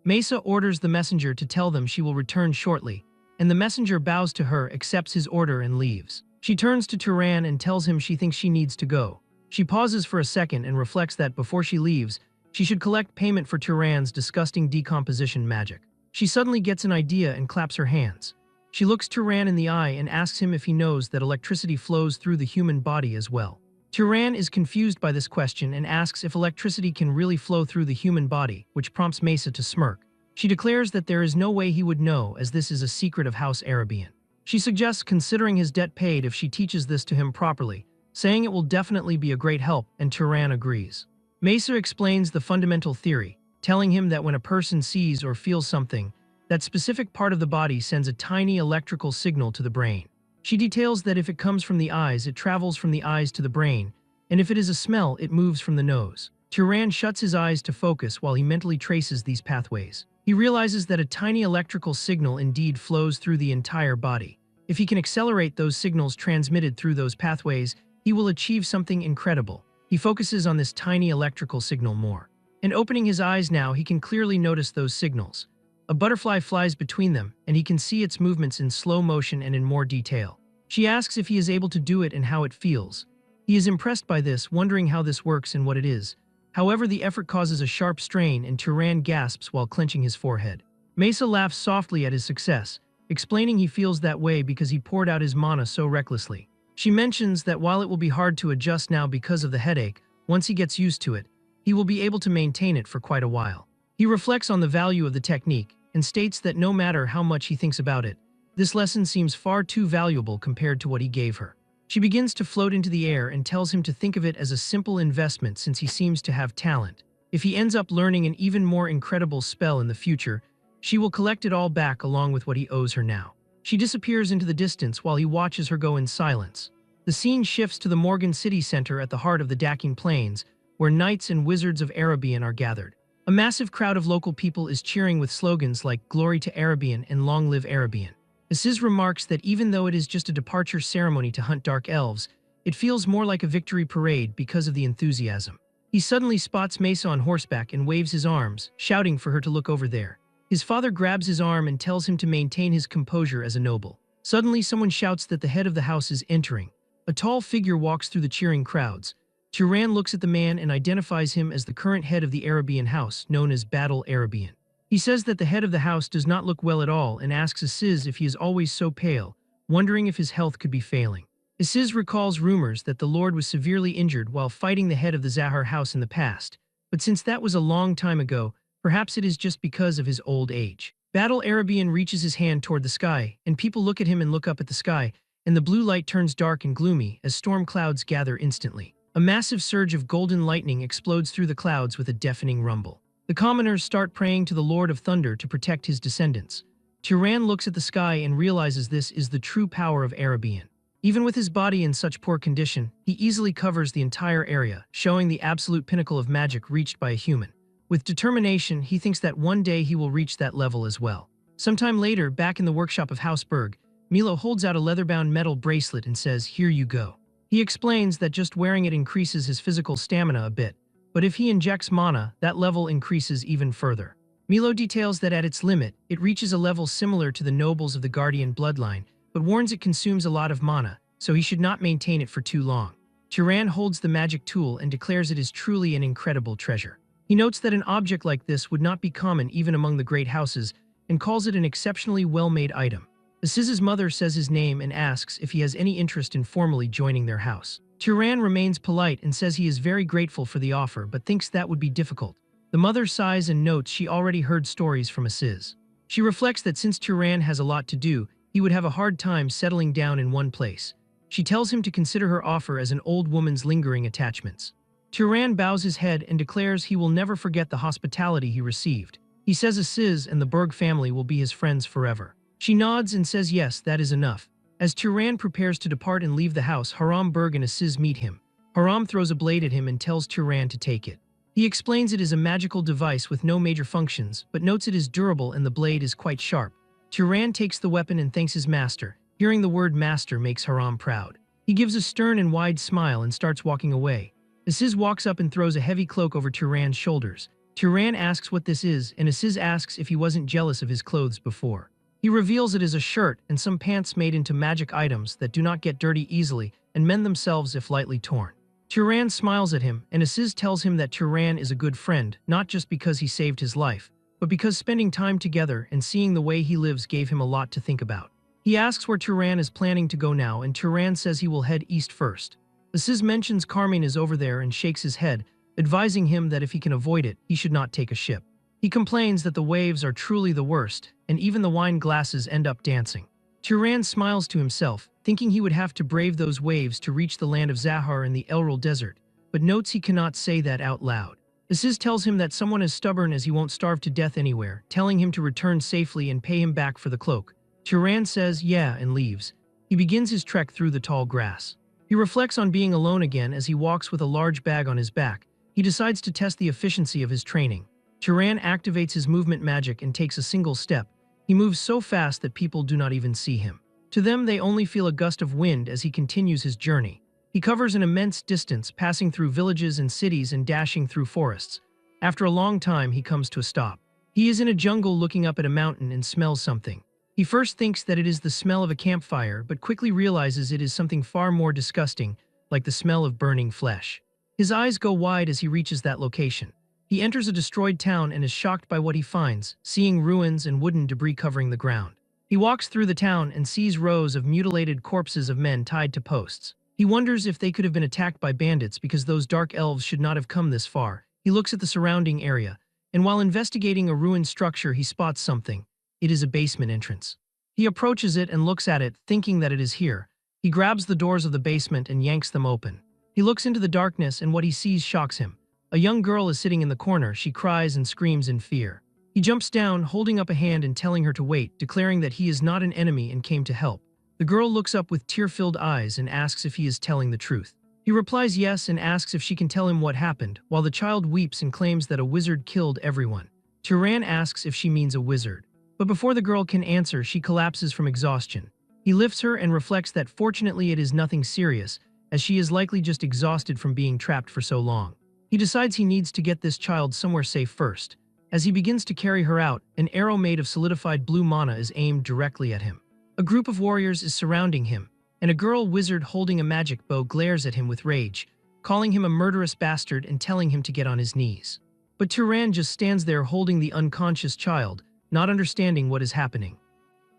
Mesa orders the messenger to tell them she will return shortly, and the messenger bows to her, accepts his order, and leaves. She turns to Turan and tells him she thinks she needs to go. She pauses for a second and reflects that before she leaves, she should collect payment for Turan's disgusting decomposition magic. She suddenly gets an idea and claps her hands. She looks Turan in the eye and asks him if he knows that electricity flows through the human body as well. Turan is confused by this question and asks if electricity can really flow through the human body, which prompts Mesa to smirk. She declares that there is no way he would know as this is a secret of House Arabian. She suggests considering his debt paid if she teaches this to him properly, saying it will definitely be a great help, and Turan agrees. Mesa explains the fundamental theory, telling him that when a person sees or feels something, that specific part of the body sends a tiny electrical signal to the brain. She details that if it comes from the eyes, it travels from the eyes to the brain, and if it is a smell, it moves from the nose. Turan shuts his eyes to focus while he mentally traces these pathways. He realizes that a tiny electrical signal indeed flows through the entire body. If he can accelerate those signals transmitted through those pathways, he will achieve something incredible. He focuses on this tiny electrical signal more. And opening his eyes now, he can clearly notice those signals. A butterfly flies between them, and he can see its movements in slow motion and in more detail. She asks if he is able to do it and how it feels. He is impressed by this, wondering how this works and what it is. However, the effort causes a sharp strain and Turan gasps while clenching his forehead. Mesa laughs softly at his success, explaining he feels that way because he poured out his mana so recklessly. She mentions that while it will be hard to adjust now because of the headache, once he gets used to it, he will be able to maintain it for quite a while. He reflects on the value of the technique and states that no matter how much he thinks about it, this lesson seems far too valuable compared to what he gave her. She begins to float into the air and tells him to think of it as a simple investment since he seems to have talent. If he ends up learning an even more incredible spell in the future, she will collect it all back along with what he owes her now. She disappears into the distance while he watches her go in silence. The scene shifts to the Morgan City Center at the heart of the Daking Plains, where knights and wizards of Arabian are gathered. A massive crowd of local people is cheering with slogans like "Glory to Arabian" and "Long live Arabian." Aziz remarks that even though it is just a departure ceremony to hunt dark elves, it feels more like a victory parade because of the enthusiasm. He suddenly spots Mesa on horseback and waves his arms, shouting for her to look over there. His father grabs his arm and tells him to maintain his composure as a noble. Suddenly, someone shouts that the head of the house is entering. A tall figure walks through the cheering crowds. Turan looks at the man and identifies him as the current head of the Arabian house, known as Battle Arabian. He says that the head of the house does not look well at all and asks Aziz if he is always so pale, wondering if his health could be failing. Aziz recalls rumors that the Lord was severely injured while fighting the head of the Zahar house in the past, but since that was a long time ago, perhaps it is just because of his old age. Battle Arabian reaches his hand toward the sky, and people look at him and look up at the sky, and the blue light turns dark and gloomy as storm clouds gather instantly. A massive surge of golden lightning explodes through the clouds with a deafening rumble. The commoners start praying to the Lord of Thunder to protect his descendants. Turan looks at the sky and realizes this is the true power of Arabian. Even with his body in such poor condition, he easily covers the entire area, showing the absolute pinnacle of magic reached by a human. With determination, he thinks that one day he will reach that level as well. Sometime later, back in the workshop of House Berg, Milo holds out a leather-bound metal bracelet and says, "Here you go." He explains that just wearing it increases his physical stamina a bit, but if he injects mana, that level increases even further. Milo details that at its limit, it reaches a level similar to the nobles of the Guardian bloodline, but warns it consumes a lot of mana, so he should not maintain it for too long. Turan holds the magic tool and declares it is truly an incredible treasure. He notes that an object like this would not be common even among the great houses, and calls it an exceptionally well-made item. Aziz's mother says his name and asks if he has any interest in formally joining their house. Turan remains polite and says he is very grateful for the offer but thinks that would be difficult. The mother sighs and notes she already heard stories from Aziz. She reflects that since Turan has a lot to do, he would have a hard time settling down in one place. She tells him to consider her offer as an old woman's lingering attachments. Turan bows his head and declares he will never forget the hospitality he received. He says Aziz and the Berg family will be his friends forever. She nods and says yes, that is enough. As Turan prepares to depart and leave the house, Haram Berg and Aziz meet him. Haram throws a blade at him and tells Turan to take it. He explains it is a magical device with no major functions, but notes it is durable and the blade is quite sharp. Turan takes the weapon and thanks his master. Hearing the word master makes Haram proud. He gives a stern and wide smile and starts walking away. Aziz walks up and throws a heavy cloak over Turan's shoulders. Turan asks what this is, and Aziz asks if he wasn't jealous of his clothes before. He reveals it is a shirt and some pants made into magic items that do not get dirty easily and mend themselves if lightly torn. Turan smiles at him, and Aziz tells him that Turan is a good friend, not just because he saved his life, but because spending time together and seeing the way he lives gave him a lot to think about. He asks where Turan is planning to go now, and Turan says he will head east first. Aziz mentions Carmine is over there and shakes his head, advising him that if he can avoid it, he should not take a ship. He complains that the waves are truly the worst, and even the wine glasses end up dancing. Turan smiles to himself, thinking he would have to brave those waves to reach the land of Zahar in the Elril Desert, but notes he cannot say that out loud. Aziz tells him that someone as stubborn as he won't starve to death anywhere, telling him to return safely and pay him back for the cloak. Turan says yeah and leaves. He begins his trek through the tall grass. He reflects on being alone again as he walks with a large bag on his back. He decides to test the efficiency of his training. Turan activates his movement magic and takes a single step. He moves so fast that people do not even see him. To them, they only feel a gust of wind as he continues his journey. He covers an immense distance, passing through villages and cities and dashing through forests. After a long time, he comes to a stop. He is in a jungle looking up at a mountain and smells something. He first thinks that it is the smell of a campfire, but quickly realizes it is something far more disgusting, like the smell of burning flesh. His eyes go wide as he reaches that location. He enters a destroyed town and is shocked by what he finds, seeing ruins and wooden debris covering the ground. He walks through the town and sees rows of mutilated corpses of men tied to posts. He wonders if they could have been attacked by bandits because those dark elves should not have come this far. He looks at the surrounding area, and while investigating a ruined structure, he spots something. It is a basement entrance. He approaches it and looks at it, thinking that it is here. He grabs the doors of the basement and yanks them open. He looks into the darkness and what he sees shocks him. A young girl is sitting in the corner. She cries and screams in fear. He jumps down, holding up a hand and telling her to wait, declaring that he is not an enemy and came to help. The girl looks up with tear-filled eyes and asks if he is telling the truth. He replies yes and asks if she can tell him what happened, while the child weeps and claims that a wizard killed everyone. Turan asks if she means a wizard. But before the girl can answer, she collapses from exhaustion. He lifts her and reflects that fortunately it is nothing serious, as she is likely just exhausted from being trapped for so long. He decides he needs to get this child somewhere safe first. As he begins to carry her out, an arrow made of solidified blue mana is aimed directly at him. A group of warriors is surrounding him, and a girl wizard holding a magic bow glares at him with rage, calling him a murderous bastard and telling him to get on his knees. But Turan just stands there holding the unconscious child, not understanding what is happening.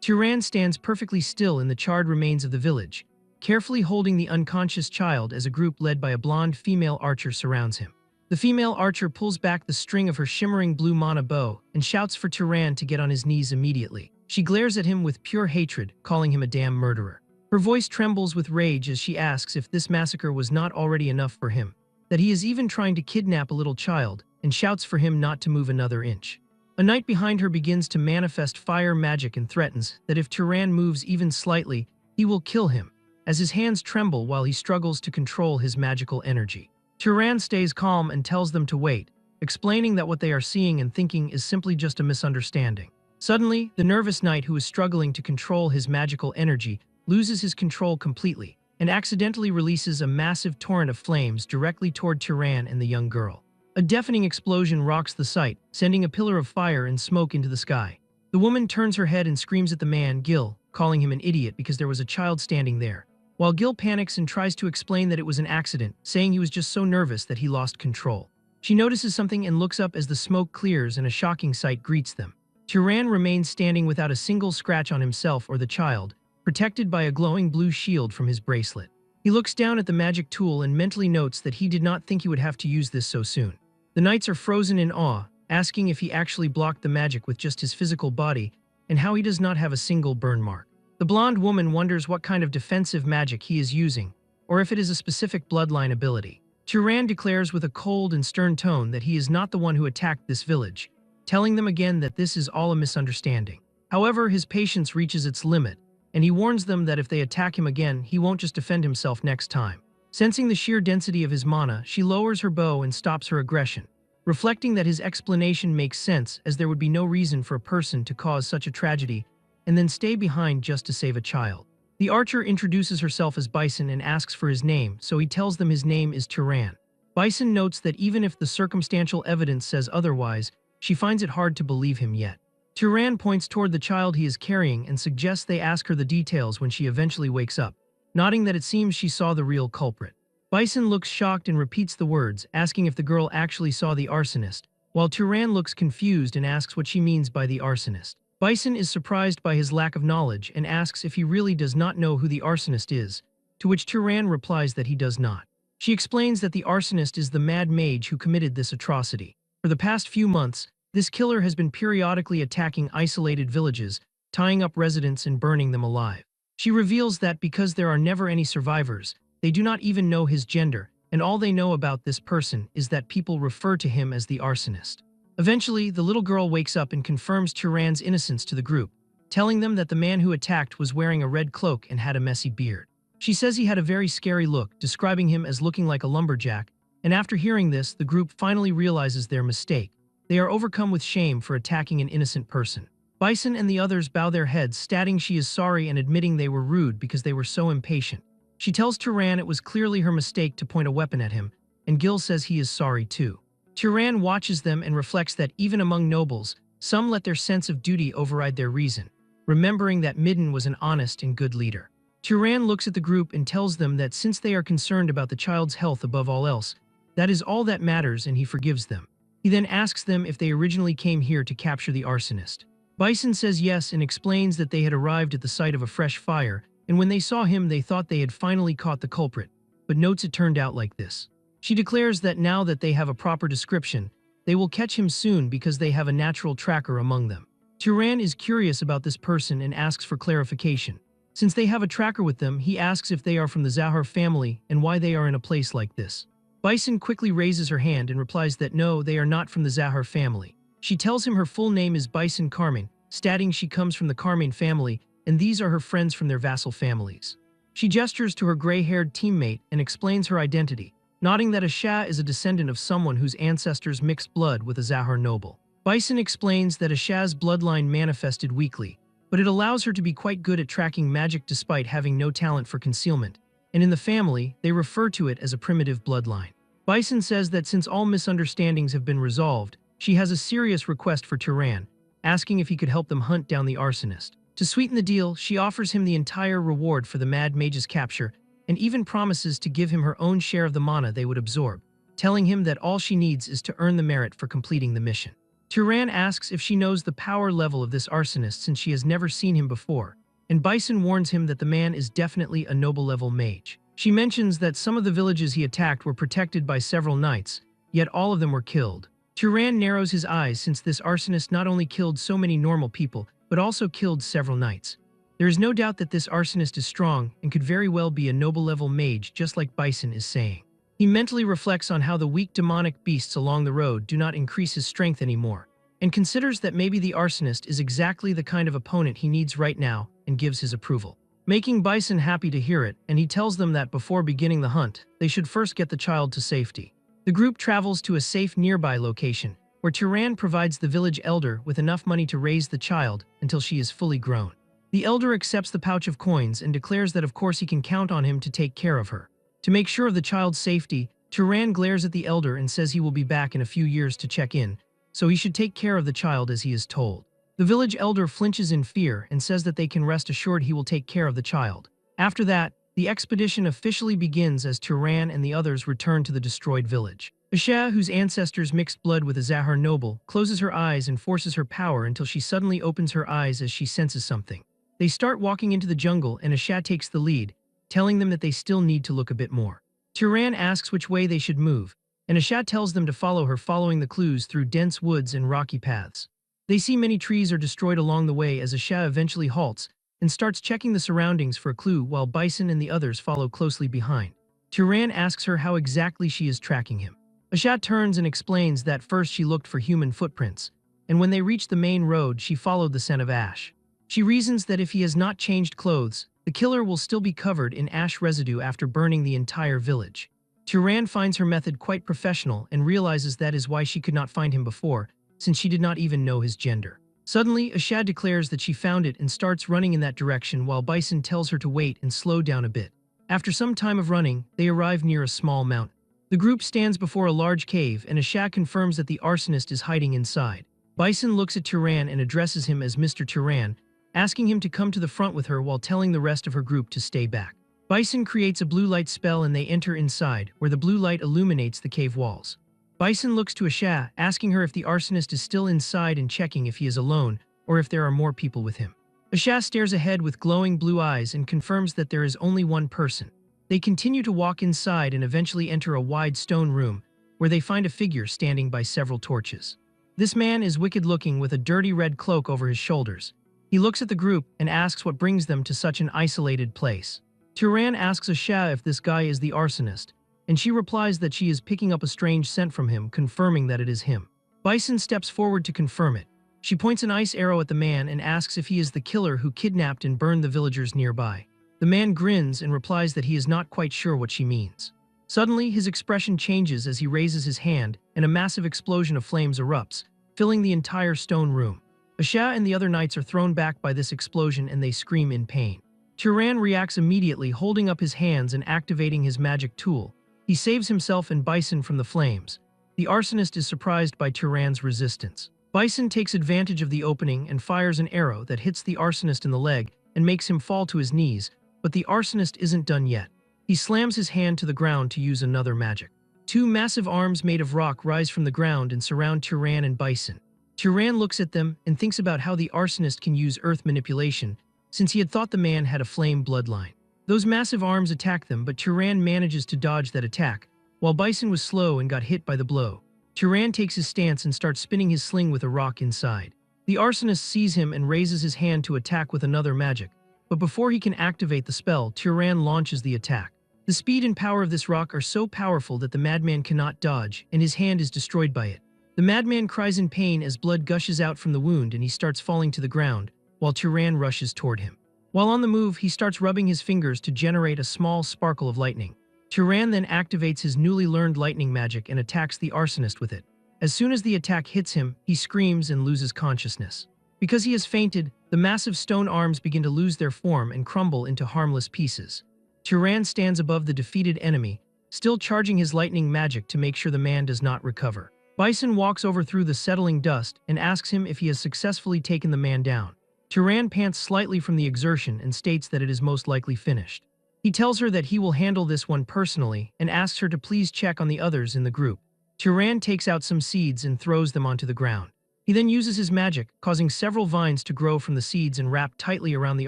Turan stands perfectly still in the charred remains of the village, carefully holding the unconscious child as a group led by a blonde female archer surrounds him. The female archer pulls back the string of her shimmering blue mana bow and shouts for Turan to get on his knees immediately. She glares at him with pure hatred, calling him a damn murderer. Her voice trembles with rage as she asks if this massacre was not already enough for him, that he is even trying to kidnap a little child, and shouts for him not to move another inch. A knight behind her begins to manifest fire magic and threatens that if Turan moves even slightly, he will kill him, as his hands tremble while he struggles to control his magical energy. Turan stays calm and tells them to wait, explaining that what they are seeing and thinking is simply just a misunderstanding. Suddenly, the nervous knight who is struggling to control his magical energy loses his control completely and accidentally releases a massive torrent of flames directly toward Turan and the young girl. A deafening explosion rocks the site, sending a pillar of fire and smoke into the sky. The woman turns her head and screams at the man, Gil, calling him an idiot because there was a child standing there. While Gil panics and tries to explain that it was an accident, saying he was just so nervous that he lost control. She notices something and looks up as the smoke clears and a shocking sight greets them. Turan remains standing without a single scratch on himself or the child, protected by a glowing blue shield from his bracelet. He looks down at the magic tool and mentally notes that he did not think he would have to use this so soon. The knights are frozen in awe, asking if he actually blocked the magic with just his physical body and how he does not have a single burn mark. The blonde woman wonders what kind of defensive magic he is using, or if it is a specific bloodline ability. Turan declares with a cold and stern tone that he is not the one who attacked this village, telling them again that this is all a misunderstanding. However, his patience reaches its limit, and he warns them that if they attack him again, he won't just defend himself next time. Sensing the sheer density of his mana, she lowers her bow and stops her aggression, reflecting that his explanation makes sense as there would be no reason for a person to cause such a tragedy and then stay behind just to save a child. The archer introduces herself as Bison and asks for his name, so he tells them his name is Turan. Bison notes that even if the circumstantial evidence says otherwise, she finds it hard to believe him yet. Turan points toward the child he is carrying and suggests they ask her the details when she eventually wakes up, nodding that it seems she saw the real culprit. Bison looks shocked and repeats the words, asking if the girl actually saw the arsonist, while Turan looks confused and asks what she means by the arsonist. Bison is surprised by his lack of knowledge and asks if he really does not know who the arsonist is, to which Turan replies that he does not. She explains that the arsonist is the mad mage who committed this atrocity. For the past few months, this killer has been periodically attacking isolated villages, tying up residents and burning them alive. She reveals that because there are never any survivors, they do not even know his gender, and all they know about this person is that people refer to him as the arsonist. Eventually, the little girl wakes up and confirms Turan's innocence to the group, telling them that the man who attacked was wearing a red cloak and had a messy beard. She says he had a very scary look, describing him as looking like a lumberjack, and after hearing this, the group finally realizes their mistake. They are overcome with shame for attacking an innocent person. Bison and the others bow their heads, stating she is sorry and admitting they were rude because they were so impatient. She tells Turan it was clearly her mistake to point a weapon at him, and Gil says he is sorry too. Turan watches them and reflects that even among nobles, Some let their sense of duty override their reason, remembering that Midden was an honest and good leader. Turan looks at the group and tells them that since they are concerned about the child's health above all else, that is all that matters, and he forgives them. He then asks them if they originally came here to capture the arsonist. Bison says yes and explains that they had arrived at the site of a fresh fire, and when they saw him they thought they had finally caught the culprit, but notes it turned out like this. She declares that now that they have a proper description, they will catch him soon because they have a natural tracker among them. Turan is curious about this person and asks for clarification. Since they have a tracker with them, he asks if they are from the Zahar family and why they are in a place like this. Bison quickly raises her hand and replies that no, they are not from the Zahar family. She tells him her full name is Bison Carmine, stating she comes from the Carmine family, and these are her friends from their vassal families. She gestures to her gray-haired teammate and explains her identity, noting that Asha is a descendant of someone whose ancestors mixed blood with a Zahar noble. Bison explains that Asha's bloodline manifested weakly, but it allows her to be quite good at tracking magic despite having no talent for concealment, and in the family, they refer to it as a primitive bloodline. Bison says that since all misunderstandings have been resolved, she has a serious request for Turan, asking if he could help them hunt down the arsonist. To sweeten the deal, she offers him the entire reward for the Mad Mage's capture, and even promises to give him her own share of the mana they would absorb, telling him that all she needs is to earn the merit for completing the mission. Turan asks if she knows the power level of this arsonist since she has never seen him before, and Bison warns him that the man is definitely a noble-level mage. She mentions that some of the villages he attacked were protected by several knights, yet all of them were killed. Turan narrows his eyes since this arsonist not only killed so many normal people, but also killed several knights. There is no doubt that this arsonist is strong and could very well be a noble-level mage, just like Bison is saying. He mentally reflects on how the weak demonic beasts along the road do not increase his strength anymore, and considers that maybe the arsonist is exactly the kind of opponent he needs right now and gives his approval. Making Bison happy to hear it, and he tells them that before beginning the hunt, they should first get the child to safety. The group travels to a safe nearby location, where Turan provides the village elder with enough money to raise the child until she is fully grown. The elder accepts the pouch of coins and declares that of course he can count on him to take care of her. To make sure of the child's safety, Turan glares at the elder and says he will be back in a few years to check in, so he should take care of the child as he is told. The village elder flinches in fear and says that they can rest assured he will take care of the child. After that, the expedition officially begins as Turan and the others return to the destroyed village. Asha, whose ancestors mixed blood with a Zahar noble, closes her eyes and forces her power until she suddenly opens her eyes as she senses something. They start walking into the jungle and Asha takes the lead, telling them that they still need to look a bit more. Turan asks which way they should move, and Asha tells them to follow her, following the clues through dense woods and rocky paths. They see many trees are destroyed along the way as Asha eventually halts and starts checking the surroundings for a clue while Bison and the others follow closely behind. Turan asks her how exactly she is tracking him. Asha turns and explains that first she looked for human footprints, and when they reached the main road she followed the scent of ash. She reasons that if he has not changed clothes, the killer will still be covered in ash residue after burning the entire village. Turan finds her method quite professional and realizes that is why she could not find him before, since she did not even know his gender. Suddenly, Asha declares that she found it and starts running in that direction while Bison tells her to wait and slow down a bit. After some time of running, they arrive near a small mountain. The group stands before a large cave and Asha confirms that the arsonist is hiding inside. Bison looks at Turan and addresses him as Mr. Turan, asking him to come to the front with her while telling the rest of her group to stay back. Bison creates a blue light spell and they enter inside, where the blue light illuminates the cave walls. Bison looks to Asha, asking her if the arsonist is still inside and checking if he is alone, or if there are more people with him. Asha stares ahead with glowing blue eyes and confirms that there is only one person. They continue to walk inside and eventually enter a wide stone room, where they find a figure standing by several torches. This man is wicked-looking with a dirty red cloak over his shoulders. He looks at the group and asks what brings them to such an isolated place. Turan asks Asha if this guy is the arsonist, and she replies that she is picking up a strange scent from him, confirming that it is him. Bison steps forward to confirm it. She points an ice arrow at the man and asks if he is the killer who kidnapped and burned the villagers nearby. The man grins and replies that he is not quite sure what she means. Suddenly, his expression changes as he raises his hand and a massive explosion of flames erupts, filling the entire stone room. Asha and the other knights are thrown back by this explosion and they scream in pain. Turan reacts immediately, holding up his hands and activating his magic tool. He saves himself and Bison from the flames. The arsonist is surprised by Turan's resistance. Bison takes advantage of the opening and fires an arrow that hits the arsonist in the leg and makes him fall to his knees, but the arsonist isn't done yet. He slams his hand to the ground to use another magic. Two massive arms made of rock rise from the ground and surround Tyran and Bison. Tyran looks at them and thinks about how the arsonist can use earth manipulation, since he had thought the man had a flame bloodline. Those massive arms attack them, but Tyran manages to dodge that attack, while Bison was slow and got hit by the blow. Tyran takes his stance and starts spinning his sling with a rock inside. The arsonist sees him and raises his hand to attack with another magic, but before he can activate the spell, Tyran launches the attack. The speed and power of this rock are so powerful that the madman cannot dodge, and his hand is destroyed by it. The madman cries in pain as blood gushes out from the wound and he starts falling to the ground, while Tyran rushes toward him. While on the move, he starts rubbing his fingers to generate a small sparkle of lightning. Tyran then activates his newly learned lightning magic and attacks the arsonist with it. As soon as the attack hits him, he screams and loses consciousness. Because he has fainted, the massive stone arms begin to lose their form and crumble into harmless pieces. Tyran stands above the defeated enemy, still charging his lightning magic to make sure the man does not recover. Bison walks over through the settling dust and asks him if he has successfully taken the man down. Tyran pants slightly from the exertion and states that it is most likely finished. He tells her that he will handle this one personally and asks her to please check on the others in the group. Tyran takes out some seeds and throws them onto the ground. He then uses his magic, causing several vines to grow from the seeds and wrap tightly around the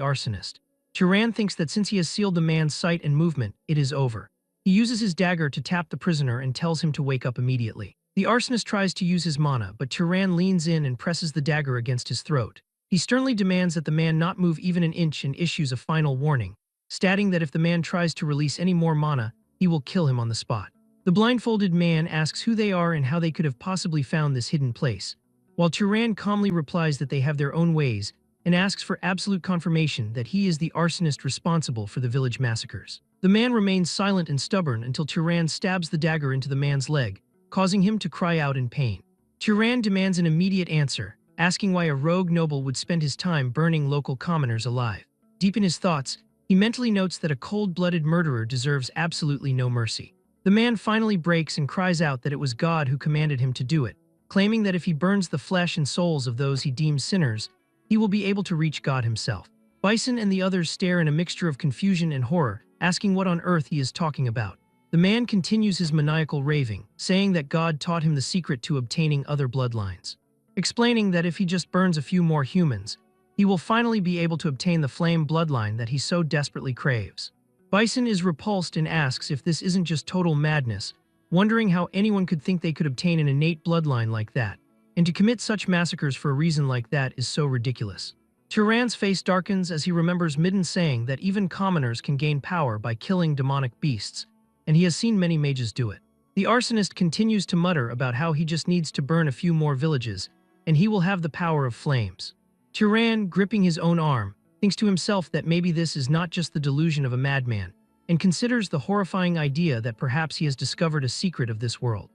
arsonist. Tyran thinks that since he has sealed the man's sight and movement, it is over. He uses his dagger to tap the prisoner and tells him to wake up immediately. The arsonist tries to use his mana, but Tyran leans in and presses the dagger against his throat. He sternly demands that the man not move even an inch and issues a final warning, stating that if the man tries to release any more mana, he will kill him on the spot. The blindfolded man asks who they are and how they could have possibly found this hidden place, while Tyran calmly replies that they have their own ways and asks for absolute confirmation that he is the arsonist responsible for the village massacres. The man remains silent and stubborn until Tyran stabs the dagger into the man's leg, causing him to cry out in pain. Tyran demands an immediate answer, asking why a rogue noble would spend his time burning local commoners alive. Deep in his thoughts, he mentally notes that a cold-blooded murderer deserves absolutely no mercy. The man finally breaks and cries out that it was God who commanded him to do it, claiming that if he burns the flesh and souls of those he deems sinners, he will be able to reach God himself. Bison and the others stare in a mixture of confusion and horror, asking what on earth he is talking about. The man continues his maniacal raving, saying that God taught him the secret to obtaining other bloodlines, explaining that if he just burns a few more humans, he will finally be able to obtain the flame bloodline that he so desperately craves. Bison is repulsed and asks if this isn't just total madness, wondering how anyone could think they could obtain an innate bloodline like that, and to commit such massacres for a reason like that is so ridiculous. Tyran's face darkens as he remembers Midden's saying that even commoners can gain power by killing demonic beasts, and he has seen many mages do it. The arsonist continues to mutter about how he just needs to burn a few more villages, and he will have the power of flames. Tyran, gripping his own arm, thinks to himself that maybe this is not just the delusion of a madman, and considers the horrifying idea that perhaps he has discovered a secret of this world.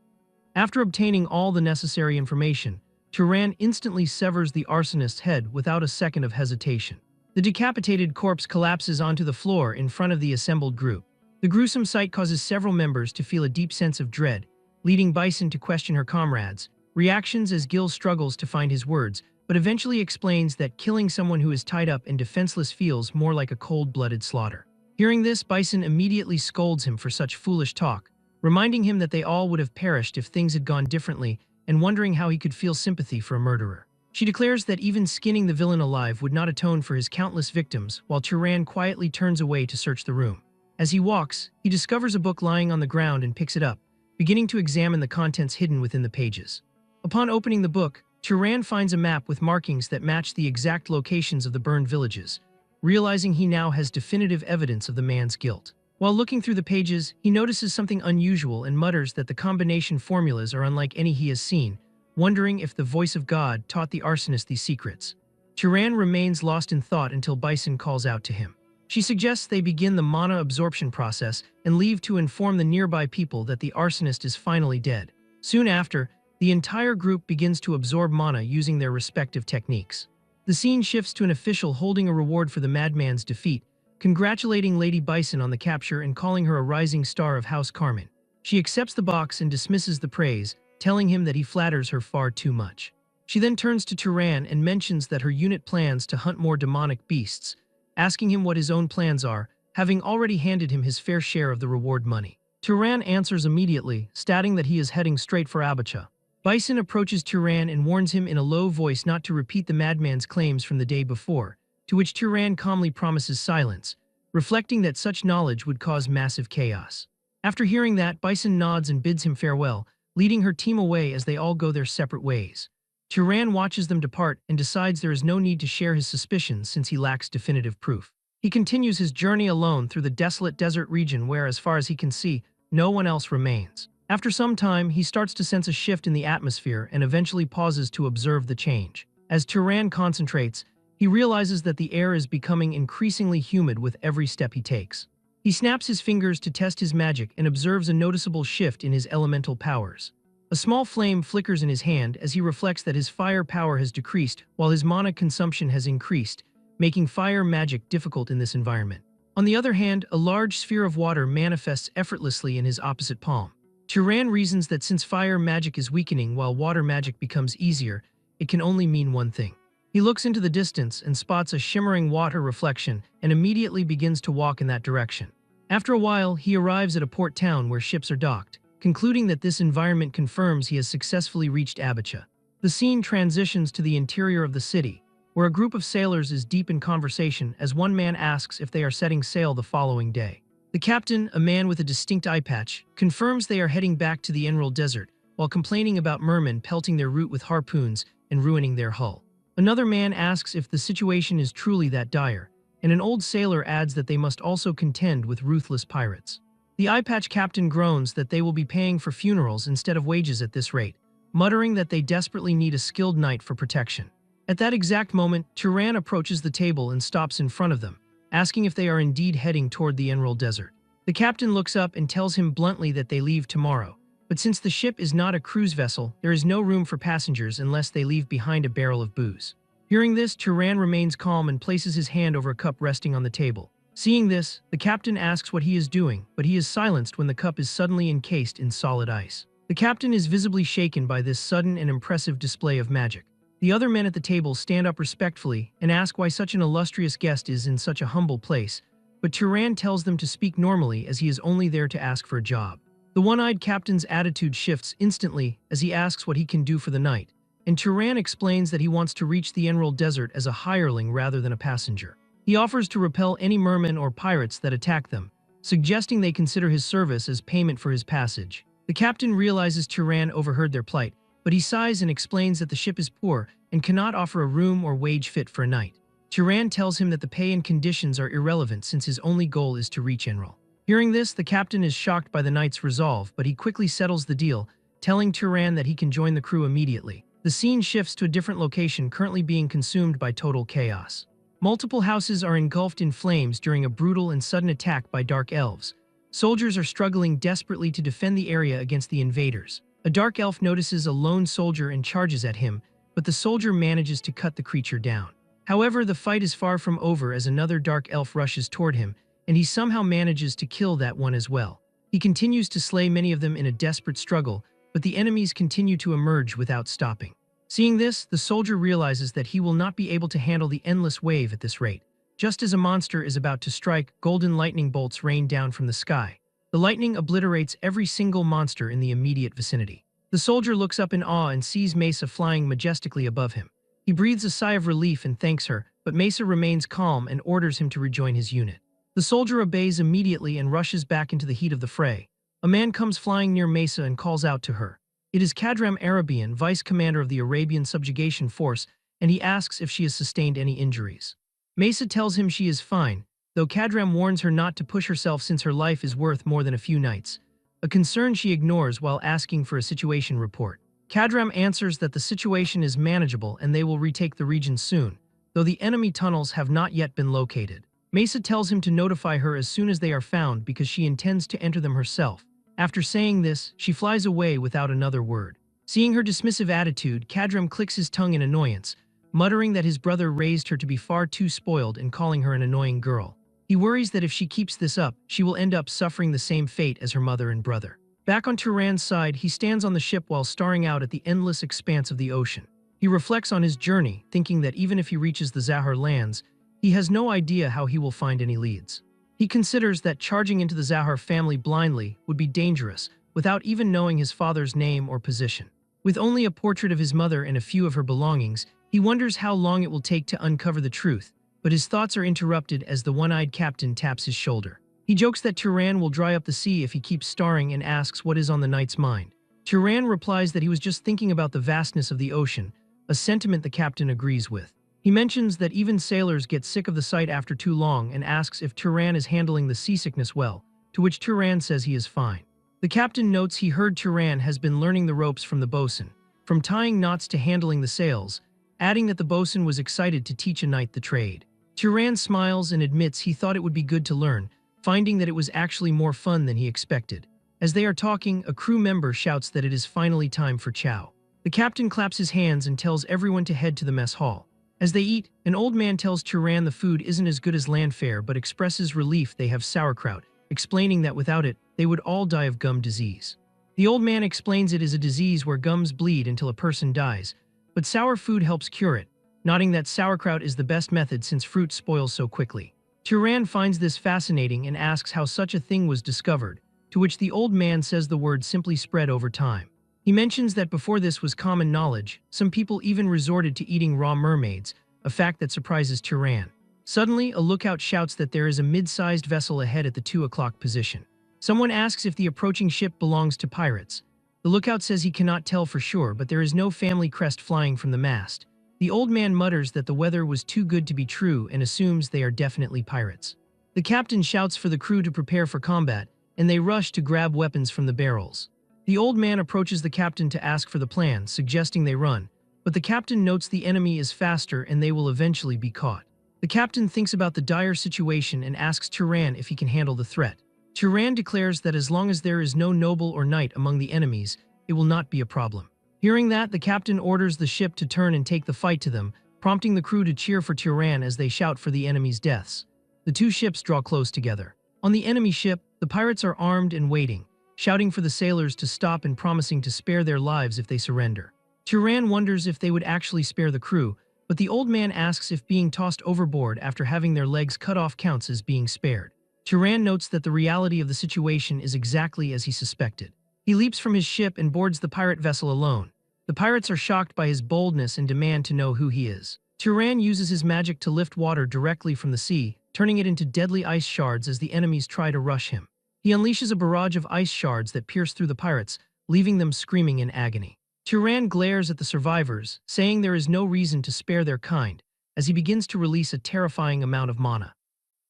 After obtaining all the necessary information, Tyran instantly severs the arsonist's head without a second of hesitation. The decapitated corpse collapses onto the floor in front of the assembled group. The gruesome sight causes several members to feel a deep sense of dread, leading Bison to question her comrades' reactions as Gil struggles to find his words, but eventually explains that killing someone who is tied up and defenseless feels more like a cold-blooded slaughter. Hearing this, Bison immediately scolds him for such foolish talk, reminding him that they all would have perished if things had gone differently and wondering how he could feel sympathy for a murderer. She declares that even skinning the villain alive would not atone for his countless victims, while Tyran quietly turns away to search the room. As he walks, he discovers a book lying on the ground and picks it up, beginning to examine the contents hidden within the pages. Upon opening the book, Tyran finds a map with markings that match the exact locations of the burned villages, realizing he now has definitive evidence of the man's guilt. While looking through the pages, he notices something unusual and mutters that the combination formulas are unlike any he has seen, wondering if the voice of God taught the arsonist these secrets. Tyran remains lost in thought until Bison calls out to him. She suggests they begin the mana absorption process and leave to inform the nearby people that the arsonist is finally dead. Soon after, the entire group begins to absorb mana using their respective techniques. The scene shifts to an official holding a reward for the madman's defeat, congratulating Lady Bison on the capture and calling her a rising star of House Carmen. She accepts the box and dismisses the praise, telling him that he flatters her far too much. She then turns to Turan and mentions that her unit plans to hunt more demonic beasts, asking him what his own plans are, having already handed him his fair share of the reward money. Turan answers immediately, stating that he is heading straight for Abacha. Bison approaches Turan and warns him in a low voice not to repeat the madman's claims from the day before, to which Turan calmly promises silence, reflecting that such knowledge would cause massive chaos. After hearing that, Bison nods and bids him farewell, leading her team away as they all go their separate ways. Turan watches them depart and decides there is no need to share his suspicions since he lacks definitive proof. He continues his journey alone through the desolate desert region where, as far as he can see, no one else remains. After some time, he starts to sense a shift in the atmosphere and eventually pauses to observe the change. As Turan concentrates, he realizes that the air is becoming increasingly humid with every step he takes. He snaps his fingers to test his magic and observes a noticeable shift in his elemental powers. A small flame flickers in his hand as he reflects that his fire power has decreased while his mana consumption has increased, making fire magic difficult in this environment. On the other hand, a large sphere of water manifests effortlessly in his opposite palm. Turan reasons that since fire magic is weakening while water magic becomes easier, it can only mean one thing. He looks into the distance and spots a shimmering water reflection and immediately begins to walk in that direction. After a while, he arrives at a port town where ships are docked, concluding that this environment confirms he has successfully reached Abacha. The scene transitions to the interior of the city, where a group of sailors is deep in conversation as one man asks if they are setting sail the following day. The captain, a man with a distinct eye patch, confirms they are heading back to the Enroll Desert, while complaining about mermen pelting their route with harpoons and ruining their hull. Another man asks if the situation is truly that dire, and an old sailor adds that they must also contend with ruthless pirates. The eye patch captain groans that they will be paying for funerals instead of wages at this rate, muttering that they desperately need a skilled knight for protection. At that exact moment, Turan approaches the table and stops in front of them, asking if they are indeed heading toward the Enroll Desert. The captain looks up and tells him bluntly that they leave tomorrow, but since the ship is not a cruise vessel, there is no room for passengers unless they leave behind a barrel of booze. Hearing this, Turan remains calm and places his hand over a cup resting on the table. Seeing this, the captain asks what he is doing, but he is silenced when the cup is suddenly encased in solid ice. The captain is visibly shaken by this sudden and impressive display of magic. The other men at the table stand up respectfully and ask why such an illustrious guest is in such a humble place, but Turan tells them to speak normally as he is only there to ask for a job. The one-eyed captain's attitude shifts instantly as he asks what he can do for the night, and Turan explains that he wants to reach the Enroll Desert as a hireling rather than a passenger. He offers to repel any mermen or pirates that attack them, suggesting they consider his service as payment for his passage. The captain realizes Turan overheard their plight, but he sighs and explains that the ship is poor and cannot offer a room or wage fit for a night. Turan tells him that the pay and conditions are irrelevant since his only goal is to reach Enroll. Hearing this, the captain is shocked by the knight's resolve, but he quickly settles the deal, telling Turan that he can join the crew immediately. The scene shifts to a different location currently being consumed by total chaos. Multiple houses are engulfed in flames during a brutal and sudden attack by dark elves. Soldiers are struggling desperately to defend the area against the invaders. A dark elf notices a lone soldier and charges at him, but the soldier manages to cut the creature down. However, the fight is far from over as another dark elf rushes toward him, and he somehow manages to kill that one as well. He continues to slay many of them in a desperate struggle, but the enemies continue to emerge without stopping. Seeing this, the soldier realizes that he will not be able to handle the endless wave at this rate. Just as a monster is about to strike, golden lightning bolts rain down from the sky. The lightning obliterates every single monster in the immediate vicinity. The soldier looks up in awe and sees Mesa flying majestically above him. He breathes a sigh of relief and thanks her, but Mesa remains calm and orders him to rejoin his unit. The soldier obeys immediately and rushes back into the heat of the fray. A man comes flying near Mesa and calls out to her. It is Kadram Arabian, vice commander of the Arabian subjugation force, and he asks if she has sustained any injuries. Mesa tells him she is fine, though Kadram warns her not to push herself since her life is worth more than a few nights, a concern she ignores while asking for a situation report. Kadram answers that the situation is manageable and they will retake the region soon, though the enemy tunnels have not yet been located. Mesa tells him to notify her as soon as they are found because she intends to enter them herself. After saying this, she flies away without another word. Seeing her dismissive attitude, Kadram clicks his tongue in annoyance, muttering that his brother raised her to be far too spoiled and calling her an annoying girl. He worries that if she keeps this up, she will end up suffering the same fate as her mother and brother. Back on Turan's side, he stands on the ship while staring out at the endless expanse of the ocean. He reflects on his journey, thinking that even if he reaches the Zahar lands, he has no idea how he will find any leads. He considers that charging into the Zahar family blindly would be dangerous, without even knowing his father's name or position. With only a portrait of his mother and a few of her belongings, he wonders how long it will take to uncover the truth, but his thoughts are interrupted as the one-eyed captain taps his shoulder. He jokes that Turan will dry up the sea if he keeps starring and asks what is on the knight's mind. Turan replies that he was just thinking about the vastness of the ocean, a sentiment the captain agrees with. He mentions that even sailors get sick of the sight after too long and asks if Turan is handling the seasickness well, to which Turan says he is fine. The captain notes he heard Turan has been learning the ropes from the bosun, from tying knots to handling the sails, adding that the bosun was excited to teach a knight the trade. Turan smiles and admits he thought it would be good to learn, finding that it was actually more fun than he expected. As they are talking, a crew member shouts that it is finally time for chow. The captain claps his hands and tells everyone to head to the mess hall. As they eat, an old man tells Turan the food isn't as good as land fare but expresses relief they have sauerkraut, explaining that without it, they would all die of gum disease. The old man explains it is a disease where gums bleed until a person dies, but sour food helps cure it, noting that sauerkraut is the best method since fruit spoils so quickly. Turan finds this fascinating and asks how such a thing was discovered, to which the old man says the word simply spread over time. He mentions that before this was common knowledge, some people even resorted to eating raw mermaids, a fact that surprises Turan. Suddenly, a lookout shouts that there is a mid-sized vessel ahead at the 2 o'clock position. Someone asks if the approaching ship belongs to pirates. The lookout says he cannot tell for sure, but there is no family crest flying from the mast. The old man mutters that the weather was too good to be true and assumes they are definitely pirates. The captain shouts for the crew to prepare for combat, and they rush to grab weapons from the barrels. The old man approaches the captain to ask for the plan, suggesting they run, but the captain notes the enemy is faster and they will eventually be caught. The captain thinks about the dire situation and asks Turan if he can handle the threat. Turan declares that as long as there is no noble or knight among the enemies, it will not be a problem. Hearing that, the captain orders the ship to turn and take the fight to them, prompting the crew to cheer for Turan as they shout for the enemy's deaths. The two ships draw close together. On the enemy ship, the pirates are armed and waiting, shouting for the sailors to stop and promising to spare their lives if they surrender. Turan wonders if they would actually spare the crew, but the old man asks if being tossed overboard after having their legs cut off counts as being spared. Turan notes that the reality of the situation is exactly as he suspected. He leaps from his ship and boards the pirate vessel alone. The pirates are shocked by his boldness and demand to know who he is. Turan uses his magic to lift water directly from the sea, turning it into deadly ice shards as the enemies try to rush him. He unleashes a barrage of ice shards that pierce through the pirates, leaving them screaming in agony. Turan glares at the survivors, saying there is no reason to spare their kind, as he begins to release a terrifying amount of mana.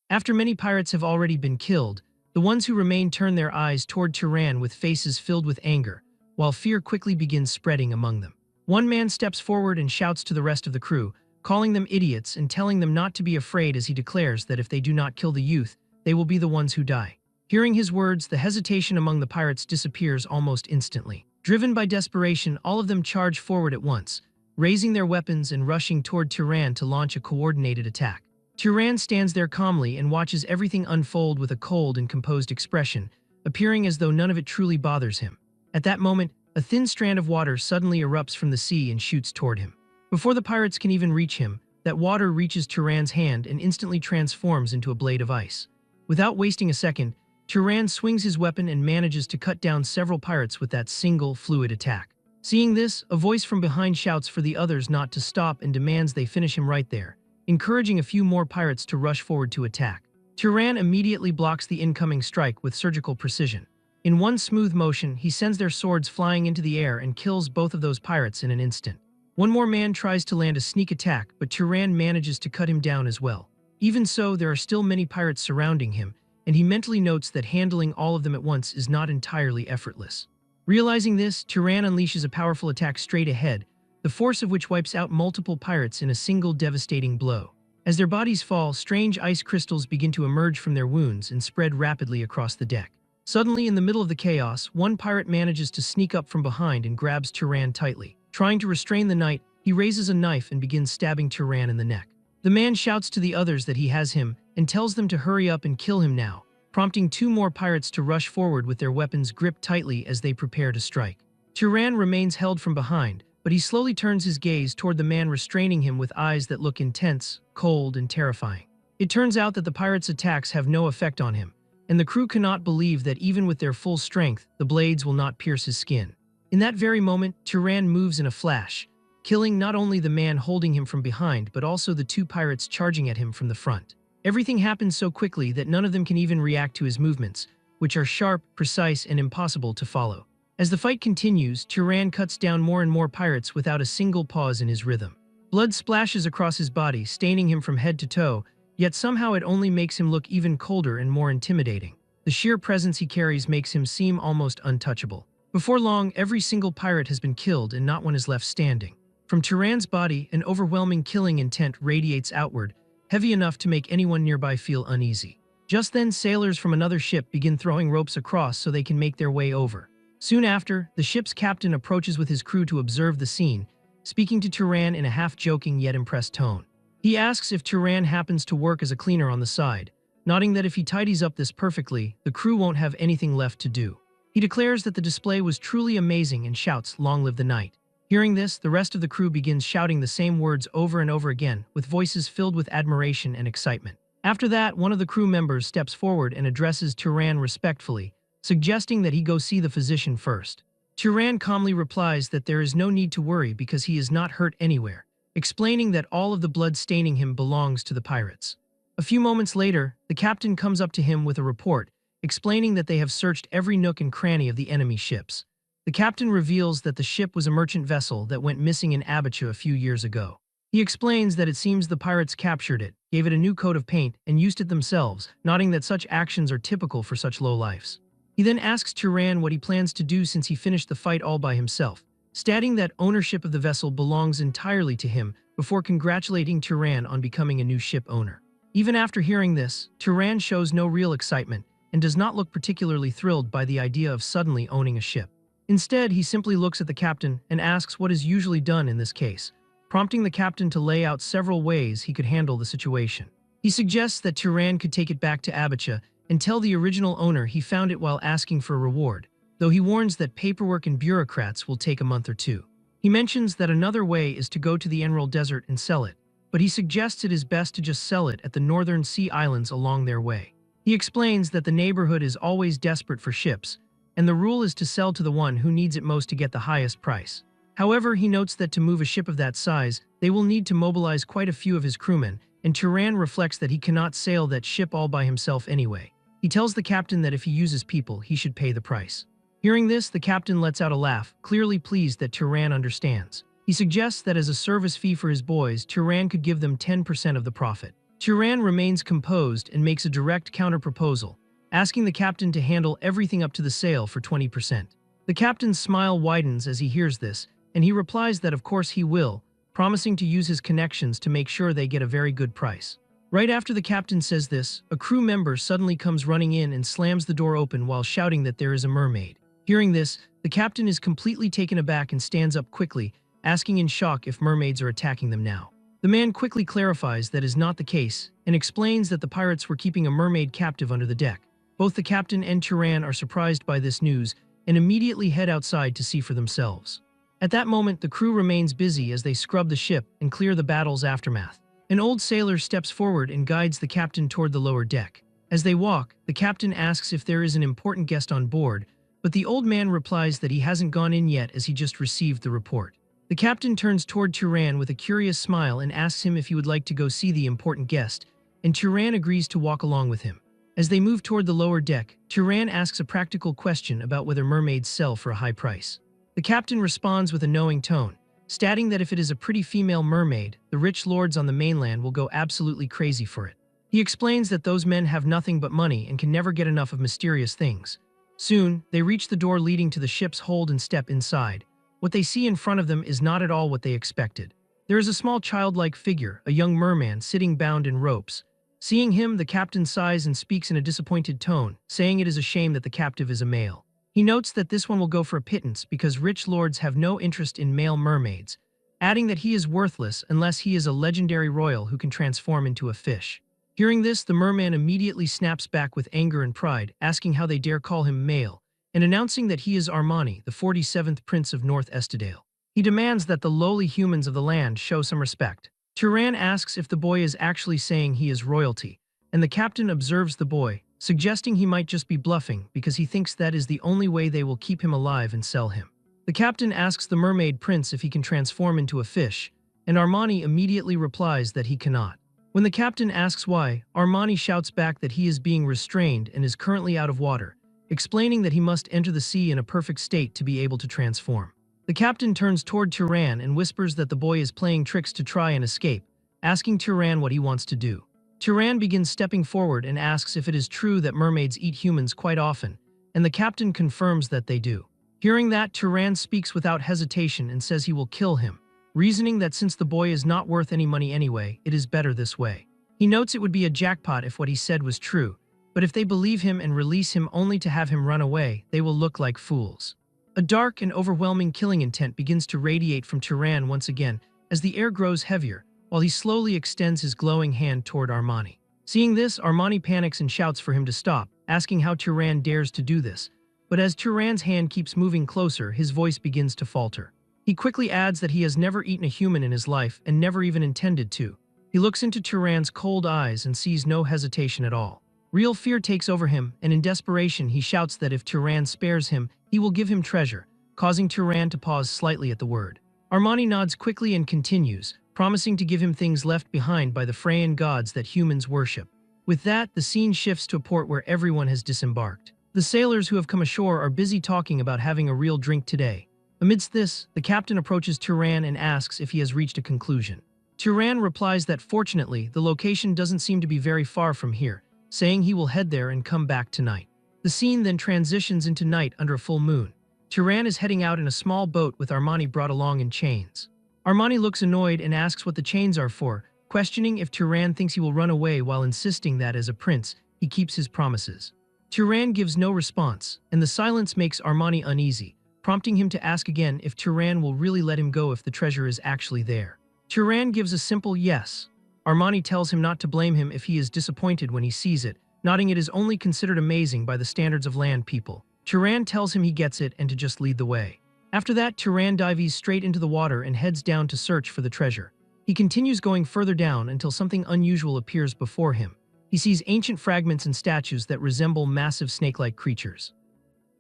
After many pirates have already been killed, the ones who remain turn their eyes toward Turan with faces filled with anger, while fear quickly begins spreading among them. One man steps forward and shouts to the rest of the crew, calling them idiots and telling them not to be afraid as he declares that if they do not kill the youth, they will be the ones who die. Hearing his words, the hesitation among the pirates disappears almost instantly. Driven by desperation, all of them charge forward at once, raising their weapons and rushing toward Turan to launch a coordinated attack. Turan stands there calmly and watches everything unfold with a cold and composed expression, appearing as though none of it truly bothers him. At that moment, a thin strand of water suddenly erupts from the sea and shoots toward him. Before the pirates can even reach him, that water reaches Turan's hand and instantly transforms into a blade of ice. Without wasting a second, Turan swings his weapon and manages to cut down several pirates with that single, fluid attack. Seeing this, a voice from behind shouts for the others not to stop and demands they finish him right there, encouraging a few more pirates to rush forward to attack. Turan immediately blocks the incoming strike with surgical precision. In one smooth motion, he sends their swords flying into the air and kills both of those pirates in an instant. One more man tries to land a sneak attack, but Turan manages to cut him down as well. Even so, there are still many pirates surrounding him, and he mentally notes that handling all of them at once is not entirely effortless. Realizing this, Turan unleashes a powerful attack straight ahead, the force of which wipes out multiple pirates in a single devastating blow. As their bodies fall, strange ice crystals begin to emerge from their wounds and spread rapidly across the deck. Suddenly, in the middle of the chaos, one pirate manages to sneak up from behind and grabs Turan tightly. Trying to restrain the knight, he raises a knife and begins stabbing Turan in the neck. The man shouts to the others that he has him and tells them to hurry up and kill him now, prompting two more pirates to rush forward with their weapons gripped tightly as they prepare to strike. Turan remains held from behind, but he slowly turns his gaze toward the man restraining him with eyes that look intense, cold, and terrifying. It turns out that the pirates' attacks have no effect on him, and the crew cannot believe that even with their full strength, the blades will not pierce his skin. In that very moment, Turan moves in a flash, killing not only the man holding him from behind but also the two pirates charging at him from the front. Everything happens so quickly that none of them can even react to his movements, which are sharp, precise, and impossible to follow. As the fight continues, Turan cuts down more and more pirates without a single pause in his rhythm. Blood splashes across his body, staining him from head to toe, yet somehow it only makes him look even colder and more intimidating. The sheer presence he carries makes him seem almost untouchable. Before long, every single pirate has been killed and not one is left standing. From Turan's body, an overwhelming killing intent radiates outward, heavy enough to make anyone nearby feel uneasy. Just then, sailors from another ship begin throwing ropes across so they can make their way over. Soon after, the ship's captain approaches with his crew to observe the scene, speaking to Turan in a half-joking yet impressed tone. He asks if Turan happens to work as a cleaner on the side, nodding that if he tidies up this perfectly, the crew won't have anything left to do. He declares that the display was truly amazing and shouts, "Long live the knight." Hearing this, the rest of the crew begins shouting the same words over and over again, with voices filled with admiration and excitement. After that, one of the crew members steps forward and addresses Turan respectfully, suggesting that he go see the physician first. Turan calmly replies that there is no need to worry because he is not hurt anywhere, explaining that all of the blood staining him belongs to the pirates. A few moments later, the captain comes up to him with a report, explaining that they have searched every nook and cranny of the enemy ships. The captain reveals that the ship was a merchant vessel that went missing in Abacha a few years ago. He explains that it seems the pirates captured it, gave it a new coat of paint, and used it themselves, noting that such actions are typical for such lowlifes. He then asks Turan what he plans to do since he finished the fight all by himself, stating that ownership of the vessel belongs entirely to him before congratulating Turan on becoming a new ship owner. Even after hearing this, Turan shows no real excitement and does not look particularly thrilled by the idea of suddenly owning a ship. Instead, he simply looks at the captain and asks what is usually done in this case, prompting the captain to lay out several ways he could handle the situation. He suggests that Turan could take it back to Abacha and tell the original owner he found it while asking for a reward, though he warns that paperwork and bureaucrats will take a month or two. He mentions that another way is to go to the Enroll Desert and sell it, but he suggests it is best to just sell it at the northern sea islands along their way. He explains that the neighborhood is always desperate for ships, and the rule is to sell to the one who needs it most to get the highest price. However, he notes that to move a ship of that size, they will need to mobilize quite a few of his crewmen, and Turan reflects that he cannot sail that ship all by himself anyway. He tells the captain that if he uses people, he should pay the price. Hearing this, the captain lets out a laugh, clearly pleased that Turan understands. He suggests that as a service fee for his boys, Turan could give them 10% of the profit. Turan remains composed and makes a direct counter-proposal, asking the captain to handle everything up to the sale for 20%. The captain's smile widens as he hears this, and he replies that of course he will, promising to use his connections to make sure they get a very good price. Right after the captain says this, a crew member suddenly comes running in and slams the door open while shouting that there is a mermaid. Hearing this, the captain is completely taken aback and stands up quickly, asking in shock if mermaids are attacking them now. The man quickly clarifies that is not the case and explains that the pirates were keeping a mermaid captive under the deck. Both the captain and Turan are surprised by this news and immediately head outside to see for themselves. At that moment, the crew remains busy as they scrub the ship and clear the battle's aftermath. An old sailor steps forward and guides the captain toward the lower deck. As they walk, the captain asks if there is an important guest on board, but the old man replies that he hasn't gone in yet as he just received the report. The captain turns toward Turan with a curious smile and asks him if he would like to go see the important guest, and Turan agrees to walk along with him. As they move toward the lower deck, Turan asks a practical question about whether mermaids sell for a high price. The captain responds with a knowing tone, stating that if it is a pretty female mermaid, the rich lords on the mainland will go absolutely crazy for it. He explains that those men have nothing but money and can never get enough of mysterious things. Soon, they reach the door leading to the ship's hold and step inside. What they see in front of them is not at all what they expected. There is a small childlike figure, a young merman, sitting bound in ropes. Seeing him, the captain sighs and speaks in a disappointed tone, saying it is a shame that the captive is a male. He notes that this one will go for a pittance because rich lords have no interest in male mermaids, adding that he is worthless unless he is a legendary royal who can transform into a fish. Hearing this, the merman immediately snaps back with anger and pride, asking how they dare call him male, and announcing that he is Armani, the 47th Prince of North Estadale. He demands that the lowly humans of the land show some respect. Turan asks if the boy is actually saying he is royalty, and the captain observes the boy, suggesting he might just be bluffing because he thinks that is the only way they will keep him alive and sell him. The captain asks the mermaid prince if he can transform into a fish, and Armani immediately replies that he cannot. When the captain asks why, Armani shouts back that he is being restrained and is currently out of water, explaining that he must enter the sea in a perfect state to be able to transform. The captain turns toward Turan and whispers that the boy is playing tricks to try and escape, asking Turan what he wants to do. Turan begins stepping forward and asks if it is true that mermaids eat humans quite often, and the captain confirms that they do. Hearing that, Turan speaks without hesitation and says he will kill him, reasoning that since the boy is not worth any money anyway, it is better this way. He notes it would be a jackpot if what he said was true, but if they believe him and release him only to have him run away, they will look like fools. A dark and overwhelming killing intent begins to radiate from Turan once again as the air grows heavier, while he slowly extends his glowing hand toward Armani. Seeing this, Armani panics and shouts for him to stop, asking how Turan dares to do this. But as Turan's hand keeps moving closer, his voice begins to falter. He quickly adds that he has never eaten a human in his life and never even intended to. He looks into Turan's cold eyes and sees no hesitation at all. Real fear takes over him, and in desperation he shouts that if Turan spares him, he will give him treasure, causing Turan to pause slightly at the word. Armani nods quickly and continues, promising to give him things left behind by the Freyan gods that humans worship. With that, the scene shifts to a port where everyone has disembarked. The sailors who have come ashore are busy talking about having a real drink today. Amidst this, the captain approaches Turan and asks if he has reached a conclusion. Turan replies that fortunately, the location doesn't seem to be very far from here, saying he will head there and come back tonight. The scene then transitions into night under a full moon. Turan is heading out in a small boat with Armani brought along in chains. Armani looks annoyed and asks what the chains are for, questioning if Turan thinks he will run away while insisting that as a prince, he keeps his promises. Turan gives no response, and the silence makes Armani uneasy, prompting him to ask again if Turan will really let him go if the treasure is actually there. Turan gives a simple yes. Armani tells him not to blame him if he is disappointed when he sees it, nodding it is only considered amazing by the standards of land people. Turan tells him he gets it and to just lead the way. After that, Turan dives straight into the water and heads down to search for the treasure. He continues going further down until something unusual appears before him. He sees ancient fragments and statues that resemble massive snake-like creatures.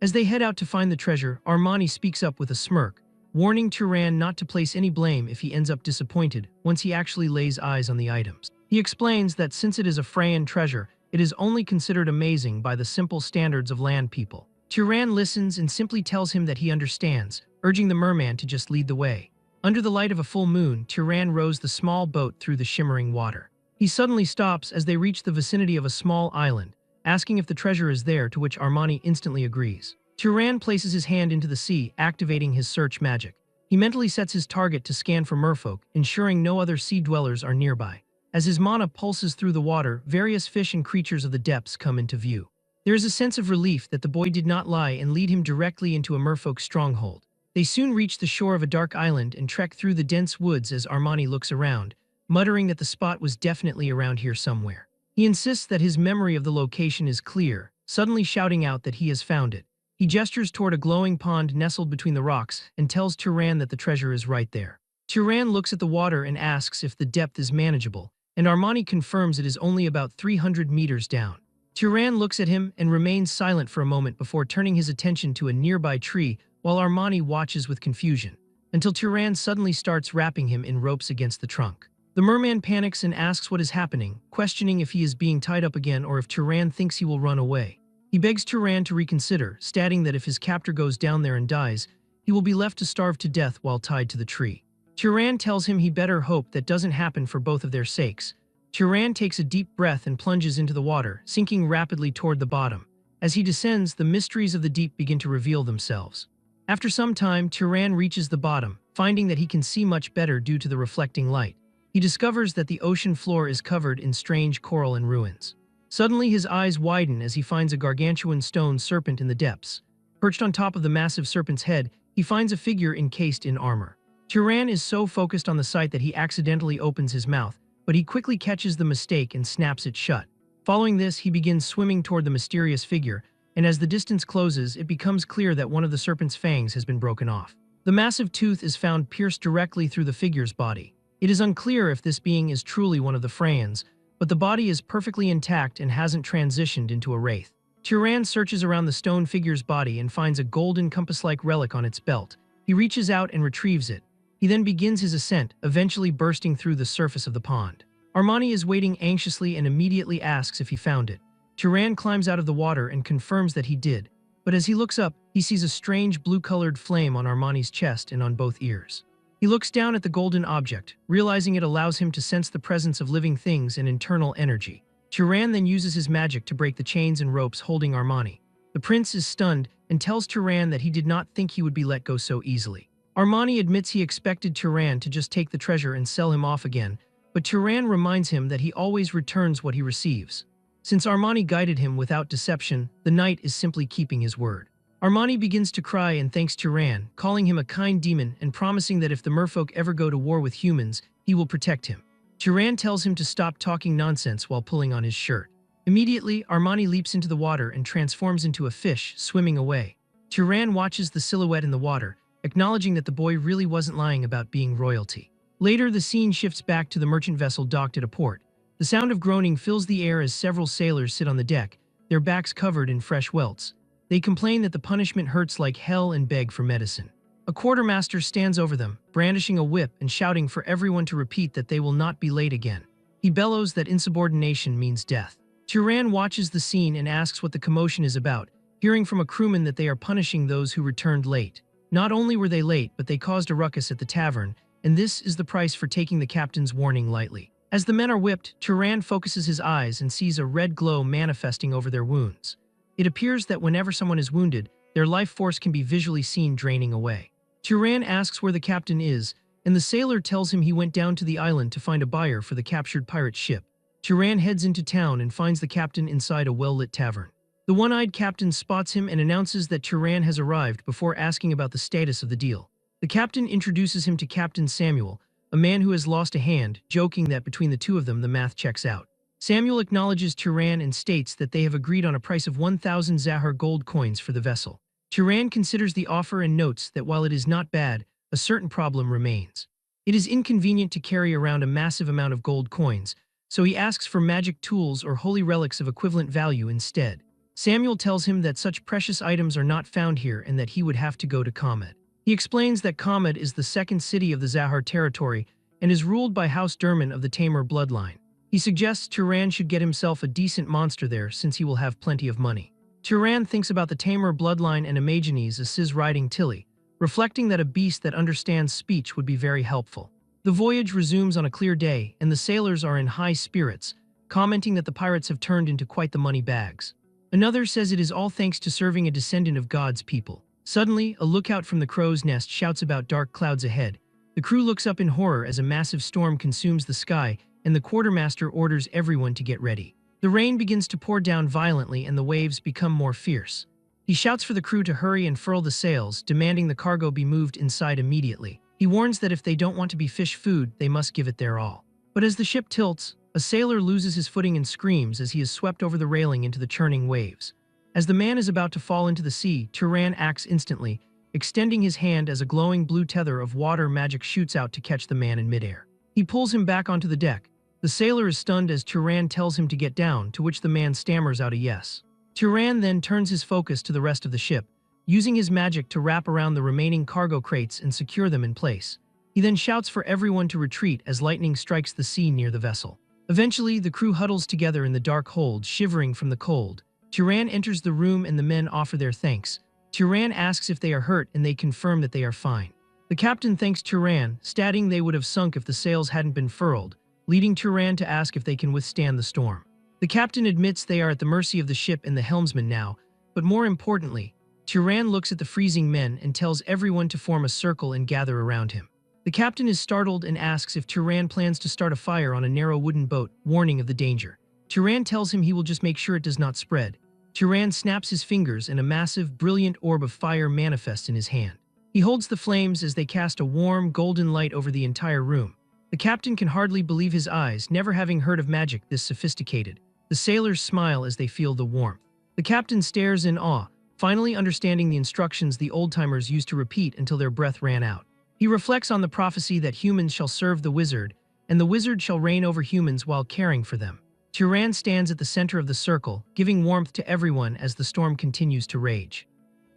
As they head out to find the treasure, Armani speaks up with a smirk, warning Turan not to place any blame if he ends up disappointed once he actually lays eyes on the items. He explains that since it is a Freyan treasure, it is only considered amazing by the simple standards of land people. Turan listens and simply tells him that he understands, urging the merman to just lead the way. Under the light of a full moon, Turan rows the small boat through the shimmering water. He suddenly stops as they reach the vicinity of a small island, asking if the treasure is there, to which Armani instantly agrees. Turan places his hand into the sea, activating his search magic. He mentally sets his target to scan for merfolk, ensuring no other sea dwellers are nearby. As his mana pulses through the water, various fish and creatures of the depths come into view. There is a sense of relief that the boy did not lie and lead him directly into a merfolk stronghold. They soon reach the shore of a dark island and trek through the dense woods as Armani looks around, muttering that the spot was definitely around here somewhere. He insists that his memory of the location is clear, suddenly shouting out that he has found it. He gestures toward a glowing pond nestled between the rocks and tells Turan that the treasure is right there. Turan looks at the water and asks if the depth is manageable, and Armani confirms it is only about 300 meters down. Turan looks at him and remains silent for a moment before turning his attention to a nearby tree while Armani watches with confusion, until Turan suddenly starts wrapping him in ropes against the trunk. The merman panics and asks what is happening, questioning if he is being tied up again or if Turan thinks he will run away. He begs Turan to reconsider, stating that if his captor goes down there and dies, he will be left to starve to death while tied to the tree. Turan tells him he better hope that doesn't happen for both of their sakes. Turan takes a deep breath and plunges into the water, sinking rapidly toward the bottom. As he descends, the mysteries of the deep begin to reveal themselves. After some time, Turan reaches the bottom, finding that he can see much better due to the reflecting light. He discovers that the ocean floor is covered in strange coral and ruins. Suddenly, his eyes widen as he finds a gargantuan stone serpent in the depths. Perched on top of the massive serpent's head, he finds a figure encased in armor. Turan is so focused on the sight that he accidentally opens his mouth, but he quickly catches the mistake and snaps it shut. Following this, he begins swimming toward the mysterious figure, and as the distance closes, it becomes clear that one of the serpent's fangs has been broken off. The massive tooth is found pierced directly through the figure's body. It is unclear if this being is truly one of the Freyans, but the body is perfectly intact and hasn't transitioned into a wraith. Turan searches around the stone figure's body and finds a golden compass-like relic on its belt. He reaches out and retrieves it. He then begins his ascent, eventually bursting through the surface of the pond. Armani is waiting anxiously and immediately asks if he found it. Turan climbs out of the water and confirms that he did, but as he looks up, he sees a strange blue-colored flame on Armani's chest and on both ears. He looks down at the golden object, realizing it allows him to sense the presence of living things and internal energy. Turan then uses his magic to break the chains and ropes holding Armani. The prince is stunned and tells Turan that he did not think he would be let go so easily. Armani admits he expected Turan to just take the treasure and sell him off again, but Turan reminds him that he always returns what he receives. Since Armani guided him without deception, the knight is simply keeping his word. Armani begins to cry and thanks Turan, calling him a kind demon and promising that if the merfolk ever go to war with humans, he will protect him. Turan tells him to stop talking nonsense while pulling on his shirt. Immediately, Armani leaps into the water and transforms into a fish, swimming away. Turan watches the silhouette in the water, acknowledging that the boy really wasn't lying about being royalty. Later, the scene shifts back to the merchant vessel docked at a port. The sound of groaning fills the air as several sailors sit on the deck, their backs covered in fresh welts. They complain that the punishment hurts like hell and beg for medicine. A quartermaster stands over them, brandishing a whip and shouting for everyone to repeat that they will not be late again. He bellows that insubordination means death. Turan watches the scene and asks what the commotion is about, hearing from a crewman that they are punishing those who returned late. Not only were they late, but they caused a ruckus at the tavern, and this is the price for taking the captain's warning lightly. As the men are whipped, Turan focuses his eyes and sees a red glow manifesting over their wounds. It appears that whenever someone is wounded, their life force can be visually seen draining away. Turan asks where the captain is, and the sailor tells him he went down to the island to find a buyer for the captured pirate ship. Turan heads into town and finds the captain inside a well-lit tavern. The one-eyed captain spots him and announces that Turan has arrived before asking about the status of the deal. The captain introduces him to Captain Samuel, a man who has lost a hand, joking that between the two of them the math checks out. Samuel acknowledges Turan and states that they have agreed on a price of 1,000 Zahar gold coins for the vessel. Turan considers the offer and notes that while it is not bad, a certain problem remains. It is inconvenient to carry around a massive amount of gold coins, so he asks for magic tools or holy relics of equivalent value instead. Samuel tells him that such precious items are not found here and that he would have to go to Kamed. He explains that Kamed is the second city of the Zahar territory and is ruled by House Derman of the Tamer bloodline. He suggests Turan should get himself a decent monster there since he will have plenty of money. Turan thinks about the Tamer bloodline and imagines a Sis riding Tilly, reflecting that a beast that understands speech would be very helpful. The voyage resumes on a clear day, and the sailors are in high spirits, commenting that the pirates have turned into quite the money bags. Another says it is all thanks to serving a descendant of God's people. Suddenly, a lookout from the crow's nest shouts about dark clouds ahead. The crew looks up in horror as a massive storm consumes the sky, and the quartermaster orders everyone to get ready. The rain begins to pour down violently and the waves become more fierce. He shouts for the crew to hurry and furl the sails, demanding the cargo be moved inside immediately. He warns that if they don't want to be fish food, they must give it their all. But as the ship tilts, a sailor loses his footing and screams as he is swept over the railing into the churning waves. As the man is about to fall into the sea, Turan acts instantly, extending his hand as a glowing blue tether of water magic shoots out to catch the man in midair. He pulls him back onto the deck. The sailor is stunned as Turan tells him to get down, to which the man stammers out a yes. Turan then turns his focus to the rest of the ship, using his magic to wrap around the remaining cargo crates and secure them in place. He then shouts for everyone to retreat as lightning strikes the sea near the vessel. Eventually, the crew huddles together in the dark hold, shivering from the cold. Turan enters the room and the men offer their thanks. Turan asks if they are hurt and they confirm that they are fine. The captain thanks Turan, stating they would have sunk if the sails hadn't been furled, leading Turan to ask if they can withstand the storm. The captain admits they are at the mercy of the ship and the helmsman now, but more importantly, Turan looks at the freezing men and tells everyone to form a circle and gather around him. The captain is startled and asks if Turan plans to start a fire on a narrow wooden boat, warning of the danger. Turan tells him he will just make sure it does not spread. Turan snaps his fingers and a massive, brilliant orb of fire manifests in his hand. He holds the flames as they cast a warm, golden light over the entire room. The captain can hardly believe his eyes, never having heard of magic this sophisticated. The sailors smile as they feel the warmth. The captain stares in awe, finally understanding the instructions the old-timers used to repeat until their breath ran out. He reflects on the prophecy that humans shall serve the wizard, and the wizard shall reign over humans while caring for them. Turan stands at the center of the circle, giving warmth to everyone as the storm continues to rage.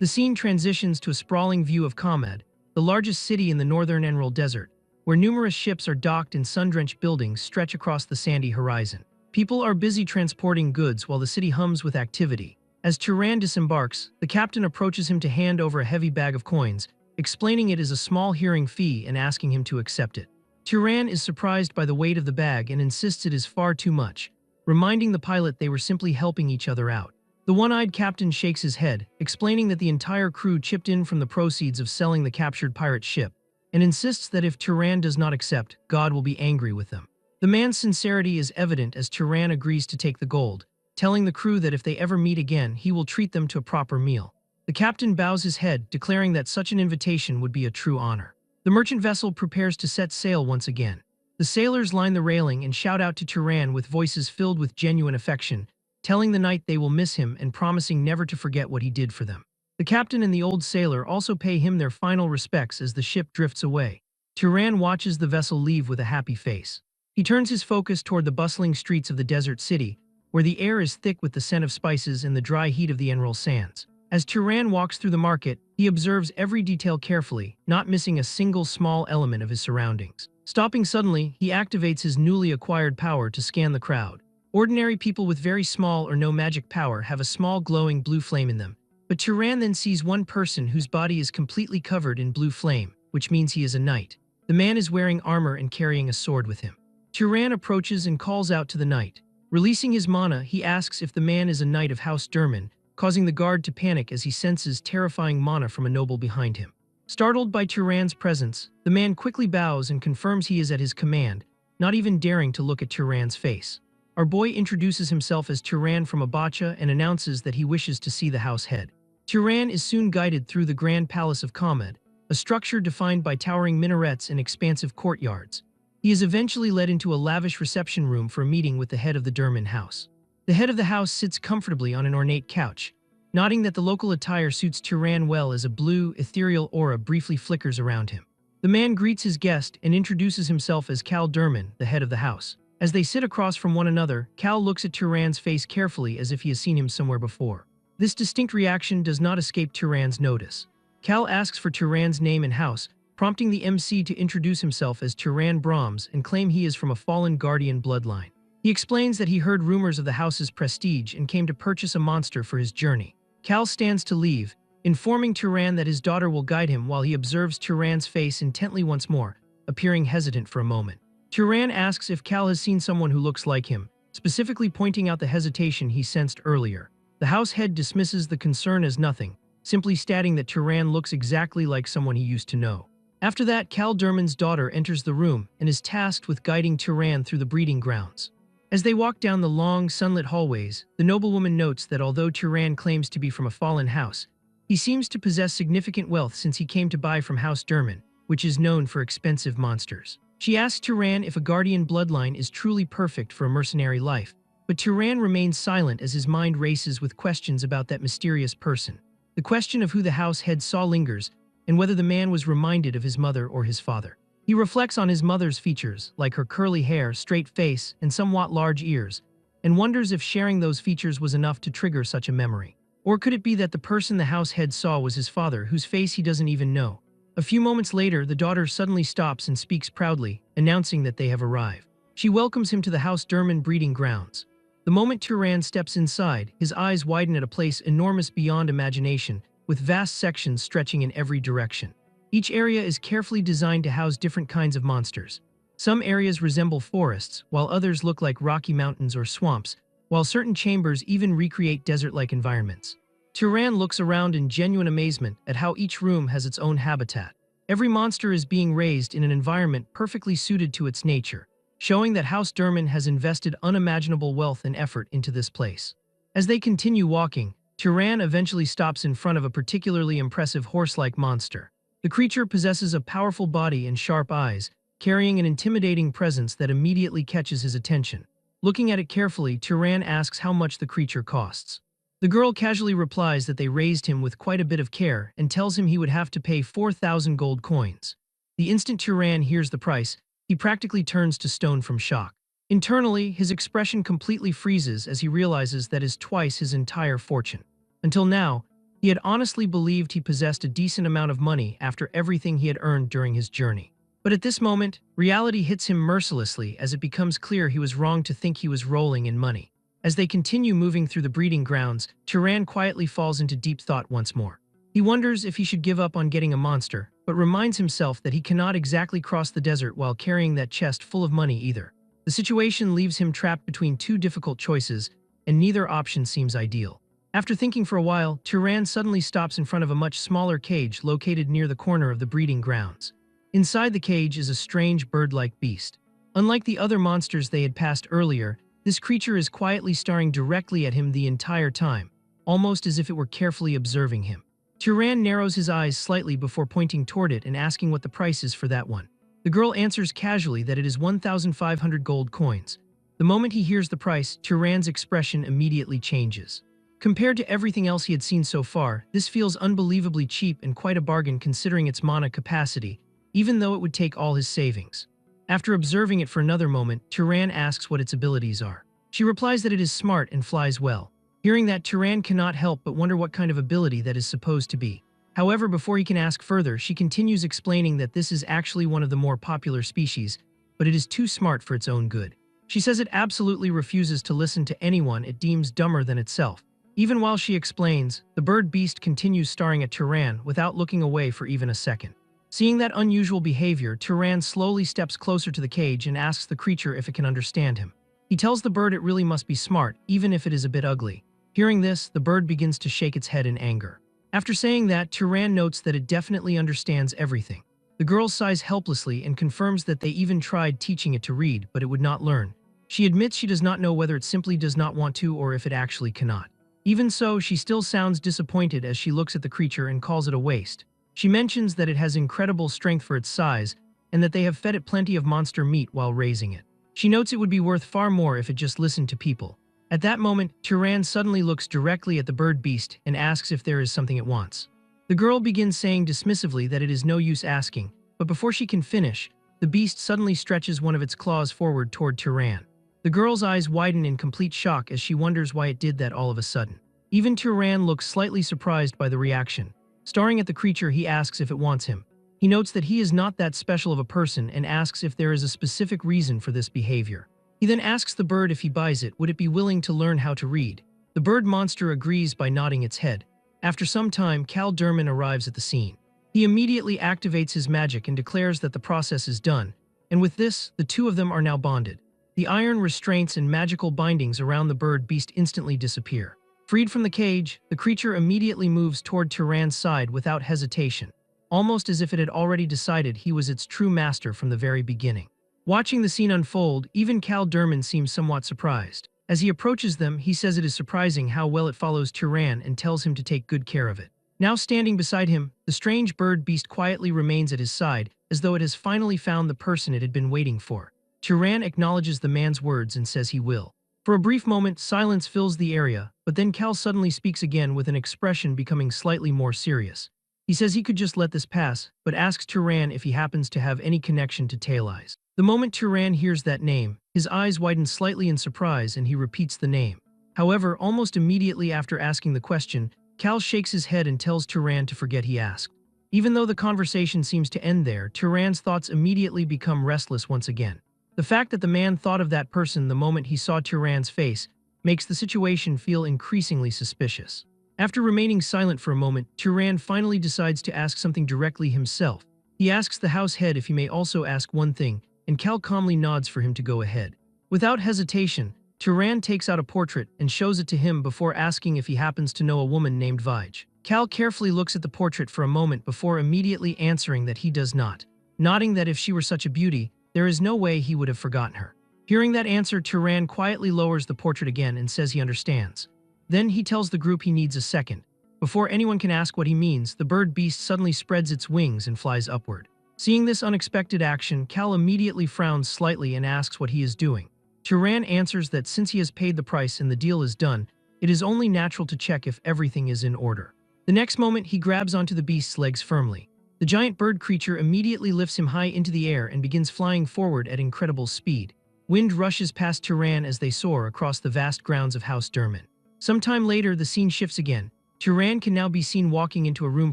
The scene transitions to a sprawling view of Capped, the largest city in the northern Enroll Desert, where numerous ships are docked and sun-drenched buildings stretch across the sandy horizon. People are busy transporting goods while the city hums with activity. As Turan disembarks, the captain approaches him to hand over a heavy bag of coins, explaining it is a small hearing fee and asking him to accept it. Turan is surprised by the weight of the bag and insists it is far too much, reminding the pilot they were simply helping each other out. The one-eyed captain shakes his head, explaining that the entire crew chipped in from the proceeds of selling the captured pirate ship, and insists that if Turan does not accept, God will be angry with them. The man's sincerity is evident as Turan agrees to take the gold, telling the crew that if they ever meet again, he will treat them to a proper meal. The captain bows his head, declaring that such an invitation would be a true honor. The merchant vessel prepares to set sail once again. The sailors line the railing and shout out to Turan with voices filled with genuine affection, telling the knight they will miss him and promising never to forget what he did for them. The captain and the old sailor also pay him their final respects as the ship drifts away. Turan watches the vessel leave with a happy face. He turns his focus toward the bustling streets of the desert city, where the air is thick with the scent of spices and the dry heat of the Enroll sands. As Turan walks through the market, he observes every detail carefully, not missing a single small element of his surroundings. Stopping suddenly, he activates his newly acquired power to scan the crowd. Ordinary people with very small or no magic power have a small glowing blue flame in them, but Turan then sees one person whose body is completely covered in blue flame, which means he is a knight. The man is wearing armor and carrying a sword with him. Turan approaches and calls out to the knight. Releasing his mana, he asks if the man is a knight of House Durman, causing the guard to panic as he senses terrifying mana from a noble behind him. Startled by Turan's presence, the man quickly bows and confirms he is at his command, not even daring to look at Turan's face. Our boy introduces himself as Turan from Abacha and announces that he wishes to see the house head. Turan is soon guided through the Grand Palace of Capped, a structure defined by towering minarets and expansive courtyards. He is eventually led into a lavish reception room for a meeting with the head of the Durman house. The head of the house sits comfortably on an ornate couch, nodding that the local attire suits Turan well as a blue, ethereal aura briefly flickers around him. The man greets his guest and introduces himself as Cal Durman, the head of the house. As they sit across from one another, Cal looks at Turan's face carefully as if he has seen him somewhere before. This distinct reaction does not escape Turan's notice. Cal asks for Turan's name and house, prompting the MC to introduce himself as Turan Brahms and claim he is from a fallen guardian bloodline. He explains that he heard rumors of the house's prestige and came to purchase a monster for his journey. Cal stands to leave, informing Turan that his daughter will guide him while he observes Turan's face intently once more, appearing hesitant for a moment. Turan asks if Cal has seen someone who looks like him, specifically pointing out the hesitation he sensed earlier. The house head dismisses the concern as nothing, simply stating that Turan looks exactly like someone he used to know. After that, Cal Durman's daughter enters the room and is tasked with guiding Turan through the breeding grounds. As they walk down the long, sunlit hallways, the noblewoman notes that although Turan claims to be from a fallen house, he seems to possess significant wealth since he came to buy from House Durman, which is known for expensive monsters. She asks Turan if a guardian bloodline is truly perfect for a mercenary life, but Turan remains silent as his mind races with questions about that mysterious person. The question of who the house head saw lingers, and whether the man was reminded of his mother or his father. He reflects on his mother's features, like her curly hair, straight face, and somewhat large ears, and wonders if sharing those features was enough to trigger such a memory. Or could it be that the person the house head saw was his father, whose face he doesn't even know? A few moments later, the daughter suddenly stops and speaks proudly, announcing that they have arrived. She welcomes him to the House Durman breeding grounds. The moment Turan steps inside, his eyes widen at a place enormous beyond imagination, with vast sections stretching in every direction. Each area is carefully designed to house different kinds of monsters. Some areas resemble forests, while others look like rocky mountains or swamps, while certain chambers even recreate desert-like environments. Turan looks around in genuine amazement at how each room has its own habitat. Every monster is being raised in an environment perfectly suited to its nature, showing that House Durman has invested unimaginable wealth and effort into this place. As they continue walking, Turan eventually stops in front of a particularly impressive horse-like monster. The creature possesses a powerful body and sharp eyes, carrying an intimidating presence that immediately catches his attention. Looking at it carefully, Turan asks how much the creature costs. The girl casually replies that they raised him with quite a bit of care and tells him he would have to pay 4,000 gold coins. The instant Turan hears the price, he practically turns to stone from shock. Internally, his expression completely freezes as he realizes that is twice his entire fortune. Until now, he had honestly believed he possessed a decent amount of money after everything he had earned during his journey. But at this moment, reality hits him mercilessly as it becomes clear he was wrong to think he was rolling in money. As they continue moving through the breeding grounds, Turan quietly falls into deep thought once more. He wonders if he should give up on getting a monster, but reminds himself that he cannot exactly cross the desert while carrying that chest full of money either. The situation leaves him trapped between two difficult choices, and neither option seems ideal. After thinking for a while, Turan suddenly stops in front of a much smaller cage located near the corner of the breeding grounds. Inside the cage is a strange bird-like beast. Unlike the other monsters they had passed earlier, this creature is quietly staring directly at him the entire time, almost as if it were carefully observing him. Turan narrows his eyes slightly before pointing toward it and asking what the price is for that one. The girl answers casually that it is 1,500 gold coins. The moment he hears the price, Turan's expression immediately changes. Compared to everything else he had seen so far, this feels unbelievably cheap and quite a bargain considering its mana capacity, even though it would take all his savings. After observing it for another moment, Turan asks what its abilities are. She replies that it is smart and flies well. Hearing that, Turan cannot help but wonder what kind of ability that is supposed to be. However, before he can ask further, she continues explaining that this is actually one of the more popular species, but it is too smart for its own good. She says it absolutely refuses to listen to anyone it deems dumber than itself. Even while she explains, the bird beast continues staring at Turan without looking away for even a second. Seeing that unusual behavior, Turan slowly steps closer to the cage and asks the creature if it can understand him. He tells the bird it really must be smart, even if it is a bit ugly. Hearing this, the bird begins to shake its head in anger. After saying that, Turan notes that it definitely understands everything. The girl sighs helplessly and confirms that they even tried teaching it to read, but it would not learn. She admits she does not know whether it simply does not want to or if it actually cannot. Even so, she still sounds disappointed as she looks at the creature and calls it a waste. She mentions that it has incredible strength for its size and that they have fed it plenty of monster meat while raising it. She notes it would be worth far more if it just listened to people. At that moment, Turan suddenly looks directly at the bird beast and asks if there is something it wants. The girl begins saying dismissively that it is no use asking, but before she can finish, the beast suddenly stretches one of its claws forward toward Turan. The girl's eyes widen in complete shock as she wonders why it did that all of a sudden. Even Turan looks slightly surprised by the reaction. Staring at the creature, he asks if it wants him. He notes that he is not that special of a person and asks if there is a specific reason for this behavior. He then asks the bird if he buys it, would it be willing to learn how to read. The bird monster agrees by nodding its head. After some time, Cal Durman arrives at the scene. He immediately activates his magic and declares that the process is done, and with this, the two of them are now bonded. The iron restraints and magical bindings around the bird beast instantly disappear. Freed from the cage, the creature immediately moves toward Turan's side without hesitation, almost as if it had already decided he was its true master from the very beginning. Watching the scene unfold, even Cal Durman seems somewhat surprised. As he approaches them, he says it is surprising how well it follows Turan and tells him to take good care of it. Now standing beside him, the strange bird beast quietly remains at his side, as though it has finally found the person it had been waiting for. Turan acknowledges the man's words and says he will. For a brief moment, silence fills the area, but then Cal suddenly speaks again with an expression becoming slightly more serious. He says he could just let this pass, but asks Turan if he happens to have any connection to Tail Eyes. The moment Turan hears that name, his eyes widen slightly in surprise and he repeats the name. However, almost immediately after asking the question, Cal shakes his head and tells Turan to forget he asked. Even though the conversation seems to end there, Turan's thoughts immediately become restless once again. The fact that the man thought of that person the moment he saw Turan's face makes the situation feel increasingly suspicious. After remaining silent for a moment, Turan finally decides to ask something directly himself. He asks the house head if he may also ask one thing, and Cal calmly nods for him to go ahead. Without hesitation, Turan takes out a portrait and shows it to him before asking if he happens to know a woman named Vige. Cal carefully looks at the portrait for a moment before immediately answering that he does not, nodding that if she were such a beauty, there is no way he would have forgotten her. Hearing that answer, Turan quietly lowers the portrait again and says he understands. Then he tells the group he needs a second. Before anyone can ask what he means, the bird beast suddenly spreads its wings and flies upward. Seeing this unexpected action, Cal immediately frowns slightly and asks what he is doing. Turan answers that since he has paid the price and the deal is done, It is only natural to check if everything is in order. The next moment, he grabs onto the beast's legs firmly. The giant bird creature immediately lifts him high into the air and begins flying forward at incredible speed. Wind rushes past Turan as they soar across the vast grounds of House Durman. Sometime later, the scene shifts again. Turan can now be seen walking into a room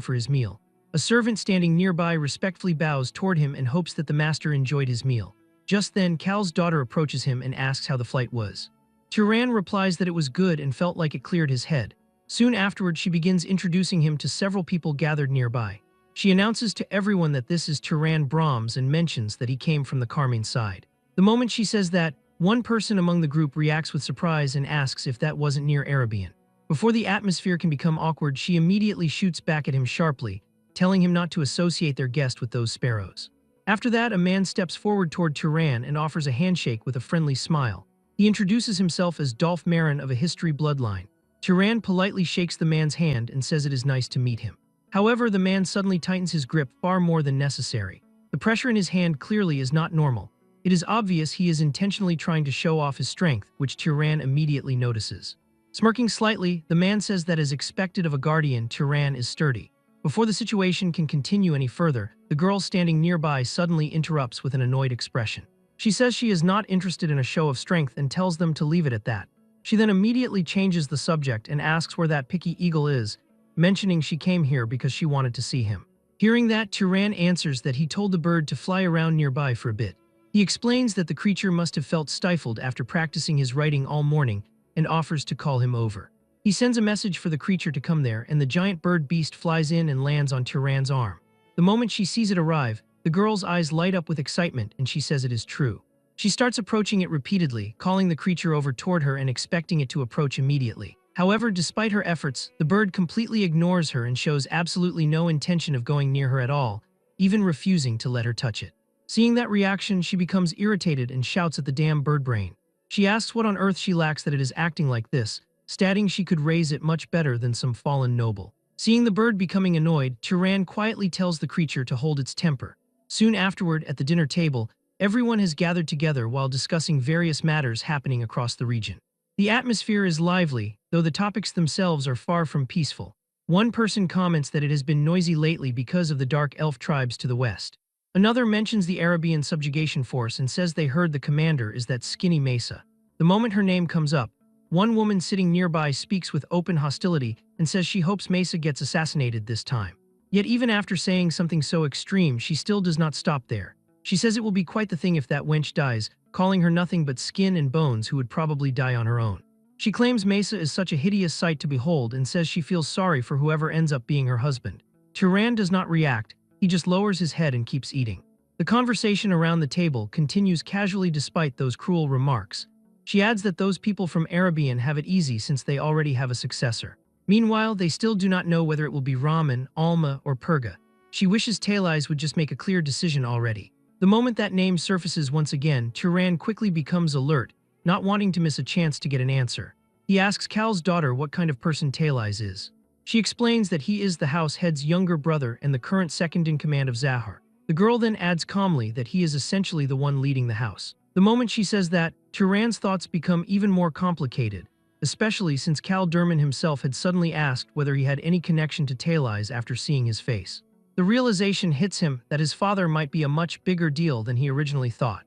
for his meal. A servant standing nearby respectfully bows toward him and hopes that the master enjoyed his meal. Just then, Cal's daughter approaches him and asks how the flight was. Turan replies that it was good and felt like it cleared his head. Soon afterward, she begins introducing him to several people gathered nearby. She announces to everyone that this is Turan Brahms and mentions that he came from the Carmine side. The moment she says that, one person among the group reacts with surprise and asks if that wasn't near Arabian. Before the atmosphere can become awkward, she immediately shoots back at him sharply, telling him not to associate their guest with those sparrows. After that, a man steps forward toward Turan and offers a handshake with a friendly smile. He introduces himself as Dolph Marin of a history bloodline. Turan politely shakes the man's hand and says it is nice to meet him. However, the man suddenly tightens his grip far more than necessary. The pressure in his hand clearly is not normal. It is obvious he is intentionally trying to show off his strength, which Turan immediately notices. Smirking slightly, the man says that as expected of a guardian, Turan is sturdy. Before the situation can continue any further, the girl standing nearby suddenly interrupts with an annoyed expression. She says she is not interested in a show of strength and tells them to leave it at that. She then immediately changes the subject and asks where that picky eagle is, mentioning she came here because she wanted to see him. Hearing that, Turan answers that he told the bird to fly around nearby for a bit. He explains that the creature must have felt stifled after practicing his writing all morning and offers to call him over. He sends a message for the creature to come there, and the giant bird beast flies in and lands on Turan's arm. The moment she sees it arrive, the girl's eyes light up with excitement and she says it is true. She starts approaching it repeatedly, calling the creature over toward her and expecting it to approach immediately. However, despite her efforts, the bird completely ignores her and shows absolutely no intention of going near her at all, even refusing to let her touch it. Seeing that reaction, she becomes irritated and shouts at the damn bird brain. She asks what on earth she lacks that it is acting like this, stating she could raise it much better than some fallen noble. Seeing the bird becoming annoyed, Turan quietly tells the creature to hold its temper. Soon afterward, at the dinner table, everyone has gathered together while discussing various matters happening across the region. The atmosphere is lively, though the topics themselves are far from peaceful. One person comments that it has been noisy lately because of the dark elf tribes to the west. Another mentions the Arabian subjugation force and says they heard the commander is that skinny Mesa. The moment her name comes up, one woman sitting nearby speaks with open hostility and says she hopes Mesa gets assassinated this time. Yet even after saying something so extreme, she still does not stop there. She says it will be quite the thing if that wench dies, calling her nothing but skin and bones who would probably die on her own. She claims Mesa is such a hideous sight to behold and says she feels sorry for whoever ends up being her husband. Turan does not react, he just lowers his head and keeps eating. The conversation around the table continues casually despite those cruel remarks. She adds that those people from Arabian have it easy since they already have a successor. Meanwhile, they still do not know whether it will be Raman, Alma, or Perga. She wishes Talais would just make a clear decision already. The moment that name surfaces once again, Turan quickly becomes alert, not wanting to miss a chance to get an answer. He asks Cal's daughter what kind of person Talais is. She explains that he is the house head's younger brother and the current second-in-command of Zahar. The girl then adds calmly that he is essentially the one leading the house. The moment she says that, Turan's thoughts become even more complicated, especially since Cal Durman himself had suddenly asked whether he had any connection to Talais after seeing his face. The realization hits him that his father might be a much bigger deal than he originally thought.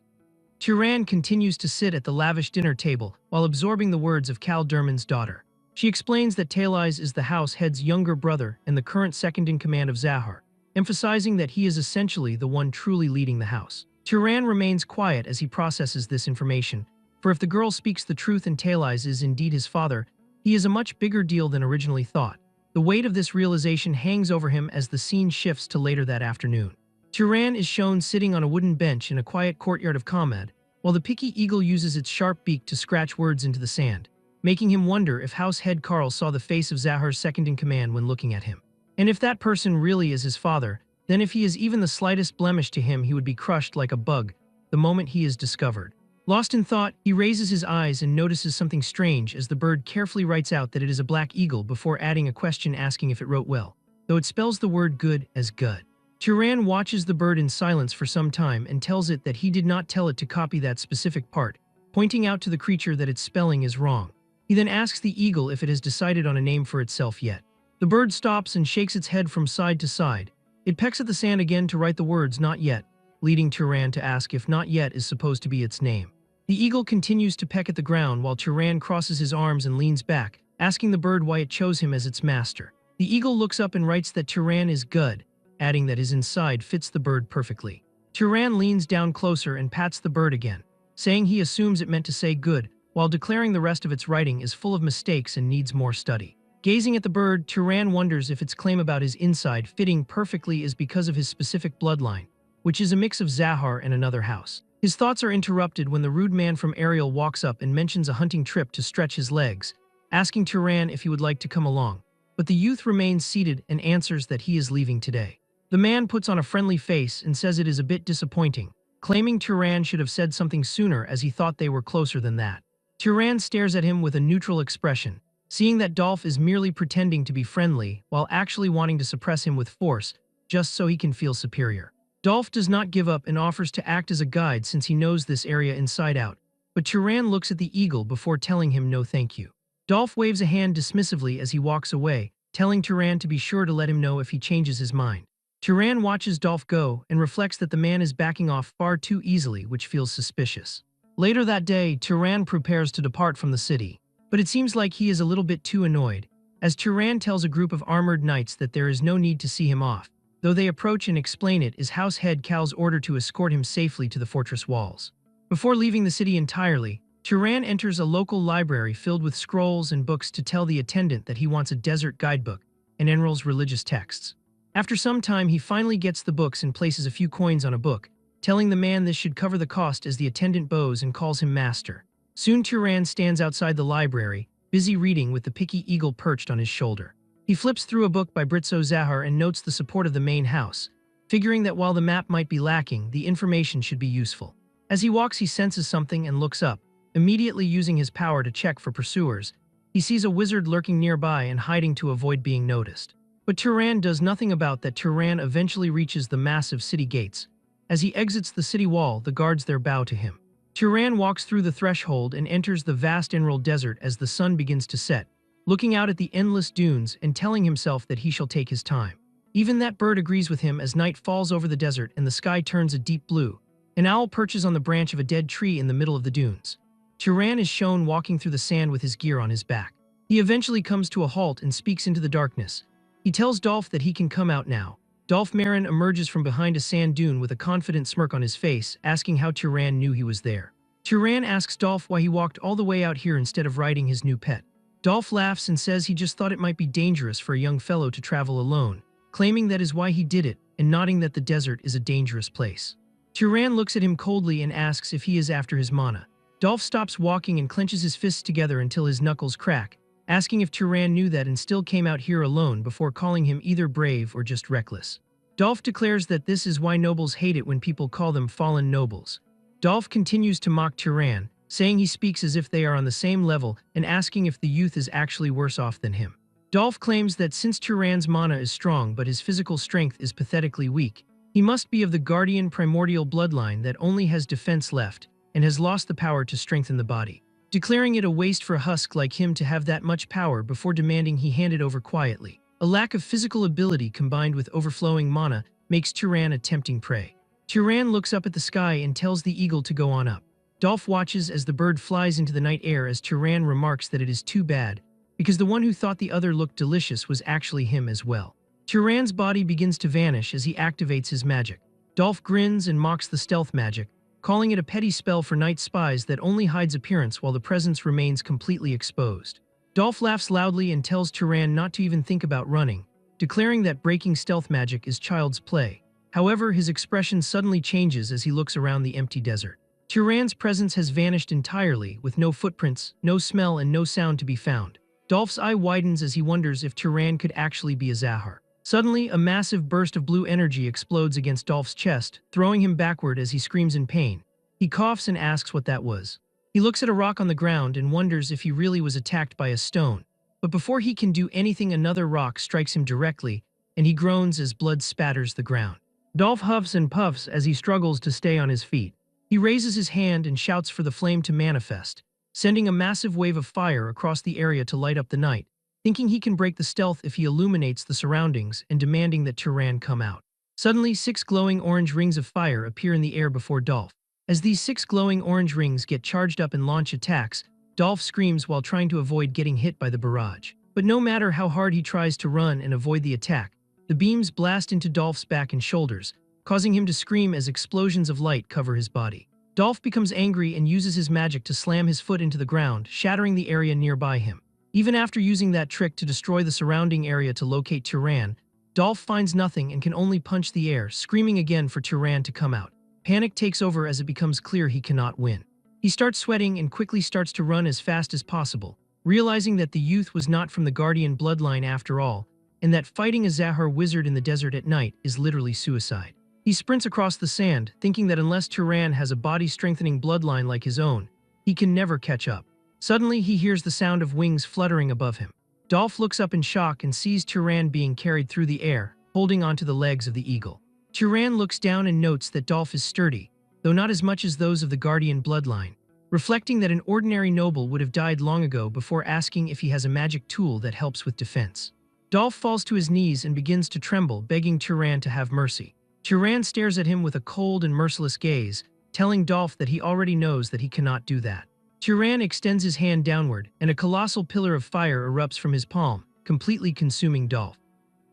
Turan continues to sit at the lavish dinner table while absorbing the words of Cal Durman's daughter. She explains that Talais is the house head's younger brother and the current second-in-command of Zahar, emphasizing that he is essentially the one truly leading the house. Turan remains quiet as he processes this information, for if the girl speaks the truth and Talais is indeed his father, he is a much bigger deal than originally thought. The weight of this realization hangs over him as the scene shifts to later that afternoon. Turan is shown sitting on a wooden bench in a quiet courtyard of Kamed, while the picky eagle uses its sharp beak to scratch words into the sand, making him wonder if House Head Carl saw the face of Zahar's second-in-command when looking at him. And if that person really is his father, then if he is even the slightest blemish to him, he would be crushed like a bug the moment he is discovered. Lost in thought, he raises his eyes and notices something strange as the bird carefully writes out that it is a black eagle before adding a question asking if it wrote well, though it spells the word good as good. Turan watches the bird in silence for some time and tells it that he did not tell it to copy that specific part, pointing out to the creature that its spelling is wrong. He then asks the eagle if it has decided on a name for itself yet. The bird stops and shakes its head from side to side. It pecks at the sand again to write the words "not yet," leading Turan to ask if "not yet" is supposed to be its name. The eagle continues to peck at the ground while Turan crosses his arms and leans back, asking the bird why it chose him as its master. The eagle looks up and writes that Turan is good, adding that his inside fits the bird perfectly. Turan leans down closer and pats the bird again, saying he assumes it meant to say good, while declaring the rest of its writing is full of mistakes and needs more study. Gazing at the bird, Turan wonders if its claim about his inside fitting perfectly is because of his specific bloodline, which is a mix of Zahar and another house. His thoughts are interrupted when the rude man from Ariel walks up and mentions a hunting trip to stretch his legs, asking Turan if he would like to come along. But the youth remains seated and answers that he is leaving today. The man puts on a friendly face and says it is a bit disappointing, claiming Turan should have said something sooner as he thought they were closer than that. Turan stares at him with a neutral expression, seeing that Dolph is merely pretending to be friendly while actually wanting to suppress him with force, just so he can feel superior. Dolph does not give up and offers to act as a guide since he knows this area inside out, but Turan looks at the eagle before telling him no thank you. Dolph waves a hand dismissively as he walks away, telling Turan to be sure to let him know if he changes his mind. Turan watches Dolph go and reflects that the man is backing off far too easily, which feels suspicious. Later that day, Turan prepares to depart from the city, but it seems like he is a little bit too annoyed, as Turan tells a group of armored knights that there is no need to see him off, though they approach and explain it is House Head Cal's order to escort him safely to the fortress walls. Before leaving the city entirely, Turan enters a local library filled with scrolls and books to tell the attendant that he wants a desert guidebook and enrolls religious texts. After some time, he finally gets the books and places a few coins on a book, telling the man this should cover the cost as the attendant bows and calls him master. Soon Turan stands outside the library, busy reading with the picky eagle perched on his shoulder. He flips through a book by Britso Zahar and notes the support of the main house, figuring that while the map might be lacking, the information should be useful. As he walks, he senses something and looks up, immediately using his power to check for pursuers. He sees a wizard lurking nearby and hiding to avoid being noticed. But Turan does nothing about that. Turan eventually reaches the massive city gates. As he exits the city wall, the guards there bow to him. Turan walks through the threshold and enters the vast emerald desert as the sun begins to set, looking out at the endless dunes and telling himself that he shall take his time. Even that bird agrees with him as night falls over the desert and the sky turns a deep blue. An owl perches on the branch of a dead tree in the middle of the dunes. Turan is shown walking through the sand with his gear on his back. He eventually comes to a halt and speaks into the darkness. He tells Dolph that he can come out now. Dolph Marin emerges from behind a sand dune with a confident smirk on his face, asking how Turan knew he was there. Turan asks Dolph why he walked all the way out here instead of riding his new pet. Dolph laughs and says he just thought it might be dangerous for a young fellow to travel alone, claiming that is why he did it, and nodding that the desert is a dangerous place. Turan looks at him coldly and asks if he is after his mana. Dolph stops walking and clenches his fists together until his knuckles crack, asking if Turan knew that and still came out here alone before calling him either brave or just reckless. Dolph declares that this is why nobles hate it when people call them fallen nobles. Dolph continues to mock Turan, saying he speaks as if they are on the same level and asking if the youth is actually worse off than him. Dolph claims that since Turan's mana is strong but his physical strength is pathetically weak, he must be of the guardian primordial bloodline that only has defense left and has lost the power to strengthen the body, declaring it a waste for a husk like him to have that much power before demanding he hand it over quietly. A lack of physical ability combined with overflowing mana makes Turan a tempting prey. Turan looks up at the sky and tells the eagle to go on up. Dolph watches as the bird flies into the night air as Turan remarks that it is too bad, because the one who thought the other looked delicious was actually him as well. Turan's body begins to vanish as he activates his magic. Dolph grins and mocks the stealth magic, calling it a petty spell for night spies that only hides appearance while the presence remains completely exposed. Dolph laughs loudly and tells Turan not to even think about running, declaring that breaking stealth magic is child's play. However, his expression suddenly changes as he looks around the empty desert. Turan's presence has vanished entirely, with no footprints, no smell, and no sound to be found. Dolph's eye widens as he wonders if Turan could actually be a Zahar. Suddenly, a massive burst of blue energy explodes against Dolph's chest, throwing him backward as he screams in pain. He coughs and asks what that was. He looks at a rock on the ground and wonders if he really was attacked by a stone. But before he can do anything, another rock strikes him directly, and he groans as blood spatters the ground. Dolph huffs and puffs as he struggles to stay on his feet. He raises his hand and shouts for the flame to manifest, sending a massive wave of fire across the area to light up the night, thinking he can break the stealth if he illuminates the surroundings and demanding that Turan come out. Suddenly, 6 glowing orange rings of fire appear in the air before Dolph. As these 6 glowing orange rings get charged up and launch attacks, Dolph screams while trying to avoid getting hit by the barrage. But no matter how hard he tries to run and avoid the attack, the beams blast into Dolph's back and shoulders, causing him to scream as explosions of light cover his body. Dolph becomes angry and uses his magic to slam his foot into the ground, shattering the area nearby him. Even after using that trick to destroy the surrounding area to locate Turan, Dolph finds nothing and can only punch the air, screaming again for Turan to come out. Panic takes over as it becomes clear he cannot win. He starts sweating and quickly starts to run as fast as possible, realizing that the youth was not from the Guardian bloodline after all, and that fighting a Zahar wizard in the desert at night is literally suicide. He sprints across the sand, thinking that unless Turan has a body-strengthening bloodline like his own, he can never catch up. Suddenly, he hears the sound of wings fluttering above him. Dolph looks up in shock and sees Turan being carried through the air, holding onto the legs of the eagle. Turan looks down and notes that Dolph is sturdy, though not as much as those of the Guardian bloodline, reflecting that an ordinary noble would have died long ago before asking if he has a magic tool that helps with defense. Dolph falls to his knees and begins to tremble, begging Turan to have mercy. Turan stares at him with a cold and merciless gaze, telling Dolph that he already knows that he cannot do that. Turan extends his hand downward, and a colossal pillar of fire erupts from his palm, completely consuming Dolph.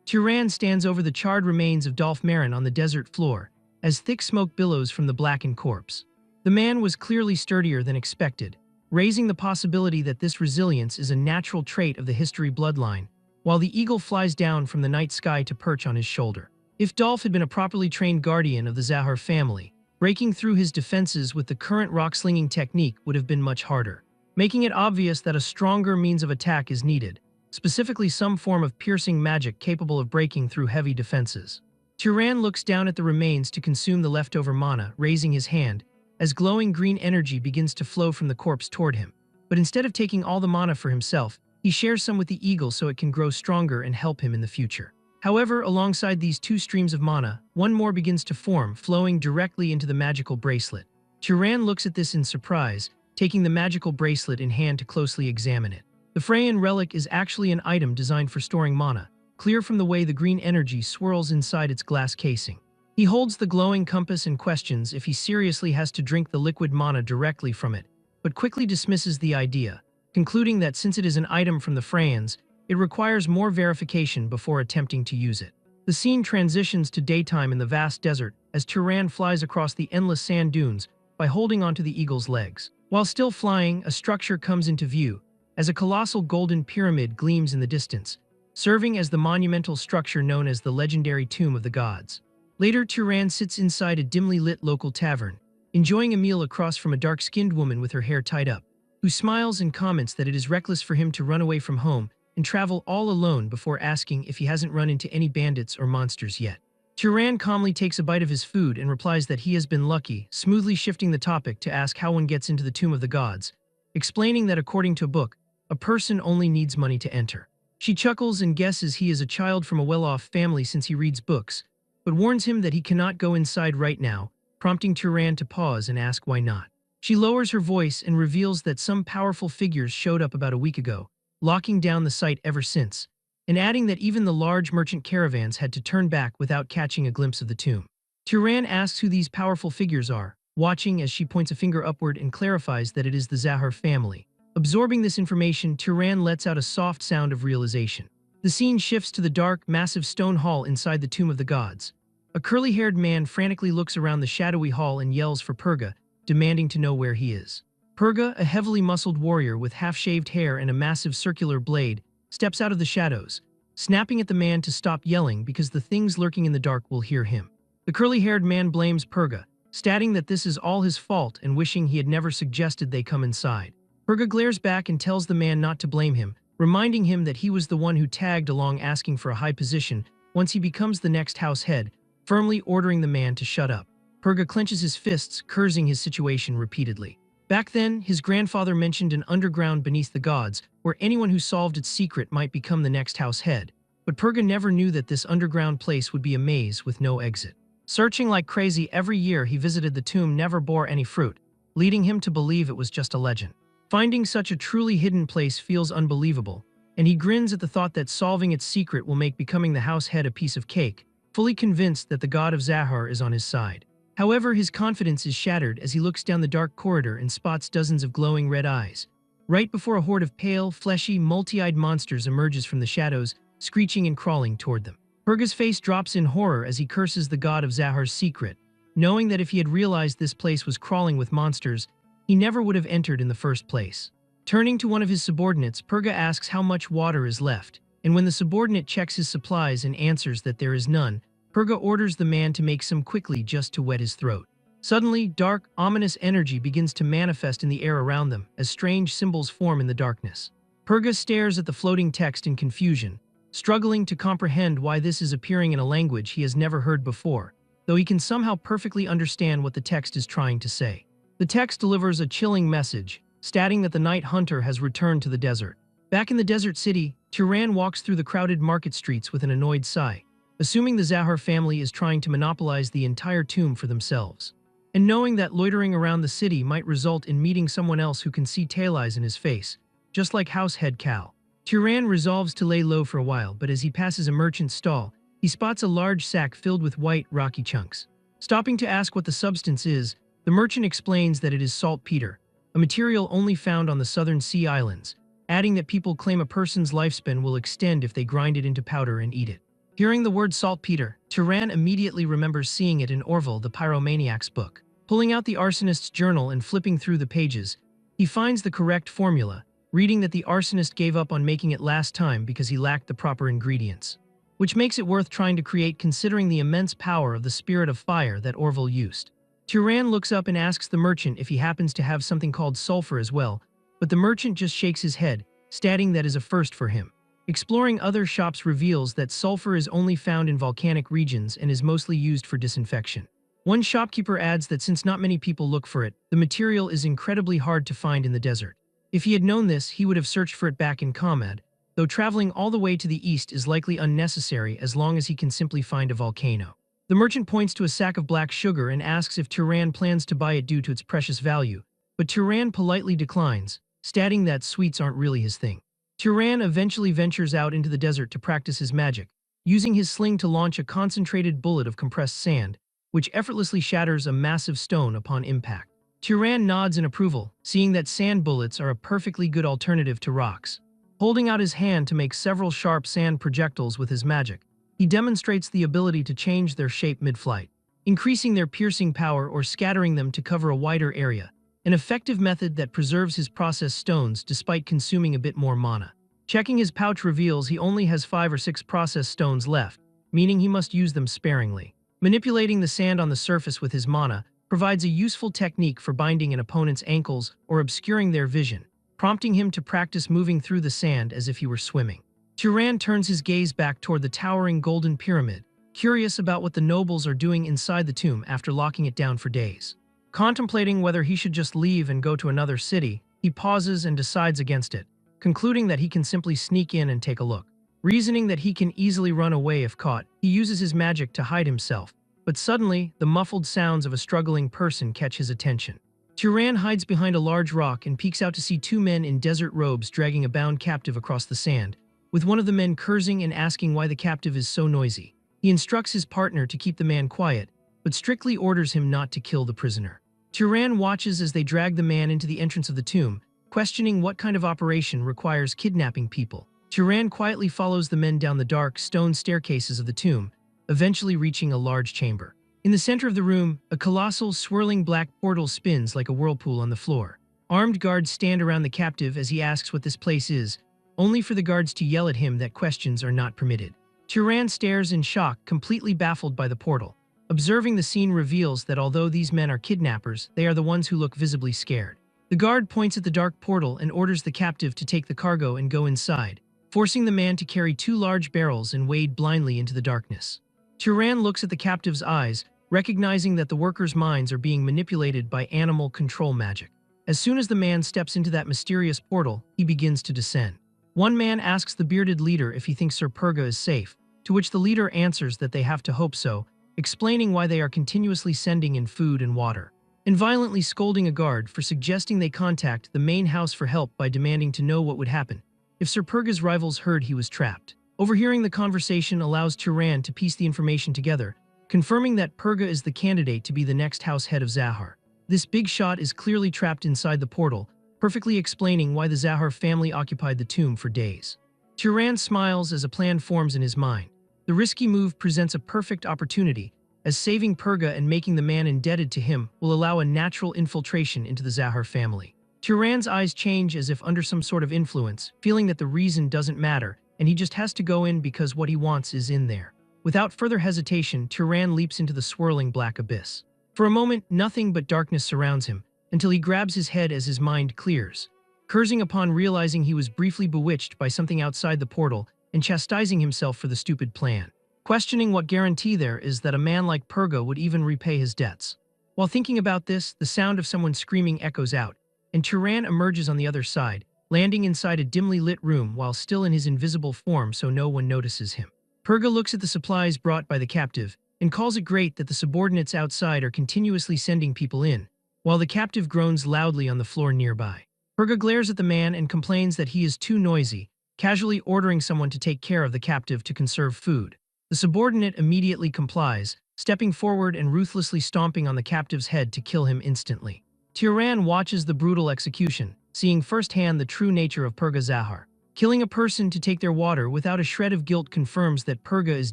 Turan stands over the charred remains of Dolph Marin on the desert floor, as thick smoke billows from the blackened corpse. The man was clearly sturdier than expected, raising the possibility that this resilience is a natural trait of the history bloodline, while the eagle flies down from the night sky to perch on his shoulder. If Dolph had been a properly trained guardian of the Zahar family, breaking through his defenses with the current rock-slinging technique would have been much harder, making it obvious that a stronger means of attack is needed, specifically some form of piercing magic capable of breaking through heavy defenses. Turan looks down at the remains to consume the leftover mana, raising his hand, as glowing green energy begins to flow from the corpse toward him. But instead of taking all the mana for himself, he shares some with the eagle so it can grow stronger and help him in the future. However, alongside these 2 streams of mana, one more begins to form, flowing directly into the magical bracelet. Turan looks at this in surprise, taking the magical bracelet in hand to closely examine it. The Freyan relic is actually an item designed for storing mana, clear from the way the green energy swirls inside its glass casing. He holds the glowing compass and questions if he seriously has to drink the liquid mana directly from it, but quickly dismisses the idea, concluding that since it is an item from the Freyans, it requires more verification before attempting to use it. The scene transitions to daytime in the vast desert as Turan flies across the endless sand dunes by holding onto the eagle's legs. While still flying, a structure comes into view as a colossal golden pyramid gleams in the distance, serving as the monumental structure known as the legendary Tomb of the Gods. Later, Turan sits inside a dimly lit local tavern, enjoying a meal across from a dark-skinned woman with her hair tied up, who smiles and comments that it is reckless for him to run away from home and travel all alone before asking if he hasn't run into any bandits or monsters yet. Turan calmly takes a bite of his food and replies that he has been lucky, smoothly shifting the topic to ask how one gets into the Tomb of the Gods, explaining that according to a book, a person only needs money to enter. She chuckles and guesses he is a child from a well-off family since he reads books, but warns him that he cannot go inside right now, prompting Turan to pause and ask why not. She lowers her voice and reveals that some powerful figures showed up about a week ago, locking down the site ever since, and adding that even the large merchant caravans had to turn back without catching a glimpse of the tomb. Turan asks who these powerful figures are, watching as she points a finger upward and clarifies that it is the Zahar family. Absorbing this information, Turan lets out a soft sound of realization. The scene shifts to the dark, massive stone hall inside the Tomb of the Gods. A curly-haired man frantically looks around the shadowy hall and yells for Purga, demanding to know where he is. Purga, a heavily muscled warrior with half-shaved hair and a massive circular blade, steps out of the shadows, snapping at the man to stop yelling because the things lurking in the dark will hear him. The curly-haired man blames Purga, stating that this is all his fault and wishing he had never suggested they come inside. Purga glares back and tells the man not to blame him, reminding him that he was the one who tagged along asking for a high position once he becomes the next house head, firmly ordering the man to shut up. Purga clenches his fists, cursing his situation repeatedly. Back then, his grandfather mentioned an underground beneath the gods, where anyone who solved its secret might become the next house head. But Purga never knew that this underground place would be a maze with no exit. Searching like crazy every year he visited the tomb never bore any fruit, leading him to believe it was just a legend. Finding such a truly hidden place feels unbelievable, and he grins at the thought that solving its secret will make becoming the house head a piece of cake, fully convinced that the god of Zahar is on his side. However, his confidence is shattered as he looks down the dark corridor and spots dozens of glowing red eyes. Right before a horde of pale, fleshy, multi-eyed monsters emerges from the shadows, screeching and crawling toward them. Purga's face drops in horror as he curses the god of Zahar's secret, knowing that if he had realized this place was crawling with monsters, he never would have entered in the first place. Turning to one of his subordinates, Purga asks how much water is left, and when the subordinate checks his supplies and answers that there is none, Purga orders the man to make some quickly just to wet his throat. Suddenly, dark, ominous energy begins to manifest in the air around them as strange symbols form in the darkness. Purga stares at the floating text in confusion, struggling to comprehend why this is appearing in a language he has never heard before, though he can somehow perfectly understand what the text is trying to say. The text delivers a chilling message, stating that the night hunter has returned to the desert. Back in the desert city, Turan walks through the crowded market streets with an annoyed sigh, assuming the Zahar family is trying to monopolize the entire tomb for themselves. And knowing that loitering around the city might result in meeting someone else who can see tail eyes in his face, just like house head Cal. Turan resolves to lay low for a while, but as he passes a merchant's stall, he spots a large sack filled with white, rocky chunks. Stopping to ask what the substance is, the merchant explains that it is saltpeter, a material only found on the southern sea islands, adding that people claim a person's lifespan will extend if they grind it into powder and eat it. Hearing the word saltpeter, Turan immediately remembers seeing it in Orville the Pyromaniac's book. Pulling out the arsonist's journal and flipping through the pages, he finds the correct formula, reading that the arsonist gave up on making it last time because he lacked the proper ingredients, which makes it worth trying to create considering the immense power of the spirit of fire that Orville used. Turan looks up and asks the merchant if he happens to have something called sulfur as well, but the merchant just shakes his head, stating that is a first for him. Exploring other shops reveals that sulfur is only found in volcanic regions and is mostly used for disinfection. One shopkeeper adds that since not many people look for it, the material is incredibly hard to find in the desert. If he had known this, he would have searched for it back in Kamad, though traveling all the way to the east is likely unnecessary as long as he can simply find a volcano. The merchant points to a sack of black sugar and asks if Turan plans to buy it due to its precious value, but Turan politely declines, stating that sweets aren't really his thing. Turan eventually ventures out into the desert to practice his magic, using his sling to launch a concentrated bullet of compressed sand, which effortlessly shatters a massive stone upon impact. Turan nods in approval, seeing that sand bullets are a perfectly good alternative to rocks. Holding out his hand to make several sharp sand projectiles with his magic, he demonstrates the ability to change their shape mid-flight, increasing their piercing power or scattering them to cover a wider area, an effective method that preserves his processed stones despite consuming a bit more mana. Checking his pouch reveals he only has 5 or 6 processed stones left, meaning he must use them sparingly. Manipulating the sand on the surface with his mana provides a useful technique for binding an opponent's ankles or obscuring their vision, prompting him to practice moving through the sand as if he were swimming. Turan turns his gaze back toward the towering golden pyramid, curious about what the nobles are doing inside the tomb after locking it down for days. Contemplating whether he should just leave and go to another city, he pauses and decides against it, concluding that he can simply sneak in and take a look. Reasoning that he can easily run away if caught, he uses his magic to hide himself, but suddenly, the muffled sounds of a struggling person catch his attention. Turan hides behind a large rock and peeks out to see 2 men in desert robes dragging a bound captive across the sand, with one of the men cursing and asking why the captive is so noisy. He instructs his partner to keep the man quiet, but strictly orders him not to kill the prisoner. Turan watches as they drag the man into the entrance of the tomb, questioning what kind of operation requires kidnapping people. Turan quietly follows the men down the dark, stone staircases of the tomb, eventually reaching a large chamber. In the center of the room, a colossal, swirling black portal spins like a whirlpool on the floor. Armed guards stand around the captive as he asks what this place is, only for the guards to yell at him that questions are not permitted. Turan stares in shock, completely baffled by the portal. Observing the scene reveals that although these men are kidnappers, they are the ones who look visibly scared. The guard points at the dark portal and orders the captive to take the cargo and go inside, forcing the man to carry 2 large barrels and wade blindly into the darkness. Turan looks at the captive's eyes, recognizing that the workers' minds are being manipulated by animal control magic. As soon as the man steps into that mysterious portal, he begins to descend. One man asks the bearded leader if he thinks Sir Purga is safe, to which the leader answers that they have to hope so, explaining why they are continuously sending in food and water. and violently scolding a guard for suggesting they contact the main house for help by demanding to know what would happen if Sir Purga's rivals heard he was trapped. Overhearing the conversation allows Turan to piece the information together, confirming that Purga is the candidate to be the next house head of Zahar. This big shot is clearly trapped inside the portal, perfectly explaining why the Zahar family occupied the tomb for days. Turan smiles as a plan forms in his mind. The risky move presents a perfect opportunity, as saving Purga and making the man indebted to him will allow a natural infiltration into the Zahar family. Turan's eyes change as if under some sort of influence, feeling that the reason doesn't matter, and he just has to go in because what he wants is in there. Without further hesitation, Turan leaps into the swirling black abyss. For a moment, nothing but darkness surrounds him, until he grabs his head as his mind clears, cursing upon realizing he was briefly bewitched by something outside the portal and chastising himself for the stupid plan. Questioning what guarantee there is that a man like Purga would even repay his debts. While thinking about this, the sound of someone screaming echoes out, and Turan emerges on the other side, landing inside a dimly lit room while still in his invisible form so no one notices him. Purga looks at the supplies brought by the captive and calls it great that the subordinates outside are continuously sending people in, while the captive groans loudly on the floor nearby. Purga glares at the man and complains that he is too noisy, casually ordering someone to take care of the captive to conserve food. The subordinate immediately complies, stepping forward and ruthlessly stomping on the captive's head to kill him instantly. Turan watches the brutal execution, seeing firsthand the true nature of Purga Zahar. Killing a person to take their water without a shred of guilt confirms that Purga is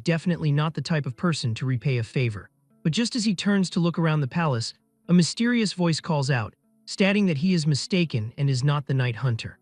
definitely not the type of person to repay a favor. But just as he turns to look around the palace, a mysterious voice calls out, stating that he is mistaken and is not the Night Hunter.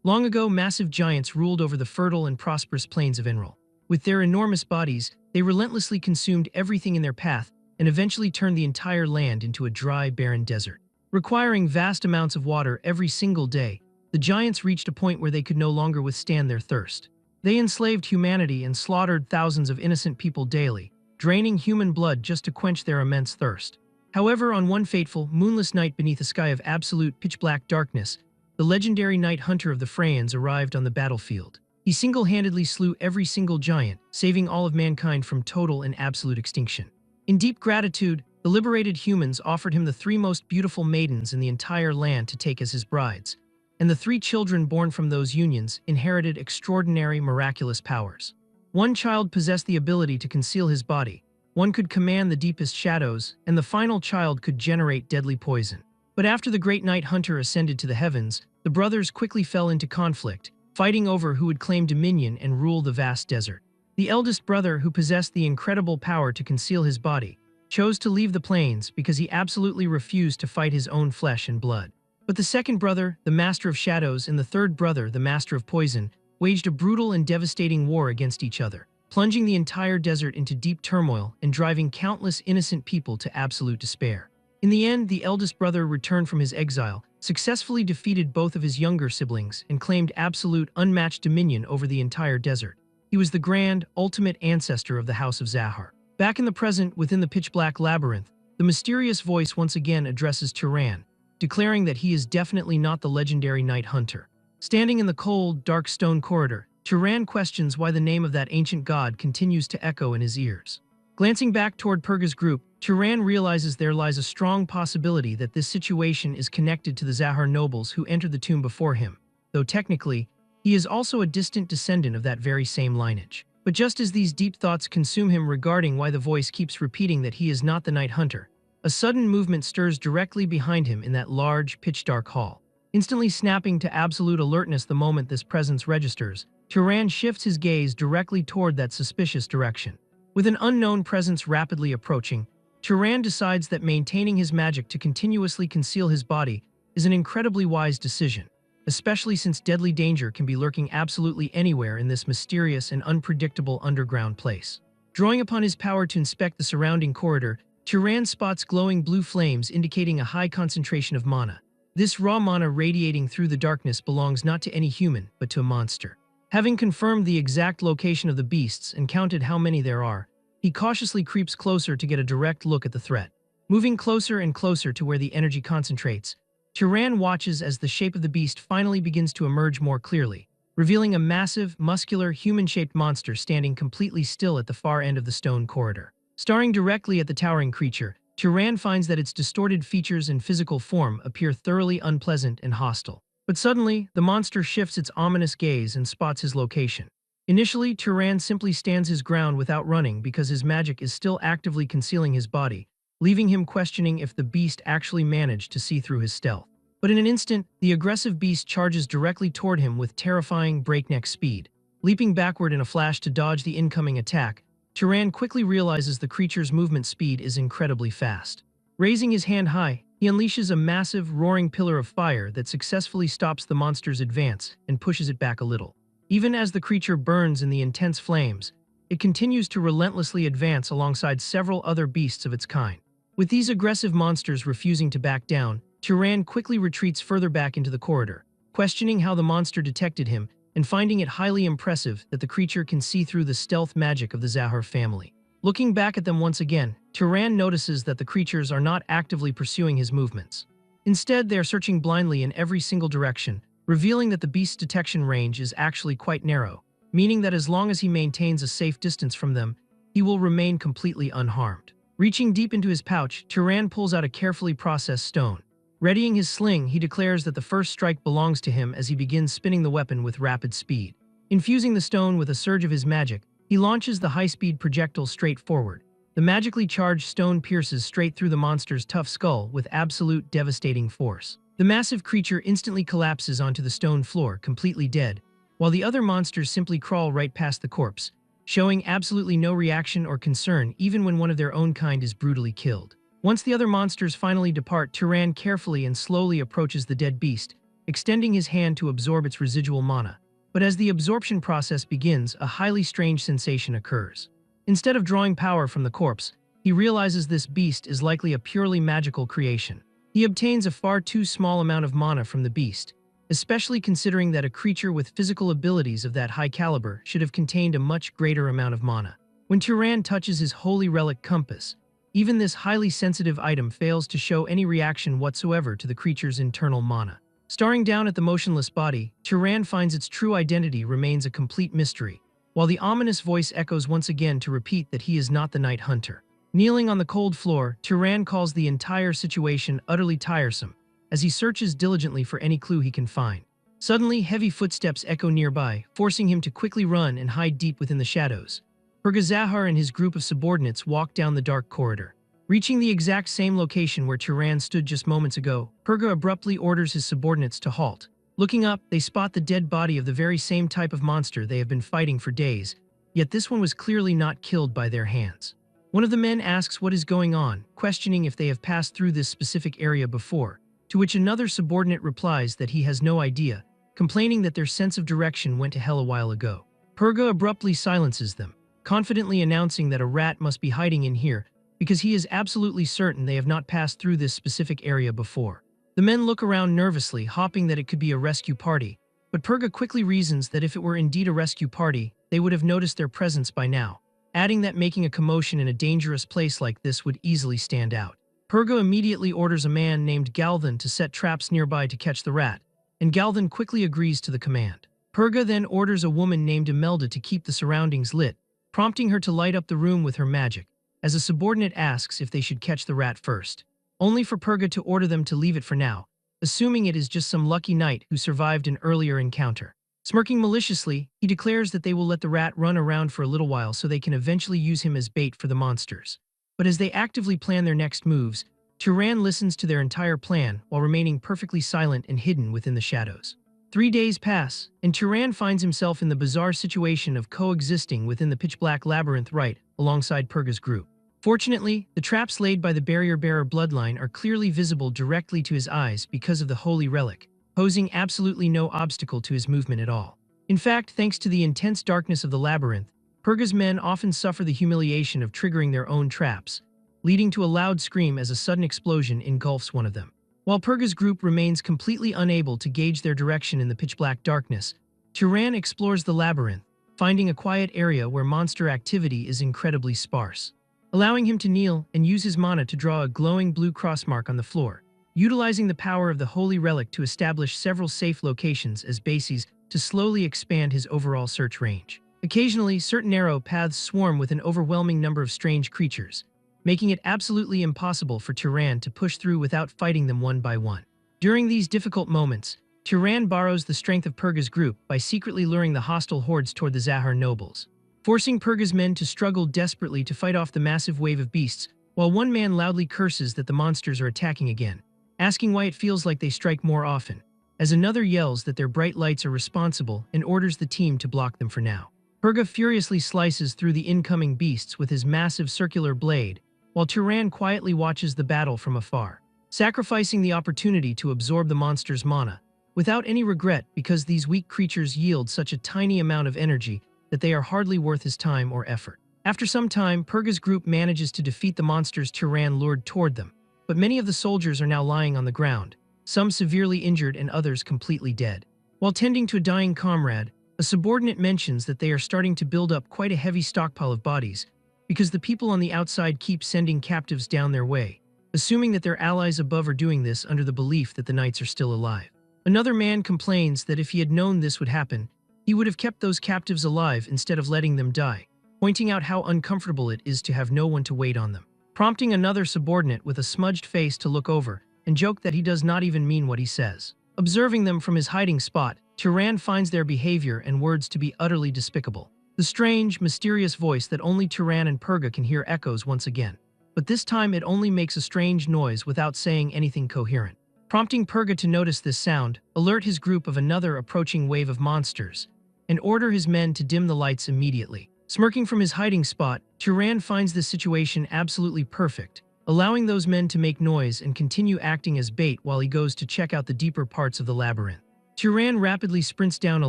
Long ago, massive giants ruled over the fertile and prosperous plains of Enroll. With their enormous bodies, they relentlessly consumed everything in their path and eventually turned the entire land into a dry, barren desert. Requiring vast amounts of water every single day, the giants reached a point where they could no longer withstand their thirst. They enslaved humanity and slaughtered thousands of innocent people daily, draining human blood just to quench their immense thirst. However, on one fateful, moonless night beneath a sky of absolute pitch-black darkness, the legendary Night Hunter of the Freyans arrived on the battlefield. He single-handedly slew every single giant, saving all of mankind from total and absolute extinction. In deep gratitude, the liberated humans offered him the 3 most beautiful maidens in the entire land to take as his brides, and the 3 children born from those unions inherited extraordinary miraculous powers. One child possessed the ability to conceal his body, one could command the deepest shadows, and the final child could generate deadly poison. But after the great Night Hunter ascended to the heavens, the brothers quickly fell into conflict, fighting over who would claim dominion and rule the vast desert. The eldest brother, who possessed the incredible power to conceal his body, chose to leave the plains because he absolutely refused to fight his own flesh and blood. But the second brother, the Master of Shadows, and the third brother, the Master of Poison, waged a brutal and devastating war against each other, plunging the entire desert into deep turmoil and driving countless innocent people to absolute despair. In the end, the eldest brother returned from his exile, successfully defeated both of his younger siblings, and claimed absolute, unmatched dominion over the entire desert. He was the grand, ultimate ancestor of the House of Zahar. Back in the present, within the pitch-black labyrinth, the mysterious voice once again addresses Turan, declaring that he is definitely not the legendary Night Hunter. Standing in the cold, dark stone corridor, Turan questions why the name of that ancient god continues to echo in his ears. Glancing back toward Purga's group, Turan realizes there lies a strong possibility that this situation is connected to the Zahar nobles who entered the tomb before him, though technically, he is also a distant descendant of that very same lineage. But just as these deep thoughts consume him regarding why the voice keeps repeating that he is not the Night Hunter, a sudden movement stirs directly behind him in that large, pitch-dark hall. Instantly snapping to absolute alertness the moment this presence registers, Turan shifts his gaze directly toward that suspicious direction. With an unknown presence rapidly approaching, Turan decides that maintaining his magic to continuously conceal his body is an incredibly wise decision, especially since deadly danger can be lurking absolutely anywhere in this mysterious and unpredictable underground place. Drawing upon his power to inspect the surrounding corridor, Turan spots glowing blue flames indicating a high concentration of mana. This raw mana radiating through the darkness belongs not to any human, but to a monster. Having confirmed the exact location of the beasts and counted how many there are, he cautiously creeps closer to get a direct look at the threat. Moving closer and closer to where the energy concentrates, Turan watches as the shape of the beast finally begins to emerge more clearly, revealing a massive, muscular, human-shaped monster standing completely still at the far end of the stone corridor. Staring directly at the towering creature, Turan finds that its distorted features and physical form appear thoroughly unpleasant and hostile. But suddenly, the monster shifts its ominous gaze and spots his location. Initially, Turan simply stands his ground without running because his magic is still actively concealing his body, leaving him questioning if the beast actually managed to see through his stealth. But in an instant, the aggressive beast charges directly toward him with terrifying breakneck speed. Leaping backward in a flash to dodge the incoming attack, Turan quickly realizes the creature's movement speed is incredibly fast. Raising his hand high, he unleashes a massive, roaring pillar of fire that successfully stops the monster's advance and pushes it back a little. Even as the creature burns in the intense flames, it continues to relentlessly advance alongside several other beasts of its kind. With these aggressive monsters refusing to back down, Turan quickly retreats further back into the corridor, questioning how the monster detected him and finding it highly impressive that the creature can see through the stealth magic of the Zahar family. Looking back at them once again, Turan notices that the creatures are not actively pursuing his movements. Instead, they are searching blindly in every single direction, revealing that the beast's detection range is actually quite narrow, meaning that as long as he maintains a safe distance from them, he will remain completely unharmed. Reaching deep into his pouch, Turan pulls out a carefully processed stone. Readying his sling, he declares that the first strike belongs to him as he begins spinning the weapon with rapid speed. Infusing the stone with a surge of his magic, he launches the high-speed projectile straight forward. The magically charged stone pierces straight through the monster's tough skull with absolute devastating force. The massive creature instantly collapses onto the stone floor, completely dead, while the other monsters simply crawl right past the corpse, showing absolutely no reaction or concern even when one of their own kind is brutally killed. Once the other monsters finally depart, Turan carefully and slowly approaches the dead beast, extending his hand to absorb its residual mana. But as the absorption process begins, a highly strange sensation occurs. Instead of drawing power from the corpse, he realizes this beast is likely a purely magical creation. He obtains a far too small amount of mana from the beast, especially considering that a creature with physical abilities of that high caliber should have contained a much greater amount of mana. When Turan touches his holy relic compass, even this highly sensitive item fails to show any reaction whatsoever to the creature's internal mana. Staring down at the motionless body, Turan finds its true identity remains a complete mystery, while the ominous voice echoes once again to repeat that he is not the Night Hunter. Kneeling on the cold floor, Turan calls the entire situation utterly tiresome, as he searches diligently for any clue he can find. Suddenly, heavy footsteps echo nearby, forcing him to quickly run and hide deep within the shadows. Purga Zahar and his group of subordinates walk down the dark corridor. Reaching the exact same location where Turan stood just moments ago, Purga abruptly orders his subordinates to halt. Looking up, they spot the dead body of the very same type of monster they have been fighting for days, yet this one was clearly not killed by their hands. One of the men asks what is going on, questioning if they have passed through this specific area before, to which another subordinate replies that he has no idea, complaining that their sense of direction went to hell a while ago. Purga abruptly silences them, confidently announcing that a rat must be hiding in here because he is absolutely certain they have not passed through this specific area before. The men look around nervously, hoping that it could be a rescue party, but Purga quickly reasons that if it were indeed a rescue party, they would have noticed their presence by now, adding that making a commotion in a dangerous place like this would easily stand out. Purga immediately orders a man named Galvan to set traps nearby to catch the rat, and Galvan quickly agrees to the command. Purga then orders a woman named Imelda to keep the surroundings lit, prompting her to light up the room with her magic, as a subordinate asks if they should catch the rat first, only for Purga to order them to leave it for now, assuming it is just some lucky knight who survived an earlier encounter. Smirking maliciously, he declares that they will let the rat run around for a little while so they can eventually use him as bait for the monsters. But as they actively plan their next moves, Turan listens to their entire plan while remaining perfectly silent and hidden within the shadows. 3 days pass, and Turan finds himself in the bizarre situation of coexisting within the pitch-black labyrinth right alongside Purga's group. Fortunately, the traps laid by the barrier-bearer bloodline are clearly visible directly to his eyes because of the holy relic, posing absolutely no obstacle to his movement at all. In fact, thanks to the intense darkness of the labyrinth, Purga's men often suffer the humiliation of triggering their own traps, leading to a loud scream as a sudden explosion engulfs one of them. While Purga's group remains completely unable to gauge their direction in the pitch-black darkness, Turan explores the labyrinth, finding a quiet area where monster activity is incredibly sparse, allowing him to kneel and use his mana to draw a glowing blue cross mark on the floor, utilizing the power of the holy relic to establish several safe locations as bases to slowly expand his overall search range. Occasionally, certain narrow paths swarm with an overwhelming number of strange creatures, making it absolutely impossible for Turan to push through without fighting them one by one. During these difficult moments, Turan borrows the strength of Purga's group by secretly luring the hostile hordes toward the Zahar nobles, forcing Purga's men to struggle desperately to fight off the massive wave of beasts, while one man loudly curses that the monsters are attacking again, asking why it feels like they strike more often, as another yells that their bright lights are responsible and orders the team to block them for now. Purga furiously slices through the incoming beasts with his massive circular blade, while Turan quietly watches the battle from afar, sacrificing the opportunity to absorb the monster's mana, without any regret because these weak creatures yield such a tiny amount of energy that they are hardly worth his time or effort. After some time, Purga's group manages to defeat the monsters Turan lured toward them, but many of the soldiers are now lying on the ground, some severely injured and others completely dead. While tending to a dying comrade, a subordinate mentions that they are starting to build up quite a heavy stockpile of bodies because the people on the outside keep sending captives down their way, assuming that their allies above are doing this under the belief that the knights are still alive. Another man complains that if he had known this would happen, he would have kept those captives alive instead of letting them die, pointing out how uncomfortable it is to have no one to wait on them, prompting another subordinate with a smudged face to look over and joke that he does not even mean what he says. Observing them from his hiding spot, Turan finds their behavior and words to be utterly despicable. The strange, mysterious voice that only Turan and Purga can hear echoes once again, but this time it only makes a strange noise without saying anything coherent. Prompting Purga to notice this sound, alert his group of another approaching wave of monsters, and order his men to dim the lights immediately. Smirking from his hiding spot, Turan finds this situation absolutely perfect, allowing those men to make noise and continue acting as bait while he goes to check out the deeper parts of the labyrinth. Turan rapidly sprints down a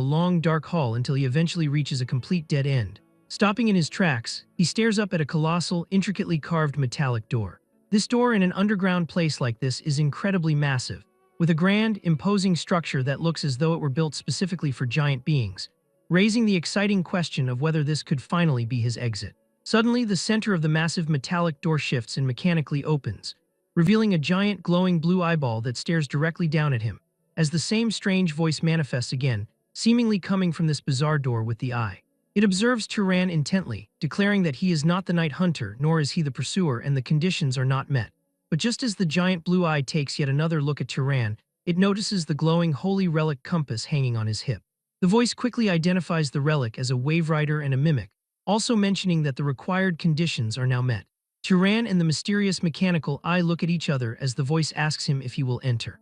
long, dark hall until he eventually reaches a complete dead end. Stopping in his tracks, he stares up at a colossal, intricately carved metallic door. This door in an underground place like this is incredibly massive, with a grand, imposing structure that looks as though it were built specifically for giant beings, raising the exciting question of whether this could finally be his exit. Suddenly, the center of the massive metallic door shifts and mechanically opens, revealing a giant glowing blue eyeball that stares directly down at him, as the same strange voice manifests again, seemingly coming from this bizarre door with the eye. It observes Turan intently, declaring that he is not the Night Hunter, nor is he the pursuer, and the conditions are not met. But just as the giant blue eye takes yet another look at Turan, it notices the glowing holy relic compass hanging on his hip. The voice quickly identifies the relic as a wave rider and a mimic, also mentioning that the required conditions are now met. Turan and the mysterious mechanical eye look at each other as the voice asks him if he will enter.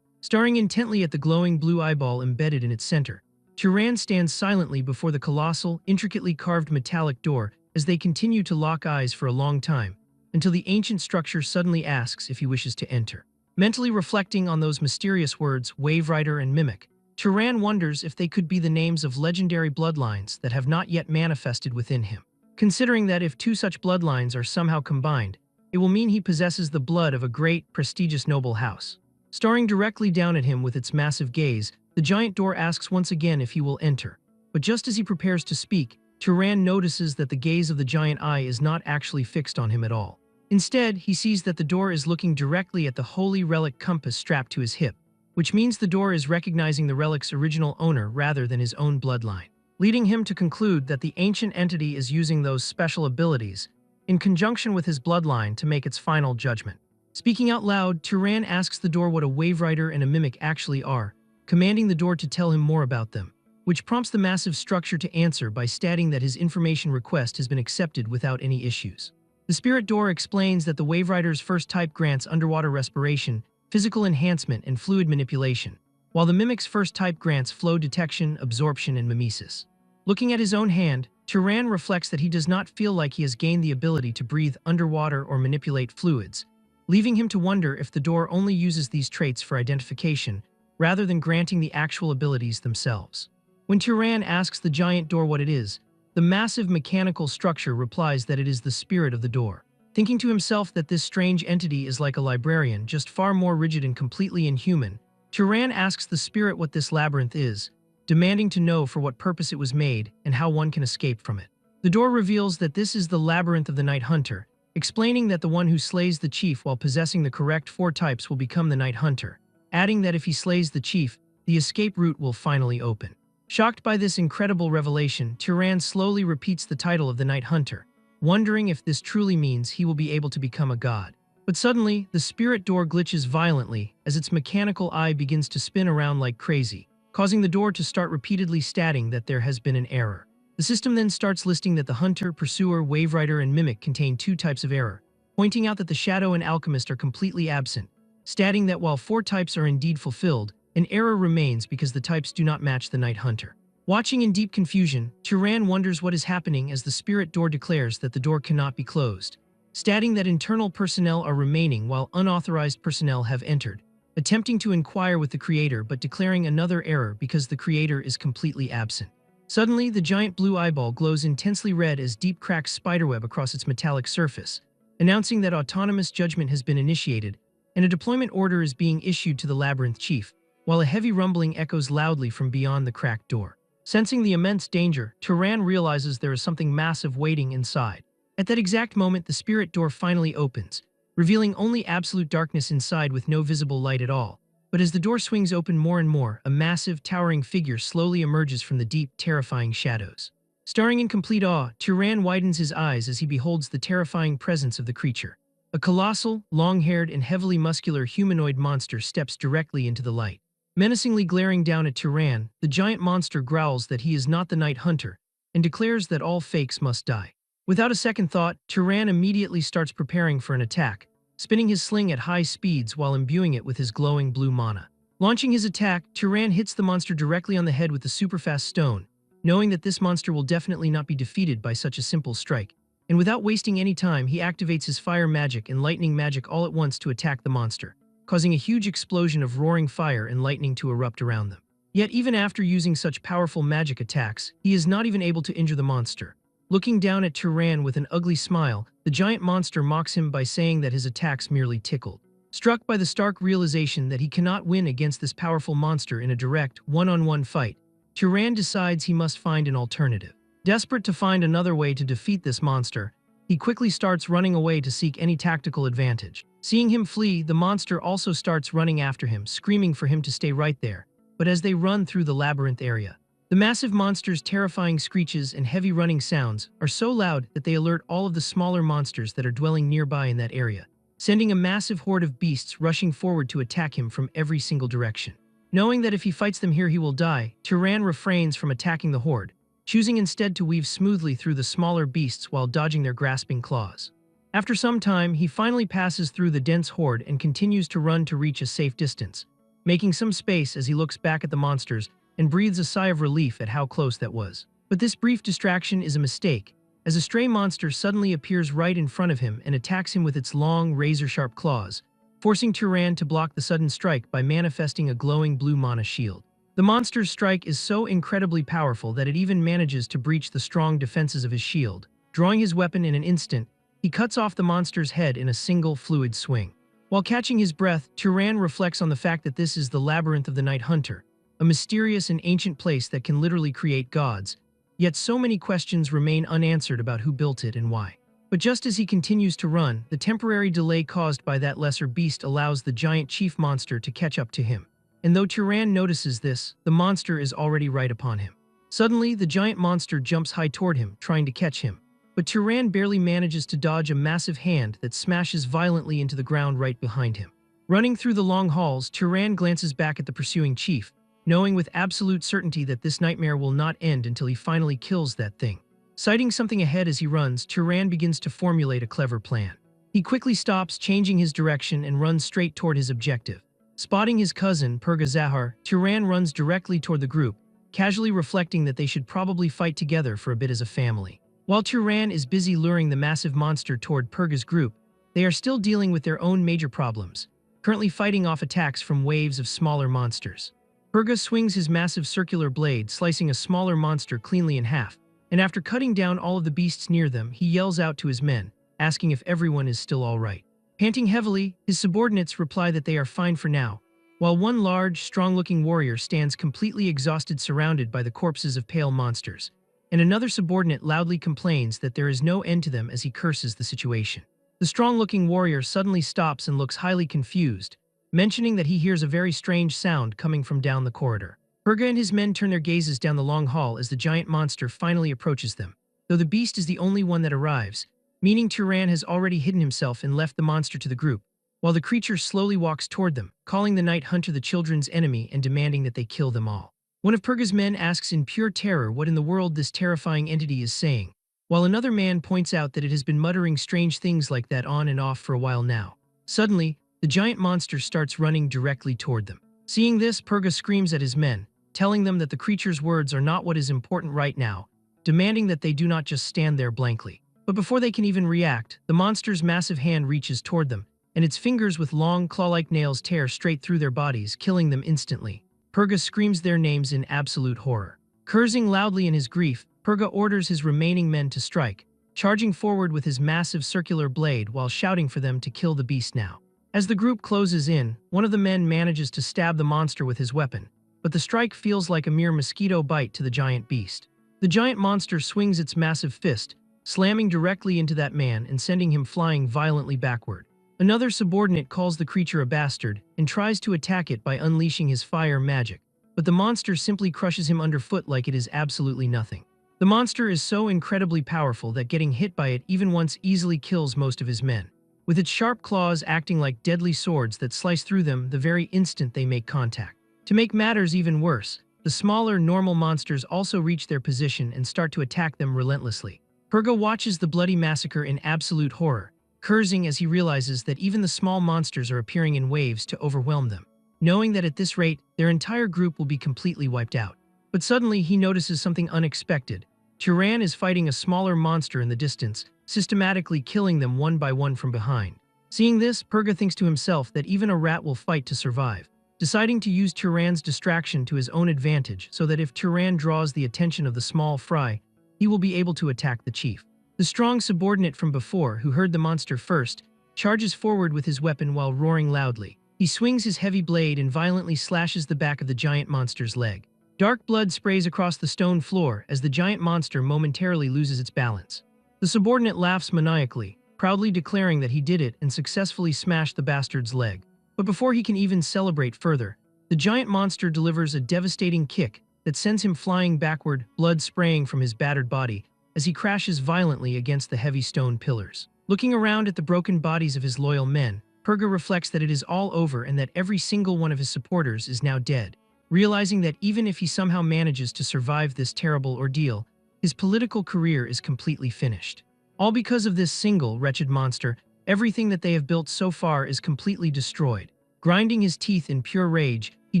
Staring intently at the glowing blue eyeball embedded in its center, Turan stands silently before the colossal, intricately carved metallic door as they continue to lock eyes for a long time, until the ancient structure suddenly asks if he wishes to enter. Mentally reflecting on those mysterious words, Wave Rider and Mimic, Turan wonders if they could be the names of legendary bloodlines that have not yet manifested within him. Considering that if two such bloodlines are somehow combined, it will mean he possesses the blood of a great, prestigious noble house. Staring directly down at him with its massive gaze, the giant door asks once again if he will enter. But just as he prepares to speak, Turan notices that the gaze of the giant eye is not actually fixed on him at all. Instead, he sees that the door is looking directly at the holy relic compass strapped to his hip, which means the door is recognizing the relic's original owner rather than his own bloodline, leading him to conclude that the ancient entity is using those special abilities in conjunction with his bloodline to make its final judgment. Speaking out loud, Turan asks the door what a Wave Rider and a Mimic actually are, commanding the door to tell him more about them, which prompts the massive structure to answer by stating that his information request has been accepted without any issues. The spirit door explains that the Wave Rider's first type grants underwater respiration, physical enhancement, and fluid manipulation, while the Mimic's first type grants flow detection, absorption, and mimesis. Looking at his own hand, Turan reflects that he does not feel like he has gained the ability to breathe underwater or manipulate fluids, leaving him to wonder if the door only uses these traits for identification, rather than granting the actual abilities themselves. When Turan asks the giant door what it is, the massive mechanical structure replies that it is the spirit of the door. Thinking to himself that this strange entity is like a librarian, just far more rigid and completely inhuman, Turan asks the spirit what this labyrinth is, demanding to know for what purpose it was made and how one can escape from it. The door reveals that this is the labyrinth of the Night Hunter, explaining that the one who slays the chief while possessing the correct 4 types will become the Night Hunter, adding that if he slays the chief, the escape route will finally open. Shocked by this incredible revelation, Turan slowly repeats the title of the Night Hunter, wondering if this truly means he will be able to become a god. But suddenly, the spirit door glitches violently as its mechanical eye begins to spin around like crazy, causing the door to start repeatedly stating that there has been an error. The system then starts listing that the hunter, pursuer, wave rider, and mimic contain 2 types of error, pointing out that the shadow and alchemist are completely absent, stating that while 4 types are indeed fulfilled, an error remains because the types do not match the night hunter. Watching in deep confusion, Turan wonders what is happening as the spirit door declares that the door cannot be closed, stating that internal personnel are remaining while unauthorized personnel have entered, attempting to inquire with the creator but declaring another error because the creator is completely absent. Suddenly, the giant blue eyeball glows intensely red as deep cracks spiderweb across its metallic surface, announcing that autonomous judgment has been initiated and a deployment order is being issued to the labyrinth chief, while a heavy rumbling echoes loudly from beyond the cracked door. Sensing the immense danger, Turan realizes there is something massive waiting inside. At that exact moment, the spirit door finally opens, revealing only absolute darkness inside with no visible light at all. But as the door swings open more and more, a massive, towering figure slowly emerges from the deep, terrifying shadows. Staring in complete awe, Turan widens his eyes as he beholds the terrifying presence of the creature. A colossal, long-haired, and heavily muscular humanoid monster steps directly into the light. Menacingly glaring down at Turan, the giant monster growls that he is not the night hunter and declares that all fakes must die. Without a second thought, Turan immediately starts preparing for an attack, spinning his sling at high speeds while imbuing it with his glowing blue mana. Launching his attack, Turan hits the monster directly on the head with the superfast stone, knowing that this monster will definitely not be defeated by such a simple strike. And without wasting any time, he activates his fire magic and lightning magic all at once to attack the monster, causing a huge explosion of roaring fire and lightning to erupt around them. Yet even after using such powerful magic attacks, he is not even able to injure the monster. Looking down at Turan with an ugly smile, the giant monster mocks him by saying that his attacks merely tickled. Struck by the stark realization that he cannot win against this powerful monster in a direct, one-on-one fight, Turan decides he must find an alternative. Desperate to find another way to defeat this monster, he quickly starts running away to seek any tactical advantage. Seeing him flee, the monster also starts running after him, screaming for him to stay right there. But as they run through the labyrinth area, the massive monster's terrifying screeches and heavy running sounds are so loud that they alert all of the smaller monsters that are dwelling nearby in that area, sending a massive horde of beasts rushing forward to attack him from every single direction. Knowing that if he fights them here he will die, Turan refrains from attacking the horde, choosing instead to weave smoothly through the smaller beasts while dodging their grasping claws. After some time, he finally passes through the dense horde and continues to run to reach a safe distance, making some space as he looks back at the monsters and breathes a sigh of relief at how close that was. But this brief distraction is a mistake, as a stray monster suddenly appears right in front of him and attacks him with its long, razor-sharp claws, forcing Turan to block the sudden strike by manifesting a glowing blue mana shield. The monster's strike is so incredibly powerful that it even manages to breach the strong defenses of his shield. Drawing his weapon in an instant, he cuts off the monster's head in a single fluid swing. While catching his breath, Turan reflects on the fact that this is the Labyrinth of the Night Hunter, a mysterious and ancient place that can literally create gods, yet so many questions remain unanswered about who built it and why. But just as he continues to run, the temporary delay caused by that lesser beast allows the giant chief monster to catch up to him. And though Turan notices this, the monster is already right upon him. Suddenly, the giant monster jumps high toward him, trying to catch him. But Turan barely manages to dodge a massive hand that smashes violently into the ground right behind him. Running through the long halls, Turan glances back at the pursuing chief, knowing with absolute certainty that this nightmare will not end until he finally kills that thing. Sighting something ahead as he runs, Turan begins to formulate a clever plan. He quickly stops, changing his direction, and runs straight toward his objective. Spotting his cousin, Purga Zahar, Turan runs directly toward the group, casually reflecting that they should probably fight together for a bit as a family. While Turan is busy luring the massive monster toward Purga's group, they are still dealing with their own major problems, currently fighting off attacks from waves of smaller monsters. Purga swings his massive circular blade, slicing a smaller monster cleanly in half, and after cutting down all of the beasts near them, he yells out to his men, asking if everyone is still all right. Panting heavily, his subordinates reply that they are fine for now, while one large, strong-looking warrior stands completely exhausted surrounded by the corpses of pale monsters, and another subordinate loudly complains that there is no end to them as he curses the situation. The strong-looking warrior suddenly stops and looks highly confused, mentioning that he hears a very strange sound coming from down the corridor. Purga and his men turn their gazes down the long hall as the giant monster finally approaches them, though the beast is the only one that arrives, meaning Turan has already hidden himself and left the monster to the group, while the creature slowly walks toward them, calling the night hunter the children's enemy and demanding that they kill them all. One of Purga's men asks in pure terror what in the world this terrifying entity is saying, while another man points out that it has been muttering strange things like that on and off for a while now. Suddenly, the giant monster starts running directly toward them. Seeing this, Purga screams at his men, telling them that the creature's words are not what is important right now, demanding that they do not just stand there blankly. But before they can even react, the monster's massive hand reaches toward them, and its fingers with long, claw-like nails tear straight through their bodies, killing them instantly. Purga screams their names in absolute horror. Cursing loudly in his grief, Purga orders his remaining men to strike, charging forward with his massive circular blade while shouting for them to kill the beast now. As the group closes in, one of the men manages to stab the monster with his weapon, but the strike feels like a mere mosquito bite to the giant beast. The giant monster swings its massive fist, slamming directly into that man and sending him flying violently backward. Another subordinate calls the creature a bastard and tries to attack it by unleashing his fire magic, but the monster simply crushes him underfoot like it is absolutely nothing. The monster is so incredibly powerful that getting hit by it even once easily kills most of his men, with its sharp claws acting like deadly swords that slice through them the very instant they make contact. To make matters even worse, the smaller, normal monsters also reach their position and start to attack them relentlessly. Purga watches the bloody massacre in absolute horror, cursing as he realizes that even the small monsters are appearing in waves to overwhelm them, knowing that at this rate, their entire group will be completely wiped out. But suddenly, he notices something unexpected. Turan is fighting a smaller monster in the distance, systematically killing them one by one from behind. Seeing this, Purga thinks to himself that even a rat will fight to survive, deciding to use Turan's distraction to his own advantage so that if Turan draws the attention of the small fry, he will be able to attack the chief. The strong subordinate from before, who heard the monster first, charges forward with his weapon while roaring loudly. He swings his heavy blade and violently slashes the back of the giant monster's leg. Dark blood sprays across the stone floor as the giant monster momentarily loses its balance. The subordinate laughs maniacally, proudly declaring that he did it and successfully smashed the bastard's leg. But before he can even celebrate further, the giant monster delivers a devastating kick that sends him flying backward, blood spraying from his battered body, as he crashes violently against the heavy stone pillars. Looking around at the broken bodies of his loyal men, Purga reflects that it is all over and that every single one of his supporters is now dead. Realizing that even if he somehow manages to survive this terrible ordeal, his political career is completely finished. All because of this single wretched monster, everything that they have built so far is completely destroyed. Grinding his teeth in pure rage, he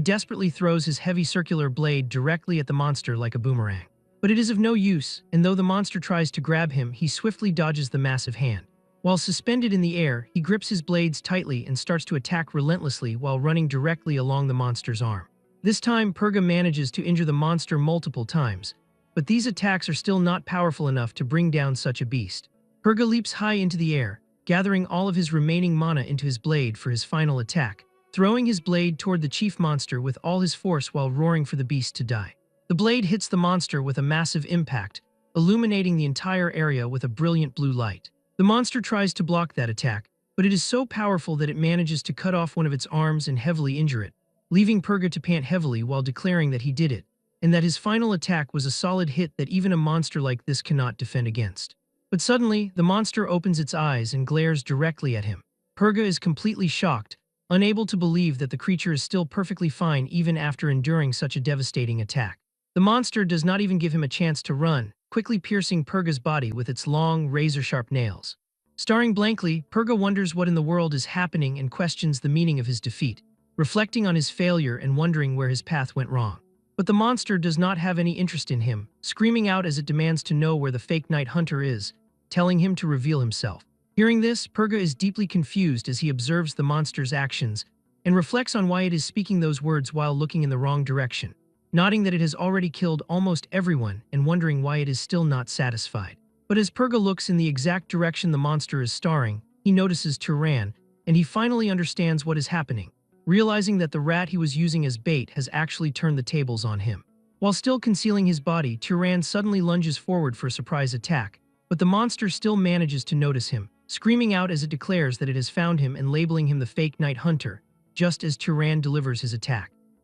desperately throws his heavy circular blade directly at the monster like a boomerang. But it is of no use, and though the monster tries to grab him, he swiftly dodges the massive hand. While suspended in the air, he grips his blades tightly and starts to attack relentlessly while running directly along the monster's arm. This time, Purga manages to injure the monster multiple times, but these attacks are still not powerful enough to bring down such a beast. Purga leaps high into the air, gathering all of his remaining mana into his blade for his final attack, throwing his blade toward the chief monster with all his force while roaring for the beast to die. The blade hits the monster with a massive impact, illuminating the entire area with a brilliant blue light. The monster tries to block that attack, but it is so powerful that it manages to cut off one of its arms and heavily injure it, leaving Purga to pant heavily while declaring that he did it, and that his final attack was a solid hit that even a monster like this cannot defend against. But suddenly, the monster opens its eyes and glares directly at him. Purga is completely shocked, unable to believe that the creature is still perfectly fine even after enduring such a devastating attack. The monster does not even give him a chance to run, quickly piercing Purga's body with its long, razor-sharp nails. Staring blankly, Purga wonders what in the world is happening and questions the meaning of his defeat, reflecting on his failure and wondering where his path went wrong. But the monster does not have any interest in him, screaming out as it demands to know where the fake night hunter is, telling him to reveal himself. Hearing this, Purga is deeply confused as he observes the monster's actions and reflects on why it is speaking those words while looking in the wrong direction, noting that it has already killed almost everyone and wondering why it is still not satisfied. But as Purga looks in the exact direction the monster is staring, he notices Turan, and he finally understands what is happening, realizing that the rat he was using as bait has actually turned the tables on him. While still concealing his body, Turan suddenly lunges forward for a surprise attack, but the monster still manages to notice him, screaming out as it declares that it has found him and labeling him the fake night hunter, just as Turan delivers his attack.